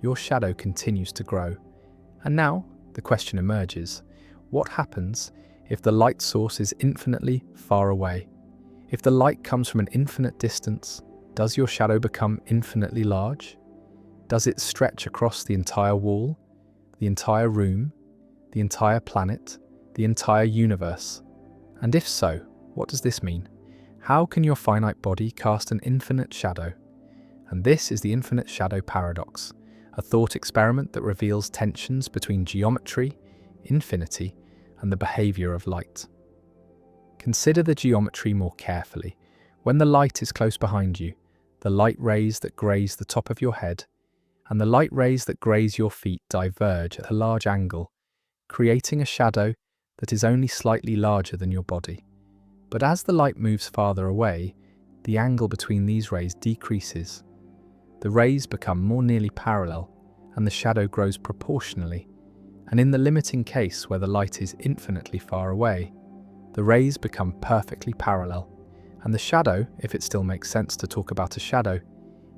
your shadow continues to grow. And now the question emerges, what happens if the light source is infinitely far away? If the light comes from an infinite distance, does your shadow become infinitely large? Does it stretch across the entire wall, the entire room, the entire planet, the entire universe? And if so, what does this mean? How can your finite body cast an infinite shadow? And this is the infinite shadow paradox, a thought experiment that reveals tensions between geometry, infinity, and the behavior of light. Consider the geometry more carefully. When the light is close behind you, the light rays that graze the top of your head and the light rays that graze your feet diverge at a large angle, creating a shadow that is only slightly larger than your body. But as the light moves farther away, the angle between these rays decreases. The rays become more nearly parallel, and the shadow grows proportionally. And in the limiting case where the light is infinitely far away, the rays become perfectly parallel, and the shadow, if it still makes sense to talk about a shadow,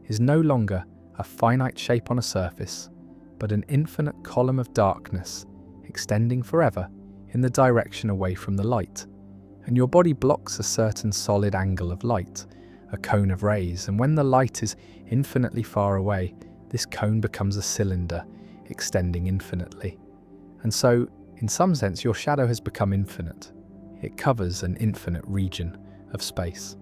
is no longer a finite shape on a surface, but an infinite column of darkness extending forever in the direction away from the light. And your body blocks a certain solid angle of light, a cone of rays, and when the light is infinitely far away, this cone becomes a cylinder, extending infinitely. And so, in some sense, your shadow has become infinite. It covers an infinite region of space.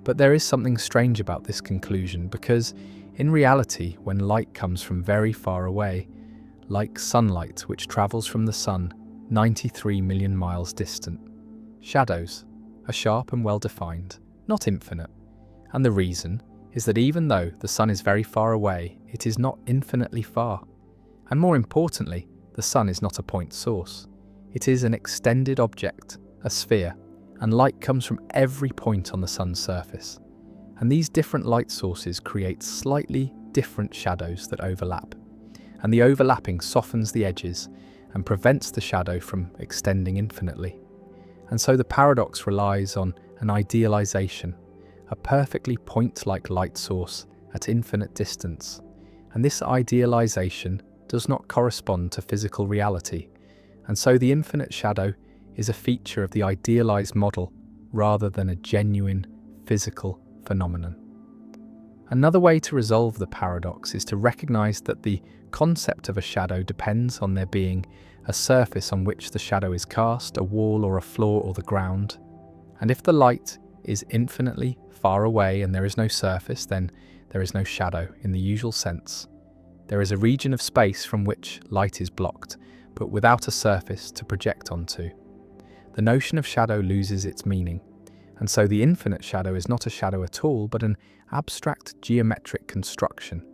But there is something strange about this conclusion, because in reality, when light comes from very far away, like sunlight which travels from the sun 93 million miles distant, shadows are sharp and well-defined, not infinite. And the reason is that even though the sun is very far away, it is not infinitely far. And more importantly, the sun is not a point source. It is an extended object, a sphere, and light comes from every point on the sun's surface. And these different light sources create slightly different shadows that overlap. And the overlapping softens the edges and prevents the shadow from extending infinitely. And so the paradox relies on an idealization, a perfectly point-like light source at infinite distance. And this idealization does not correspond to physical reality. And so the infinite shadow is a feature of the idealized model rather than a genuine physical phenomenon. Another way to resolve the paradox is to recognize that the concept of a shadow depends on there being a surface on which the shadow is cast, a wall or a floor or the ground. And if the light is infinitely far away and there is no surface, then there is no shadow in the usual sense. There is a region of space from which light is blocked, but without a surface to project onto. The notion of shadow loses its meaning, and so the infinite shadow is not a shadow at all, but an abstract geometric construction,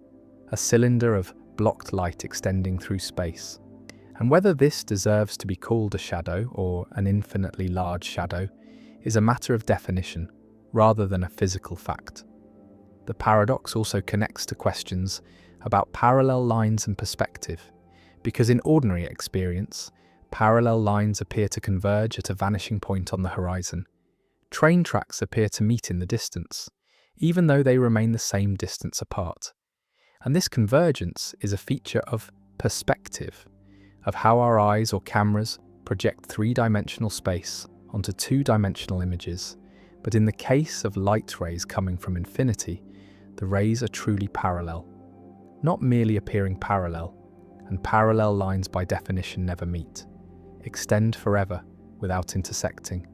a cylinder of blocked light extending through space. And whether this deserves to be called a shadow or an infinitely large shadow is a matter of definition rather than a physical fact. The paradox also connects to questions about parallel lines and perspective, because in ordinary experience, parallel lines appear to converge at a vanishing point on the horizon. Train tracks appear to meet in the distance, even though they remain the same distance apart. And this convergence is a feature of perspective, of how our eyes or cameras project three-dimensional space onto two-dimensional images. But in the case of light rays coming from infinity, the rays are truly parallel, not merely appearing parallel, and parallel lines by definition never meet, extend forever without intersecting.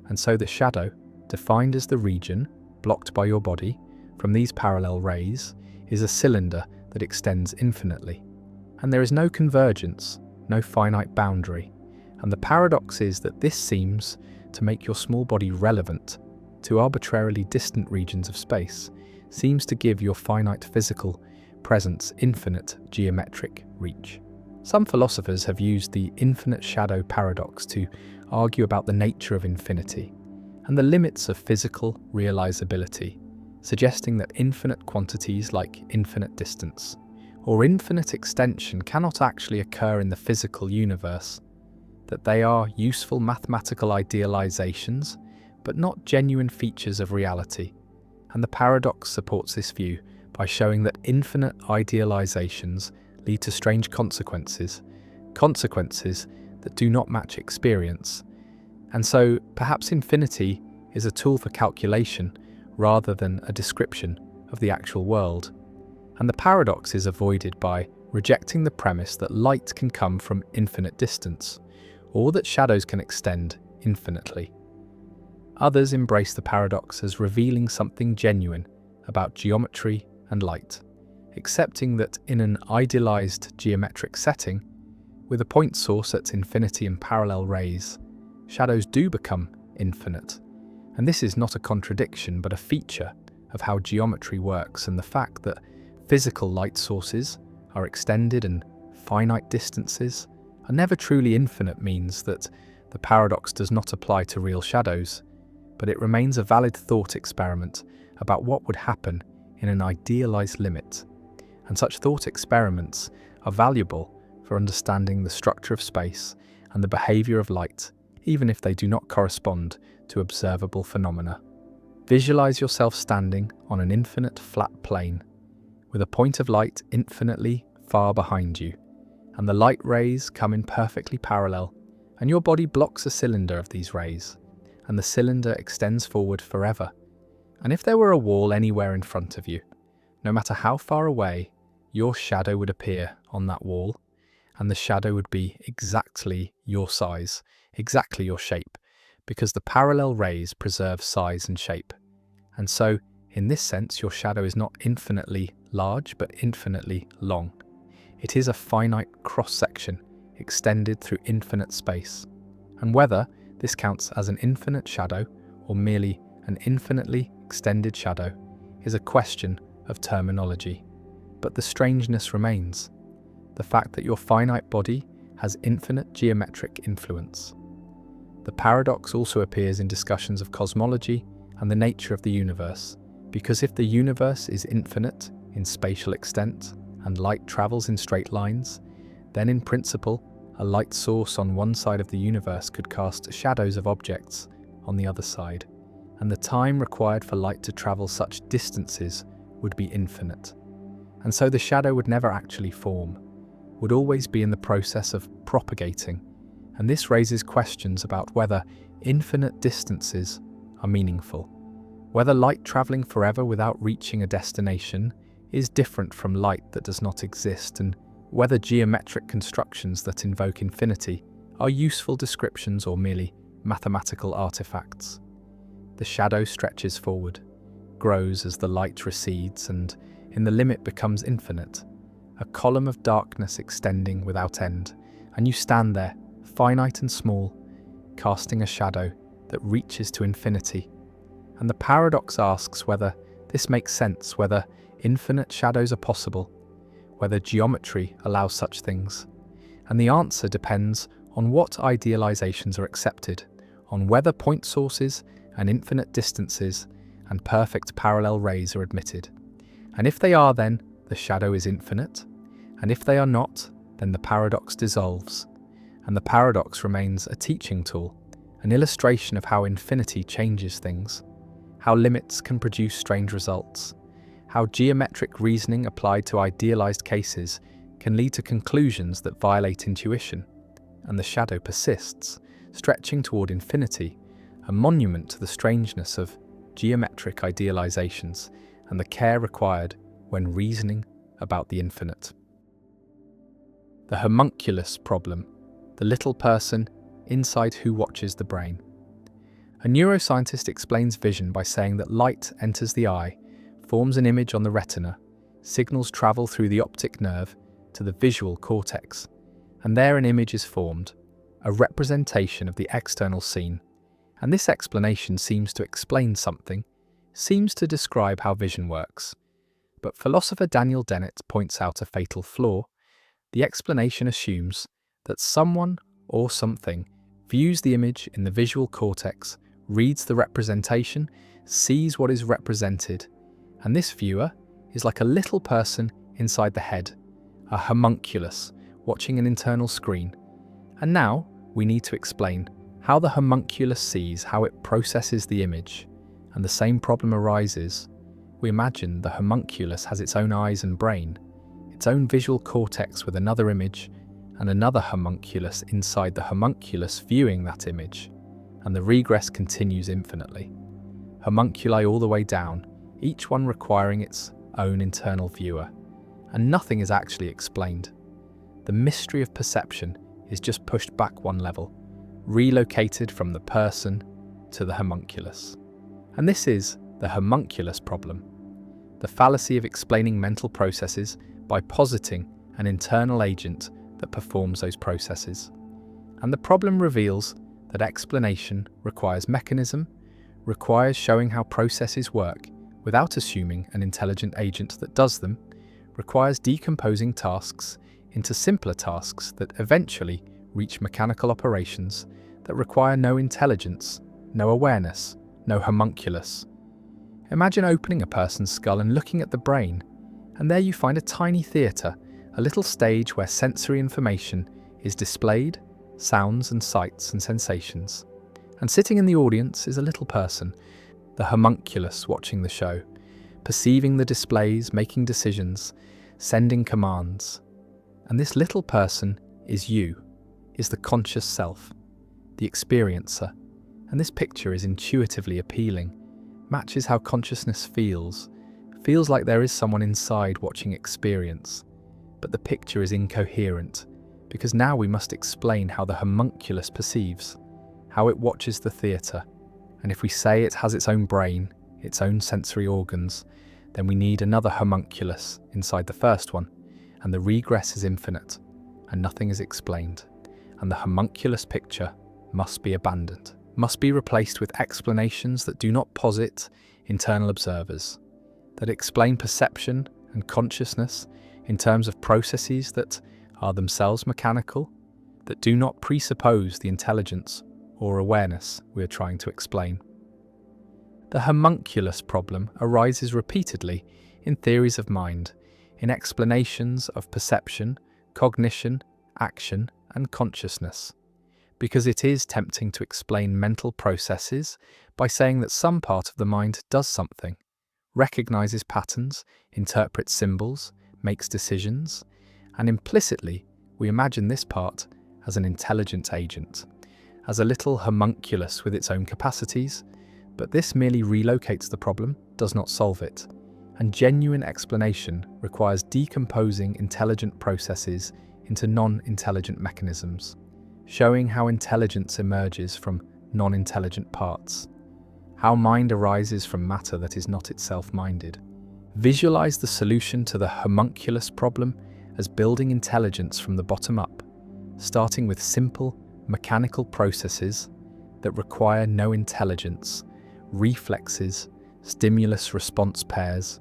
And so the shadow, defined as the region blocked by your body from these parallel rays, is a cylinder that extends infinitely. And there is no convergence, no finite boundary. And the paradox is that this seems to make your small body relevant to arbitrarily distant regions of space, seems to give your finite physical presence infinite geometric reach. Some philosophers have used the infinite shadow paradox to argue about the nature of infinity and the limits of physical realizability, suggesting that infinite quantities like infinite distance or infinite extension cannot actually occur in the physical universe, that they are useful mathematical idealizations, but not genuine features of reality. And the paradox supports this view by showing that infinite idealizations lead to strange consequences that do not match experience. And so perhaps infinity is a tool for calculation rather than a description of the actual world. And the paradox is avoided by rejecting the premise that light can come from infinite distance, or that shadows can extend infinitely. Others embrace the paradox as revealing something genuine about geometry and light, accepting that in an idealized geometric setting, with a point source at infinity and parallel rays, shadows do become infinite. And this is not a contradiction, but a feature of how geometry works, and the fact that physical light sources are extended and finite distances are never truly infinite means that the paradox does not apply to real shadows, but it remains a valid thought experiment about what would happen in an idealized limit. And such thought experiments are valuable for understanding the structure of space and the behavior of light, even if they do not correspond to observable phenomena. Visualize yourself standing on an infinite flat plane, with a point of light infinitely far behind you, and the light rays come in perfectly parallel, and your body blocks a cylinder of these rays, and the cylinder extends forward forever. And if there were a wall anywhere in front of you, no matter how far away, your shadow would appear on that wall, and the shadow would be exactly your size, exactly your shape, because the parallel rays preserve size and shape. And so, in this sense, your shadow is not infinitely large, but infinitely long. It is a finite cross-section extended through infinite space. And whether this counts as an infinite shadow or merely an infinitely extended shadow is a question of terminology. But the strangeness remains, the fact that your finite body has infinite geometric influence. The paradox also appears in discussions of cosmology and the nature of the universe, because if the universe is infinite in spatial extent and light travels in straight lines, then in principle, a light source on one side of the universe could cast shadows of objects on the other side, and the time required for light to travel such distances would be infinite. And so the shadow would never actually form, would always be in the process of propagating, and this raises questions about whether infinite distances are meaningful, whether light travelling forever without reaching a destination is different from light that does not exist, and whether geometric constructions that invoke infinity are useful descriptions or merely mathematical artifacts. The shadow stretches forward, grows as the light recedes, and in the limit becomes infinite, a column of darkness extending without end, and you stand there, finite and small, casting a shadow that reaches to infinity. And the paradox asks whether this makes sense, whether infinite shadows are possible, whether geometry allows such things. And the answer depends on what idealizations are accepted, on whether point sources and infinite distances and perfect parallel rays are admitted. And if they are, then the shadow is infinite, and if they are not, then the paradox dissolves. And the paradox remains a teaching tool, an illustration of how infinity changes things, how limits can produce strange results, how geometric reasoning applied to idealized cases can lead to conclusions that violate intuition, and the shadow persists, stretching toward infinity, a monument to the strangeness of geometric idealizations and the care required when reasoning about the infinite. The homunculus problem, the little person inside who watches the brain. A neuroscientist explains vision by saying that light enters the eye, forms an image on the retina, signals travel through the optic nerve to the visual cortex, and there an image is formed, a representation of the external scene. And this explanation seems to explain something, seems to describe how vision works. But philosopher Daniel Dennett points out a fatal flaw. The explanation assumes that someone or something views the image in the visual cortex, reads the representation, sees what is represented, and this viewer is like a little person inside the head, a homunculus watching an internal screen. And now we need to explain how the homunculus sees, how it processes the image. And the same problem arises. We imagine the homunculus has its own eyes and brain, its own visual cortex with another image, and another homunculus inside the homunculus viewing that image, and the regress continues infinitely. Homunculi all the way down, each one requiring its own internal viewer, and nothing is actually explained. The mystery of perception is just pushed back one level, relocated from the person to the homunculus. And this is the homunculus problem, the fallacy of explaining mental processes by positing an internal agent that performs those processes. And the problem reveals that explanation requires mechanism, requires showing how processes work without assuming an intelligent agent that does them, requires decomposing tasks into simpler tasks that eventually reach mechanical operations that require no intelligence, no awareness, no homunculus. Imagine opening a person's skull and looking at the brain, and there you find a tiny theatre, a little stage where sensory information is displayed, sounds and sights and sensations. And sitting in the audience is a little person, the homunculus watching the show, perceiving the displays, making decisions, sending commands. And this little person is you, is the conscious self, the experiencer. And this picture is intuitively appealing, matches how consciousness feels like there is someone inside watching experience. But the picture is incoherent, because now we must explain how the homunculus perceives, how it watches the theatre. And if we say it has its own brain, its own sensory organs, then we need another homunculus inside the first one, and the regress is infinite, and nothing is explained. And the homunculus picture must be abandoned, must be replaced with explanations that do not posit internal observers, that explain perception and consciousness in terms of processes that are themselves mechanical, that do not presuppose the intelligence or awareness we are trying to explain. The homunculus problem arises repeatedly in theories of mind, in explanations of perception, cognition, action, and consciousness, because it is tempting to explain mental processes by saying that some part of the mind does something, recognizes patterns, interprets symbols, makes decisions, and implicitly we imagine this part as an intelligent agent, as a little homunculus with its own capacities, but this merely relocates the problem, does not solve it, and genuine explanation requires decomposing intelligent processes into non-intelligent mechanisms, showing how intelligence emerges from non-intelligent parts, how mind arises from matter that is not itself minded. Visualize the solution to the homunculus problem as building intelligence from the bottom up, starting with simple, mechanical processes that require no intelligence, reflexes, stimulus-response pairs,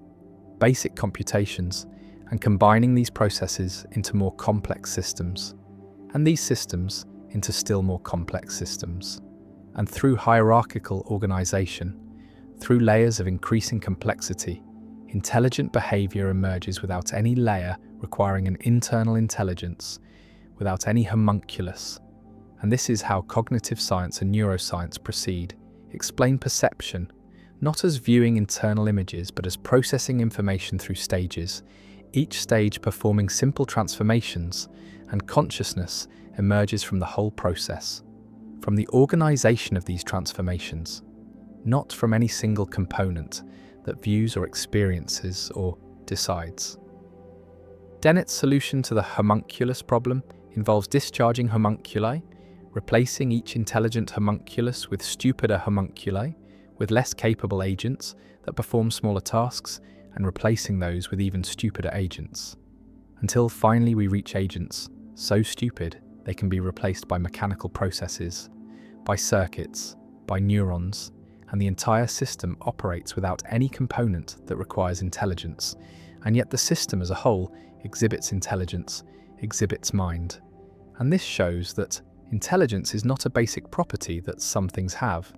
basic computations, and combining these processes into more complex systems, and these systems into still more complex systems. And through hierarchical organization, through layers of increasing complexity, intelligent behavior emerges without any layer requiring an internal intelligence, without any homunculus. And this is how cognitive science and neuroscience proceed, explain perception, not as viewing internal images, but as processing information through stages, each stage performing simple transformations, and consciousness emerges from the whole process, from the organization of these transformations, not from any single component that views or experiences or decides. Dennett's solution to the homunculus problem involves discharging homunculi, replacing each intelligent homunculus with stupider homunculi, with less capable agents that perform smaller tasks, and replacing those with even stupider agents, until finally we reach agents so stupid they can be replaced by mechanical processes, by circuits, by neurons, and the entire system operates without any component that requires intelligence, and yet the system as a whole exhibits intelligence, exhibits mind. And this shows that intelligence is not a basic property that some things have,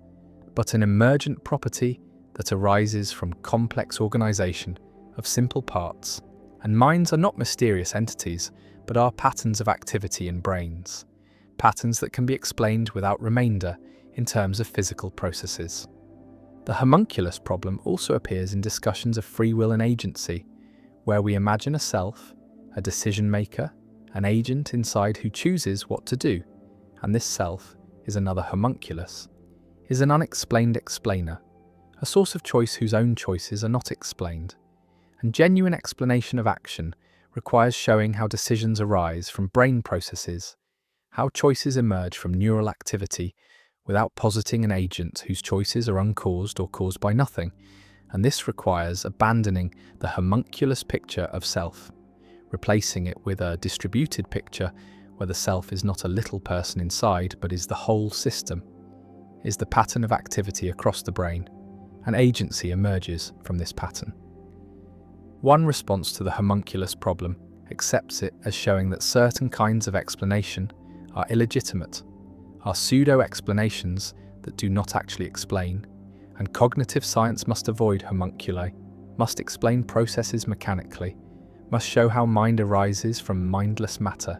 but an emergent property that arises from complex organization of simple parts. And minds are not mysterious entities, but are patterns of activity in brains, patterns that can be explained without remainder in terms of physical processes. The homunculus problem also appears in discussions of free will and agency, where we imagine a self, a decision maker, an agent inside who chooses what to do, and this self is another homunculus, is an unexplained explainer, a source of choice whose own choices are not explained. And genuine explanation of action requires showing how decisions arise from brain processes, how choices emerge from neural activity without positing an agent whose choices are uncaused or caused by nothing, and this requires abandoning the homunculus picture of self, replacing it with a distributed picture where the self is not a little person inside but is the whole system, is the pattern of activity across the brain, and agency emerges from this pattern. One response to the homunculus problem accepts it as showing that certain kinds of explanation are illegitimate, are pseudo-explanations that do not actually explain, and cognitive science must avoid homunculi, must explain processes mechanically, must show how mind arises from mindless matter,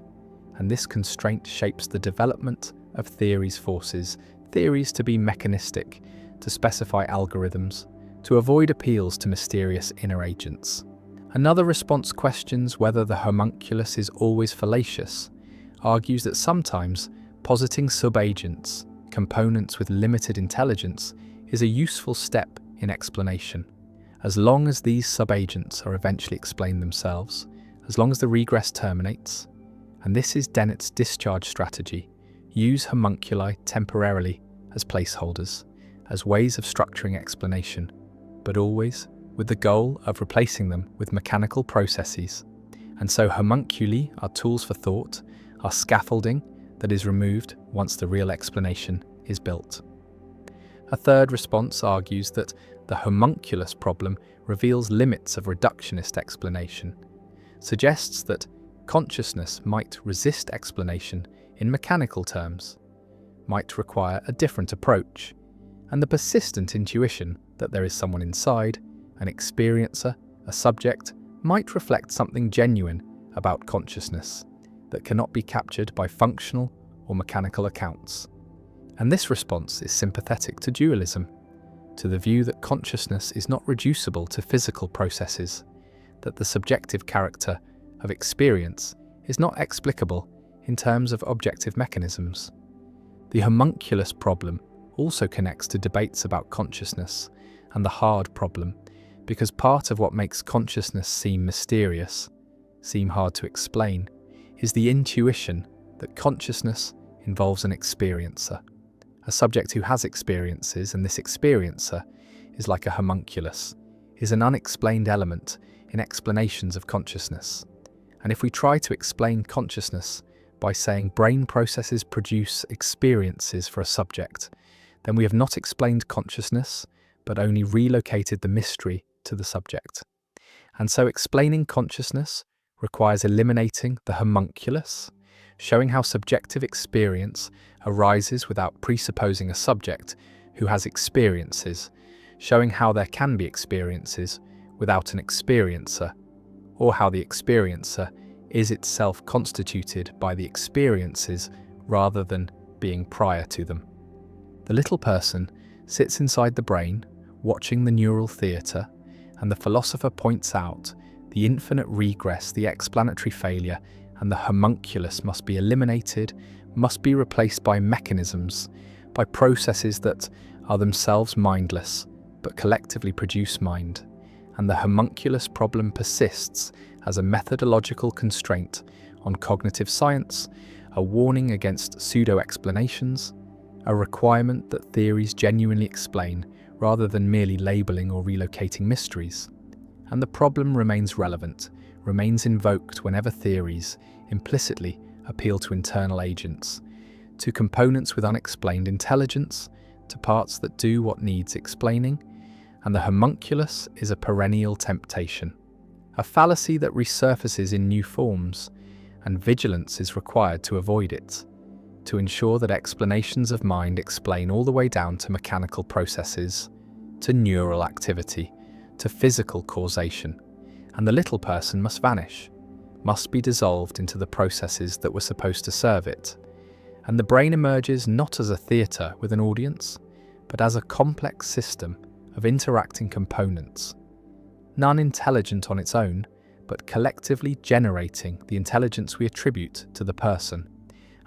and this constraint shapes the development of theories forces theories to be mechanistic, to specify algorithms, to avoid appeals to mysterious inner agents. Another response questions whether the homunculus is always fallacious, argues that sometimes positing subagents, components with limited intelligence, is a useful step in explanation, as long as these subagents are eventually explained themselves, as long as the regress terminates. And this is Dennett's discharge strategy: use homunculi temporarily as placeholders, as ways of structuring explanation, but always with the goal of replacing them with mechanical processes. And so homunculi are tools for thought, are scaffolding that is removed once the real explanation is built. A third response argues that the homunculus problem reveals limits of reductionist explanation, suggests that consciousness might resist explanation in mechanical terms, might require a different approach, and the persistent intuition that there is someone inside, an experiencer, a subject, might reflect something genuine about consciousness that cannot be captured by functional or mechanical accounts. And this response is sympathetic to dualism, to the view that consciousness is not reducible to physical processes, that the subjective character of experience is not explicable in terms of objective mechanisms. The homunculus problem also connects to debates about consciousness and the hard problem, because part of what makes consciousness seem mysterious, seem hard to explain, is the intuition that consciousness involves an experiencer, a subject who has experiences, and this experiencer is like a homunculus, is an unexplained element in explanations of consciousness. And if we try to explain consciousness by saying brain processes produce experiences for a subject, then we have not explained consciousness, but only relocated the mystery to the subject. And so explaining consciousness requires eliminating the homunculus, showing how subjective experience arises without presupposing a subject who has experiences, showing how there can be experiences without an experiencer, or how the experiencer is itself constituted by the experiences rather than being prior to them. The little person sits inside the brain, watching the neural theatre, and the philosopher points out the infinite regress, the explanatory failure, and the homunculus must be eliminated, must be replaced by mechanisms, by processes that are themselves mindless, but collectively produce mind. And the homunculus problem persists as a methodological constraint on cognitive science, a warning against pseudo-explanations, a requirement that theories genuinely explain rather than merely labeling or relocating mysteries. And the problem remains relevant, remains invoked whenever theories implicitly appeal to internal agents, to components with unexplained intelligence, to parts that do what needs explaining, and the homunculus is a perennial temptation, a fallacy that resurfaces in new forms, and vigilance is required to avoid it, to ensure that explanations of mind explain all the way down to mechanical processes, to neural activity, to physical causation, and the little person must vanish, must be dissolved into the processes that were supposed to serve it, and the brain emerges not as a theatre with an audience, but as a complex system of interacting components, none intelligent on its own, but collectively generating the intelligence we attribute to the person.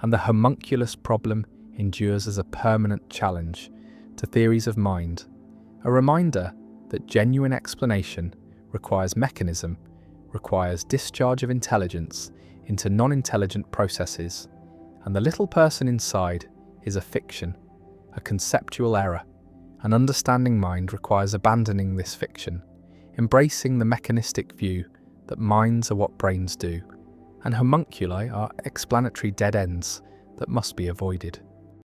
And the homunculus problem endures as a permanent challenge to theories of mind, a reminder that genuine explanation requires mechanism, requires discharge of intelligence into non-intelligent processes, and the little person inside is a fiction, a conceptual error. An understanding mind requires abandoning this fiction, embracing the mechanistic view that minds are what brains do, and homunculi are explanatory dead ends that must be avoided.